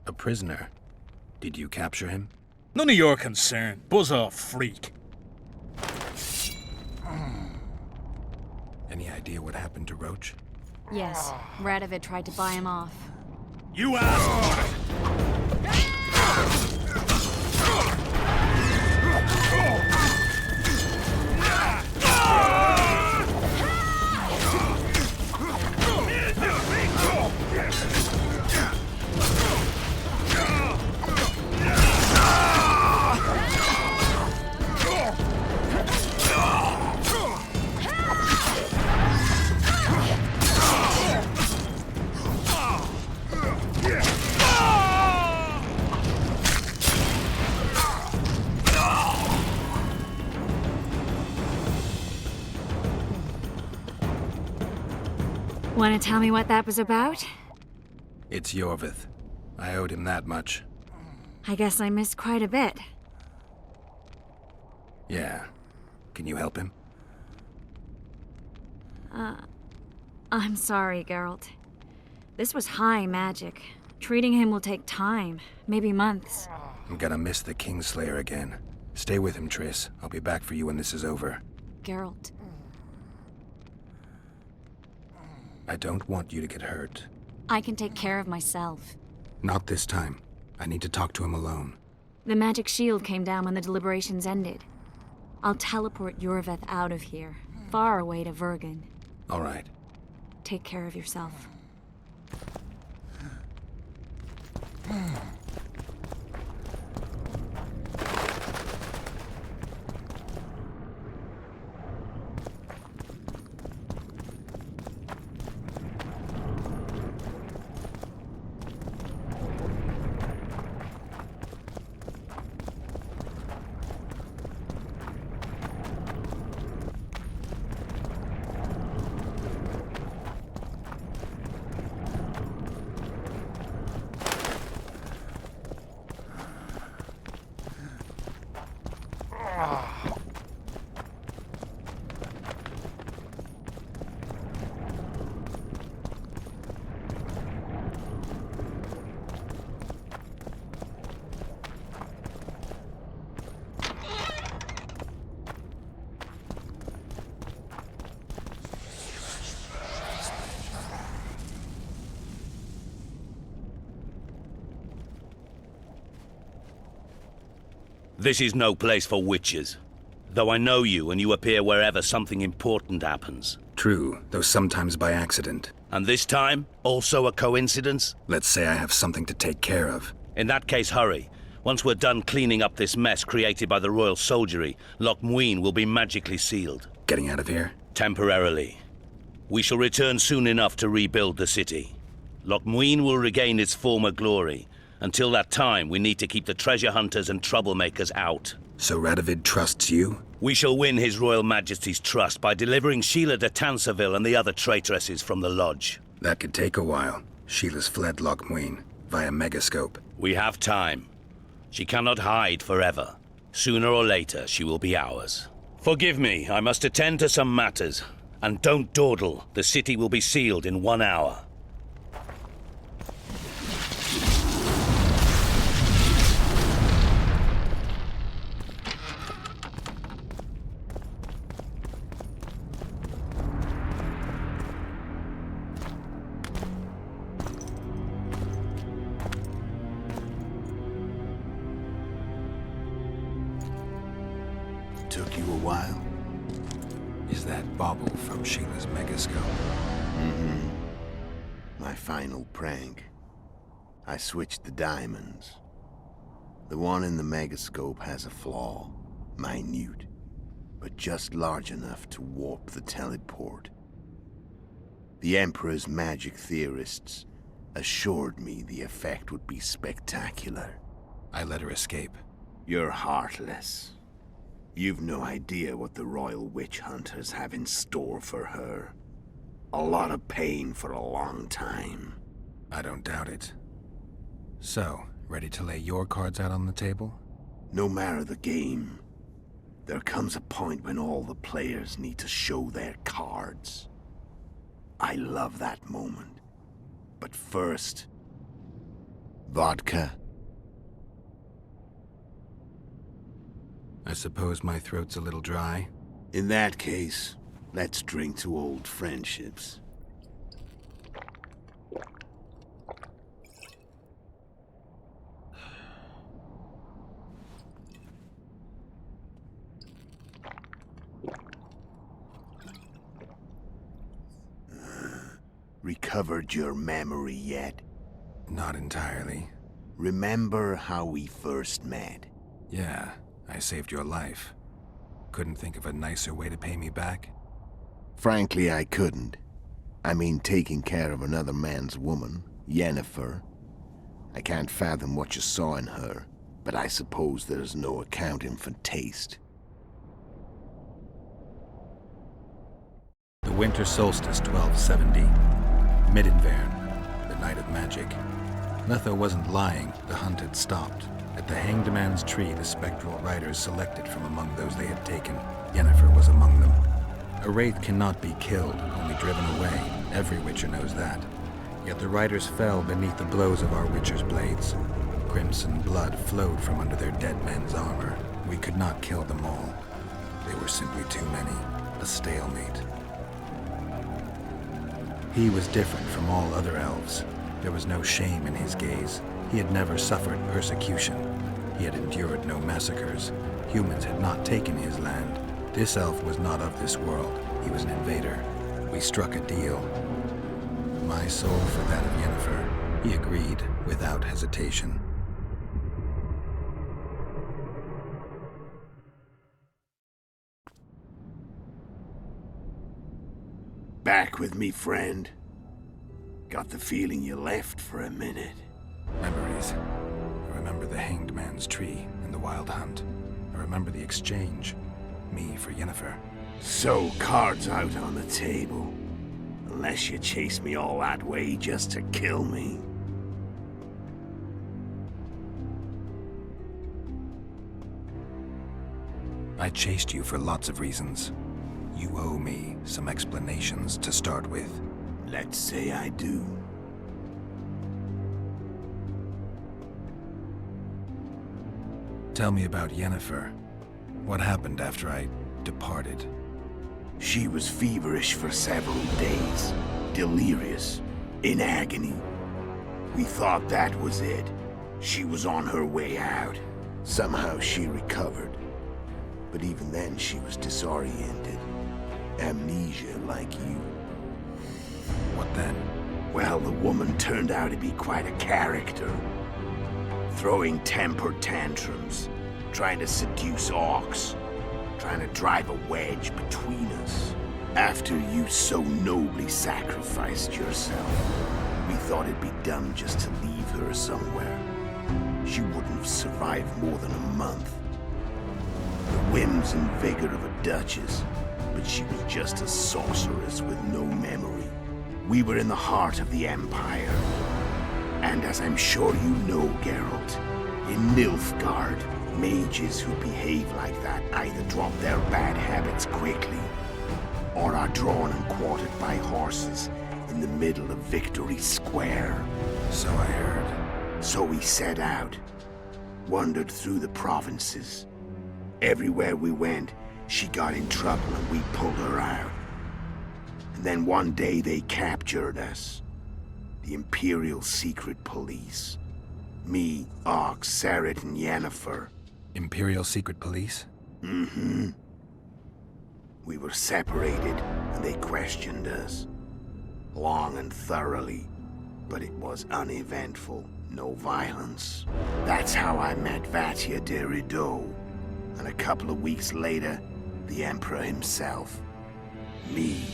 [SPEAKER 2] A prisoner? Did you capture him?
[SPEAKER 11] None of your concern. Buzz off, freak.
[SPEAKER 2] Any idea what happened to Roach?
[SPEAKER 10] Yes, Radovid tried to buy him off.
[SPEAKER 11] You asked for it!
[SPEAKER 10] Want to tell me what that was about?
[SPEAKER 2] It's Yorvith. I owed him that much.
[SPEAKER 10] I guess I missed quite a bit.
[SPEAKER 2] Yeah. Can you help him?
[SPEAKER 10] I'm sorry, Geralt. This was high magic. Treating him will take time, maybe months.
[SPEAKER 2] I'm gonna miss the Kingslayer again. Stay with him, Triss. I'll be back for you when this is over.
[SPEAKER 10] Geralt.
[SPEAKER 2] I don't want you to get hurt.
[SPEAKER 10] I can take care of myself.
[SPEAKER 2] Not this time. I need to talk to him alone.
[SPEAKER 10] The magic shield came down when the deliberations ended. I'll teleport Yorveth out of here, far away to Vergen.
[SPEAKER 2] All right.
[SPEAKER 10] Take care of yourself.
[SPEAKER 13] This is no place for witches. Though I know you and you appear wherever something important happens.
[SPEAKER 2] True, though sometimes by accident.
[SPEAKER 13] And this time, also a coincidence?
[SPEAKER 2] Let's say I have something to take care of.
[SPEAKER 13] In that case, hurry. Once we're done cleaning up this mess created by the royal soldiery, Loch Muin will be magically sealed.
[SPEAKER 2] Getting out of here?
[SPEAKER 13] Temporarily. We shall return soon enough to rebuild the city. Loch Muin will regain its former glory. Until that time, we need to keep the treasure hunters and troublemakers out.
[SPEAKER 2] So Radovid trusts you?
[SPEAKER 13] We shall win His Royal Majesty's trust by delivering Sheila de Tansarville and the other traitresses from the lodge.
[SPEAKER 2] That could take a while. Sheila's fled Loch Muin via Megascope.
[SPEAKER 13] We have time. She cannot hide forever. Sooner or later, she will be ours. Forgive me, I must attend to some matters. And don't dawdle. The city will be sealed in 1 hour.
[SPEAKER 4] Took you a while?
[SPEAKER 2] Is that bauble from Sheila's Megascope?
[SPEAKER 4] Mm-hmm. My final prank. I switched the diamonds. The one in the Megascope has a flaw. Minute. but just large enough to warp the teleport. The Emperor's magic theorists assured me the effect would be spectacular.
[SPEAKER 2] I let her escape.
[SPEAKER 4] You're heartless. You've no idea what the Royal Witch Hunters have in store for her. A lot of pain for a long time.
[SPEAKER 2] I don't doubt it. So, ready to lay your cards out on the table?
[SPEAKER 4] No matter the game, there comes a point when all the players need to show their cards. I love that moment. But first... vodka?
[SPEAKER 2] I suppose my throat's a little dry.
[SPEAKER 4] In that case, let's drink to old friendships. Recovered your memory yet?
[SPEAKER 2] Not entirely.
[SPEAKER 4] Remember how we first met?
[SPEAKER 2] Yeah, I saved your life. Couldn't think of a nicer way to pay me back?
[SPEAKER 4] Frankly, I couldn't. I mean, taking care of another man's woman, Yennefer. I can't fathom what you saw in her, but I suppose there's no accounting for taste.
[SPEAKER 2] The winter solstice 1270. Midinvern, the night of magic. Letho wasn't lying, the hunt had stopped. At the Hanged Man's Tree, the spectral riders selected from among those they had taken. Yennefer was among them. A wraith cannot be killed, only driven away. Every witcher knows that. Yet the riders fell beneath the blows of our witcher's blades. Crimson blood flowed from under their dead men's armor. We could not kill them all. They were simply too many. A stalemate. He was different from all other elves. There was no shame in his gaze. He had never suffered persecution. He had endured no massacres. Humans had not taken his land. This elf was not of this world. He was an invader. We struck a deal. My soul for that of Yennefer. He agreed without hesitation.
[SPEAKER 4] Back with me, friend. Got the feeling you left for a minute.
[SPEAKER 2] Memories. I remember the Hanged Man's Tree and the Wild Hunt. I remember the exchange. Me for Yennefer.
[SPEAKER 4] So, cards out on the table. Unless you chase me all that way just to kill me.
[SPEAKER 2] I chased you for lots of reasons. You owe me some explanations to start with.
[SPEAKER 4] Let's say I do.
[SPEAKER 2] Tell me about Yennefer. What happened after I departed?
[SPEAKER 4] She was feverish for several days. Delirious. In agony. We thought that was it. She was on her way out. Somehow she recovered. But even then she was disoriented. Amnesia like you.
[SPEAKER 2] What then?
[SPEAKER 4] Well, the woman turned out to be quite a character. Throwing temper tantrums, trying to seduce orcs, trying to drive a wedge between us. After you so nobly sacrificed yourself, we thought it'd be dumb just to leave her somewhere. She wouldn't have survived more than a month. The whims and vigor of a duchess, but she was just a sorceress with no memory. We were in the heart of the Empire. And as I'm sure you know, Geralt, in Nilfgaard, mages who behave like that either drop their bad habits quickly, or are drawn and quartered by horses in the middle of Victory Square.
[SPEAKER 2] So I heard.
[SPEAKER 4] So we set out, wandered through the provinces. Everywhere we went, she got in trouble and we pulled her out. And then one day they captured us. The Imperial Secret Police. Me, Ox, Sareth, and Yennefer.
[SPEAKER 2] Imperial Secret Police?
[SPEAKER 4] Mm-hmm. We were separated, and they questioned us. Long and thoroughly, but it was uneventful. No violence. That's how I met Vatia de Rideau. And a couple of weeks later, The Emperor himself. Me.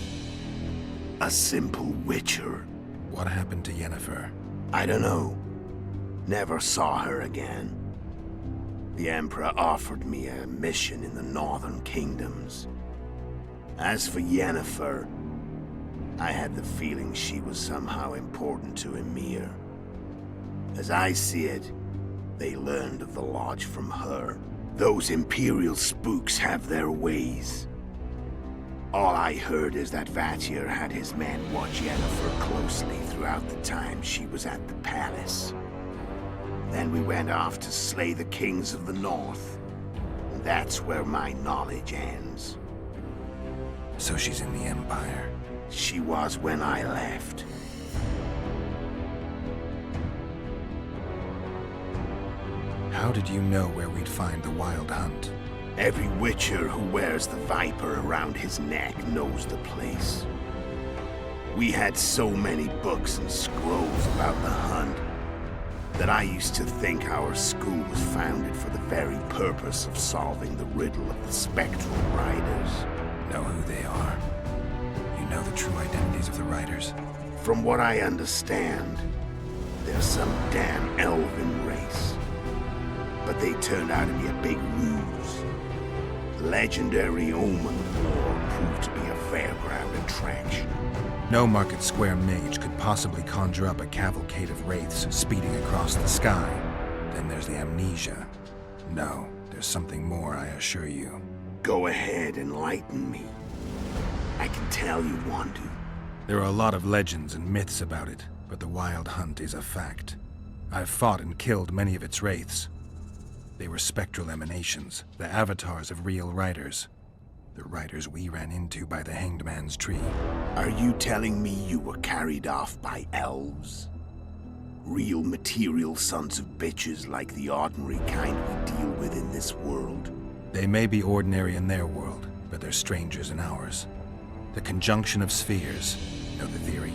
[SPEAKER 4] A simple witcher.
[SPEAKER 2] What happened to Yennefer?
[SPEAKER 4] I don't know. Never saw her again. The Emperor offered me a mission in the Northern Kingdoms. As for Yennefer, I had the feeling she was somehow important to Ymir. As I see it, they learned of the Lodge from her. Those Imperial spooks have their ways. All I heard is that Vatir had his men watch Yennefer closely throughout the time she was at the palace. Then we went off to slay the kings of the North. And that's where my knowledge ends.
[SPEAKER 2] So she's in the Empire?
[SPEAKER 4] She was when I left.
[SPEAKER 2] How did you know where we'd find the Wild Hunt?
[SPEAKER 4] Every witcher who wears the viper around his neck knows the place. We had so many books and scrolls about the hunt that I used to think our school was founded for the very purpose of solving the riddle of the Spectral Riders.
[SPEAKER 2] Know who they are? You know the true identities of the Riders?
[SPEAKER 4] From what I understand, they're some damn elven race. But they turned out to be a big ruse. The legendary Omen of War proved to be a fairground attraction.
[SPEAKER 2] No Market Square mage could possibly conjure up a cavalcade of wraiths speeding across the sky. Then there's the amnesia. No, there's something more, I assure you.
[SPEAKER 4] Go ahead, enlighten me. I can tell you want to.
[SPEAKER 2] There are a lot of legends and myths about it, but the Wild Hunt is a fact. I've fought and killed many of its wraiths. They were spectral emanations, the avatars of real riders. The riders we ran into by the Hanged Man's Tree.
[SPEAKER 4] Are you telling me you were carried off by elves? Real material sons of bitches like the ordinary kind we deal with in this world?
[SPEAKER 2] They may be ordinary in their world, but they're strangers in ours. The conjunction of spheres, know the theory.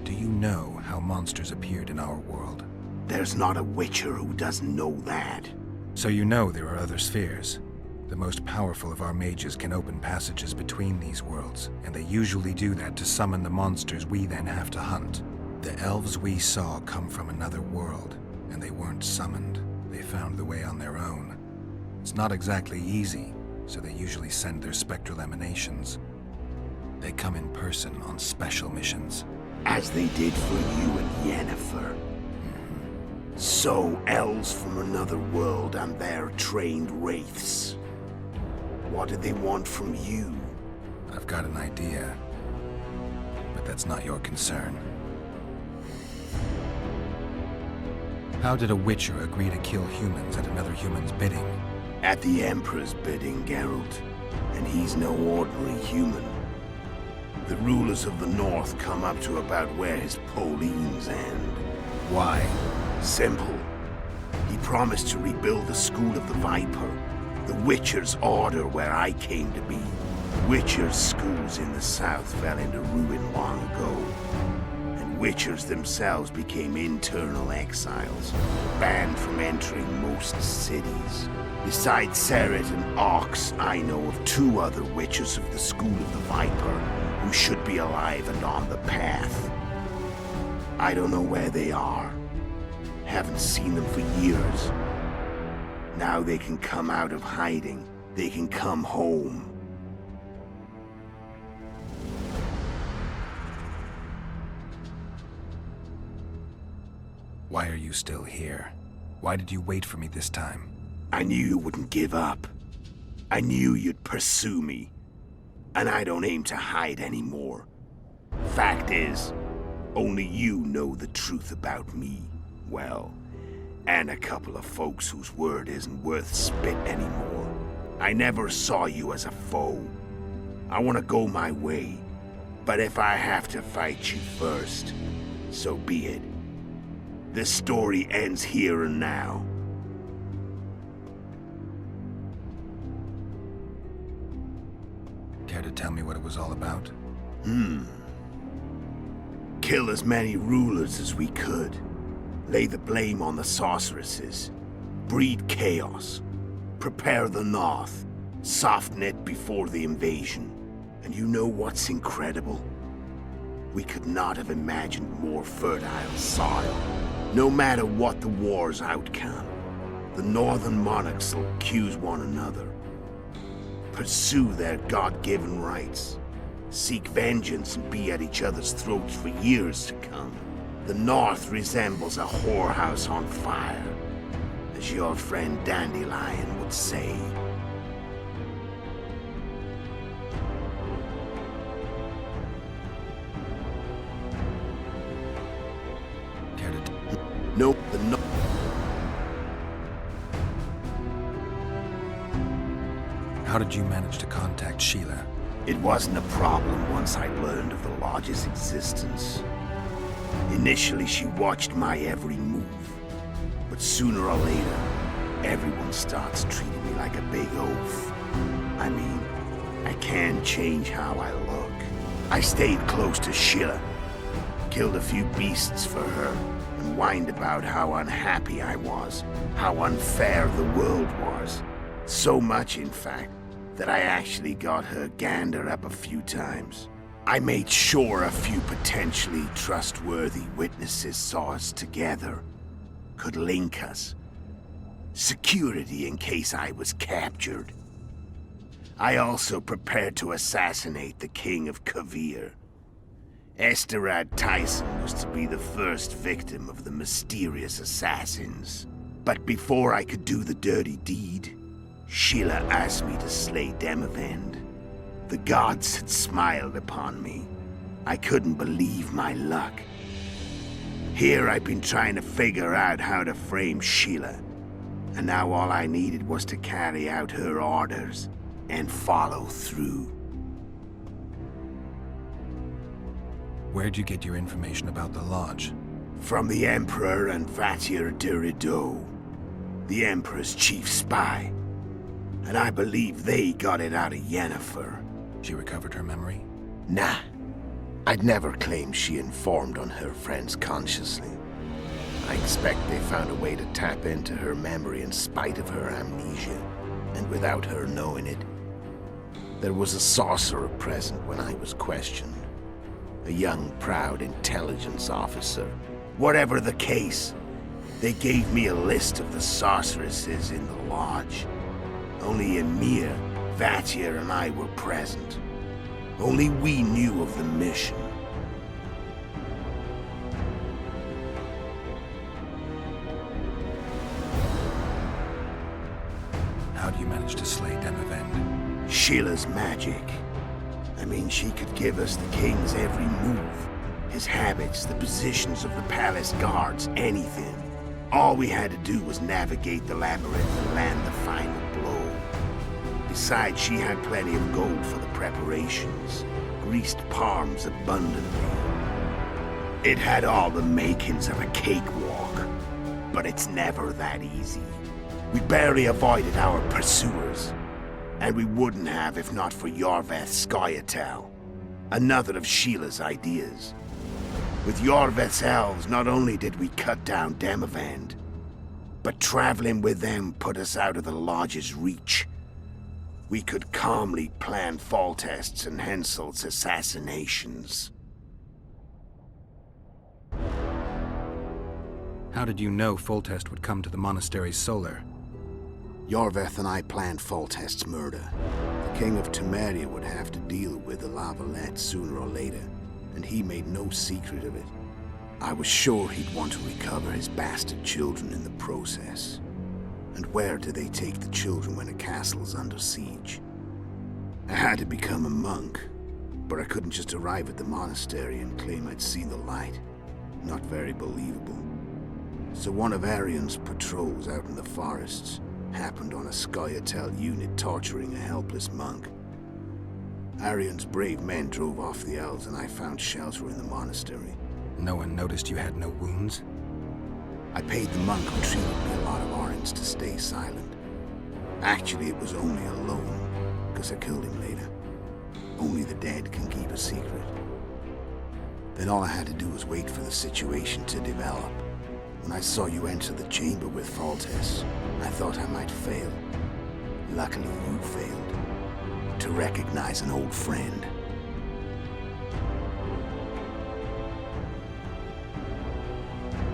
[SPEAKER 2] Do you know how monsters appeared in our world?
[SPEAKER 4] There's not a witcher who doesn't know that.
[SPEAKER 2] So you know there are other spheres. The most powerful of our mages can open passages between these worlds, and they usually do that to summon the monsters we then have to hunt. The elves we saw come from another world, and they weren't summoned. They found the way on their own. It's not exactly easy, so they usually send their spectral emanations. They come in person on special missions.
[SPEAKER 4] As they did for you and Yennefer. So, elves from another world and their trained wraiths. What did they want from you?
[SPEAKER 2] I've got an idea, but that's not your concern. How did a witcher agree to kill humans at another human's bidding?
[SPEAKER 4] At the Emperor's bidding, Geralt. And he's no ordinary human. The rulers of the North come up to about where his Pauline's end.
[SPEAKER 2] Why?
[SPEAKER 4] Simple. He promised to rebuild the School of the Viper, the Witcher's Order where I came to be. Witcher's schools in the south fell into ruin long ago, and Witchers themselves became internal exiles, banned from entering most cities. Besides Seret and Ox, I know of 2 other Witchers of the School of the Viper who should be alive and on the path. I don't know where they are. Haven't seen them for years. Now they can come out of hiding. They can come home.
[SPEAKER 2] Why are you still here? Why did you wait for me this time?
[SPEAKER 4] I knew you wouldn't give up. I knew you'd pursue me. And I don't aim to hide anymore. Fact is, only you know the truth about me. Well, and a couple of folks whose word isn't worth spit anymore. I never saw you as a foe. I want to go my way, but if I have to fight you first, so be it. This story ends here and now.
[SPEAKER 2] Care to tell me what it was all about?
[SPEAKER 4] Kill as many rulers as we could. Lay the blame on the sorceresses. Breed chaos. Prepare the North. Softnet before the invasion. And you know what's incredible? We could not have imagined more fertile soil. No matter what the war's outcome, the Northern monarchs will accuse one another, pursue their God-given rights, seek vengeance and be at each other's throats for years to come. The North resembles a whorehouse on fire, as your friend Dandelion would say. Nope, the no.
[SPEAKER 2] How did you manage to contact Sheila?
[SPEAKER 4] It wasn't a problem once I learned of the Lodge's existence. Initially, she watched my every move. But sooner or later, everyone starts treating me like a big oaf. I mean, I can't change how I look. I stayed close to Sheila, killed a few beasts for her, and whined about how unhappy I was, how unfair the world was. So much, in fact, that I actually got her gander up a few times. I made sure a few potentially trustworthy witnesses saw us together, could link us. Security in case I was captured. I also prepared to assassinate the King of Kavir. Esterad Tyson was to be the first victim of the mysterious assassins. But before I could do the dirty deed, Sheila asked me to slay Demavend. The gods had smiled upon me. I couldn't believe my luck. Here I've been trying to figure out how to frame Sheila, and now all I needed was to carry out her orders and follow through.
[SPEAKER 2] Where'd you get your information about the Lodge?
[SPEAKER 4] From the Emperor and Vatir de Rideau, the Emperor's chief spy. And I believe they got it out of Yennefer.
[SPEAKER 2] She recovered her memory?
[SPEAKER 4] Nah. I'd never claimed she informed on her friends consciously. I expect they found a way to tap into her memory in spite of her amnesia, and without her knowing it. There was a sorcerer present when I was questioned. A young, proud intelligence officer. Whatever the case, they gave me a list of the sorceresses in the Lodge. Only Emir, Vatir, and I were present. Only we knew of the mission.
[SPEAKER 2] How do you manage to slay Demavend?
[SPEAKER 4] Sheila's magic. I mean, she could give us the king's every move. His habits, the positions of the palace guards, anything. All we had to do was navigate the labyrinth and land the final blow. Besides, she had plenty of gold for the preparations. Greased palms abundantly. It had all the makings of a cakewalk. But it's never that easy. We barely avoided our pursuers. And we wouldn't have if not for Yorveth Scoia'tael, another of Sheila's ideas. With Yorveth's elves, not only did we cut down Demavend, but traveling with them put us out of the Lodge's reach. We could calmly plan Foltest's and Henselt's assassinations.
[SPEAKER 2] How did you know Foltest would come to the monastery's solar?
[SPEAKER 4] Yorveth and I planned Foltest's murder. The King of Temeria would have to deal with the La Valette sooner or later, and he made no secret of it. I was sure he'd want to recover his bastard children in the process. And where do they take the children when a castle's under siege? I had to become a monk, but I couldn't just arrive at the monastery and claim I'd seen the light. Not very believable. So one of Arion's patrols out in the forests happened on a Scoia'tael unit torturing a helpless monk. Arion's brave men drove off the elves and I found shelter in the monastery.
[SPEAKER 2] No one noticed you had no wounds?
[SPEAKER 4] I paid the monk who treated me a lot of orange to stay silent. Actually, it was only a loan, because I killed him later. Only the dead can keep a secret. Then all I had to do was wait for the situation to develop. When I saw you enter the chamber with Foltest, I thought I might fail. Luckily, you failed to recognize an old friend.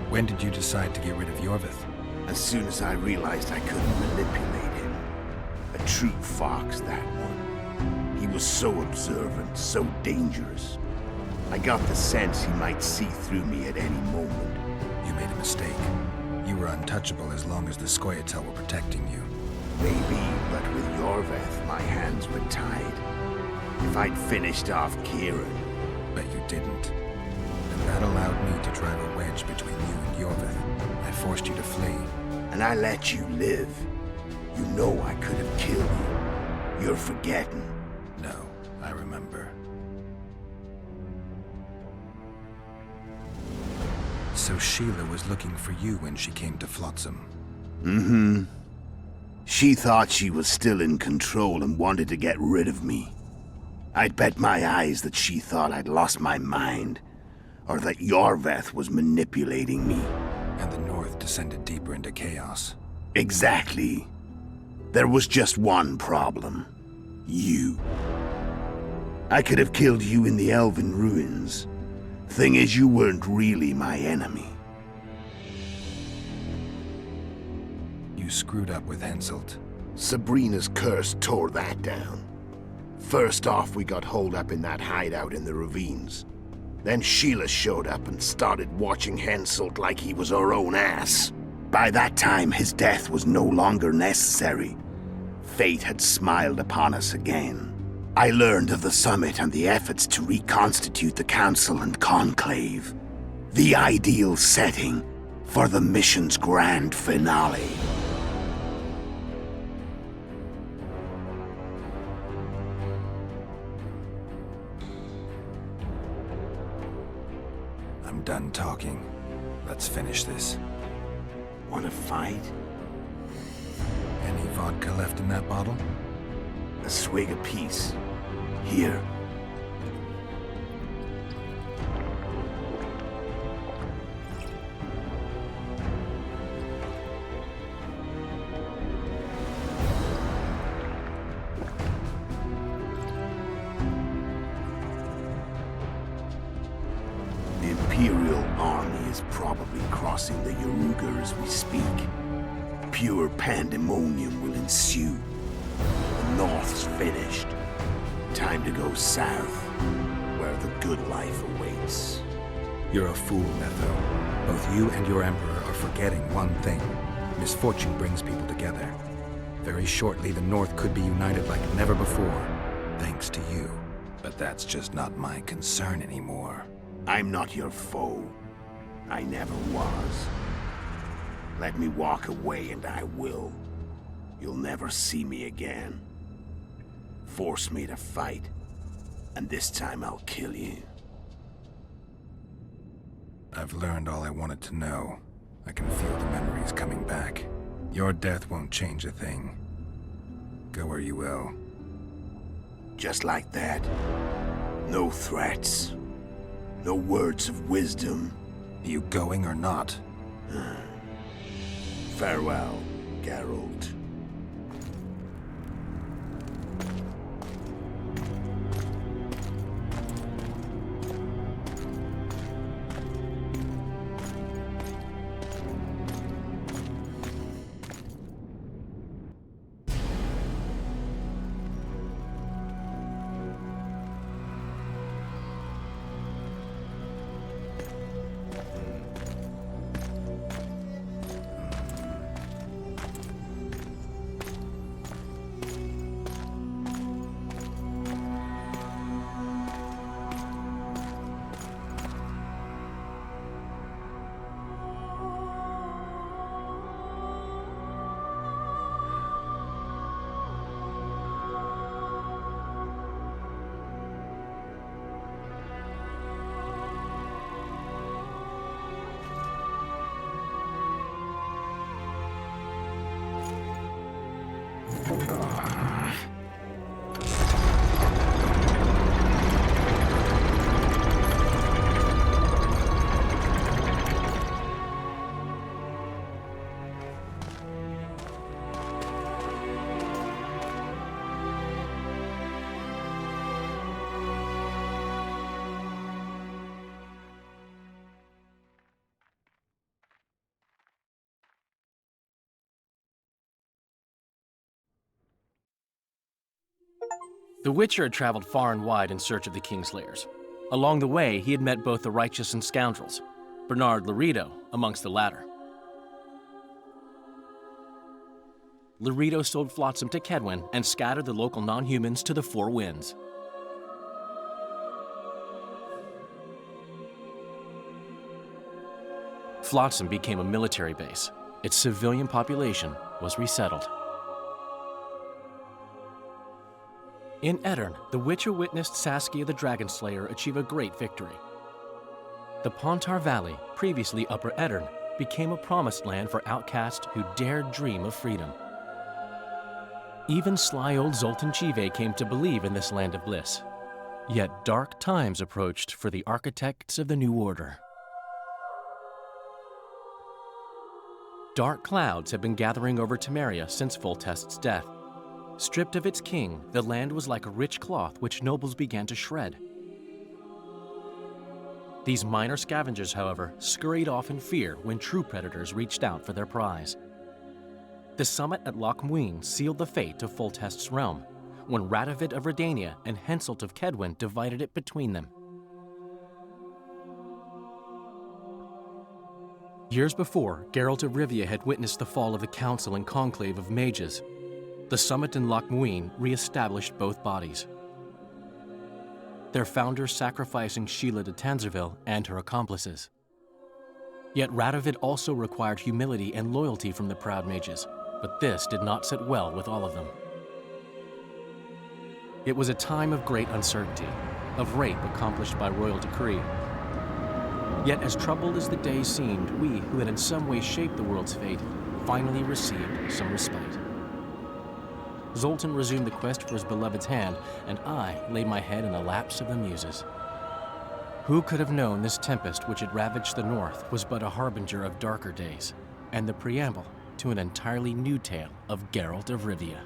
[SPEAKER 2] When did you decide to get rid of Yorvith?
[SPEAKER 4] As soon as I realized I couldn't manipulate him. A true fox, that one. He was so observant, so dangerous. I got the sense he might see through me at any moment.
[SPEAKER 2] You made a mistake. You were untouchable as long as the Scoia'tael were protecting you.
[SPEAKER 4] Maybe, but with Yorvith, my hands were tied. If I'd finished off Kieran...
[SPEAKER 2] But you didn't. And that allowed me to drive a wedge between you and Yorvith. I forced you to flee.
[SPEAKER 4] And I let you live. You know I could have killed you. You're forgetting.
[SPEAKER 2] No, I remember. So Sheila was looking for you when she came to Flotsam.
[SPEAKER 4] Mm-hmm. She thought she was still in control and wanted to get rid of me. I'd bet my eyes that she thought I'd lost my mind, or that Yorvith was manipulating me.
[SPEAKER 2] And the North descended deeper into chaos.
[SPEAKER 4] Exactly. There was just one problem. You. I could have killed you in the Elven ruins. Thing is, you weren't really my enemy.
[SPEAKER 2] You screwed up with Henselt.
[SPEAKER 4] Sabrina's curse tore that down. First off, we got holed up in that hideout in the ravines. Then Sheila showed up and started watching Henselt like he was her own ass. By that time, his death was no longer necessary. Fate had smiled upon us again. I learned of the summit and the efforts to reconstitute the Council and Conclave. The ideal setting for the mission's grand finale.
[SPEAKER 2] I'm done talking. Let's finish this.
[SPEAKER 4] Want to fight?
[SPEAKER 2] Any vodka left in that bottle?
[SPEAKER 4] A swig apiece. Here. The Imperial army is probably crossing the Yaruga as we speak. Pure pandemonium will ensue. The North's finished. Time to go south, where the good life awaits.
[SPEAKER 2] You're a fool, Letho. Both you and your Emperor are forgetting one thing. Misfortune brings people together. Very shortly, the North could be united like never before, thanks to you. But that's just not my concern anymore.
[SPEAKER 4] I'm not your foe. I never was. Let me walk away and I will. You'll never see me again. Force me to fight, and this time I'll kill you.
[SPEAKER 2] I've learned all I wanted to know. I can feel the memories coming back. Your death won't change a thing. Go where you will.
[SPEAKER 4] Just like that. No threats. No words of wisdom.
[SPEAKER 2] You going or not?
[SPEAKER 4] Farewell, Geralt.
[SPEAKER 5] The Witcher had traveled far and wide in search of the Kingslayers. Along the way, he had met both the righteous and scoundrels, Bernard Laredo amongst the latter. Laredo sold Flotsam to Kedwin and scattered the local non-humans to the four winds. Flotsam became a military base. Its civilian population was resettled. In Aedirn, the Witcher witnessed Saskia the Dragonslayer achieve a great victory. The Pontar Valley, previously Upper Aedirn, became a promised land for outcasts who dared dream of freedom. Even sly old Zoltan Chive came to believe in this land of bliss. Yet dark times approached for the architects of the New Order. Dark clouds had been gathering over Temeria since Foltest's death. Stripped of its king, the land was like a rich cloth which nobles began to shred. These minor scavengers, however, scurried off in fear when true predators reached out for their prize. The summit at Loch Muine sealed the fate of Foltest's realm, when Radovid of Redania and Henselt of Kedwin divided it between them. Years before, Geralt of Rivia had witnessed the fall of the Council and Conclave of Mages. The summit in Loch Muine re-established both bodies, their founders sacrificing Sheila de Tanzerville and her accomplices. Yet Radovid also required humility and loyalty from the proud mages, but this did not sit well with all of them. It was a time of great uncertainty, of rape accomplished by royal decree. Yet as troubled as the days seemed, we, who had in some way shaped the world's fate, finally received some respite. Zoltan resumed the quest for his beloved's hand, and I laid my head in the laps of the muses. Who could have known this tempest which had ravaged the north was but a harbinger of darker days, and the preamble to an entirely new tale of Geralt of Rivia.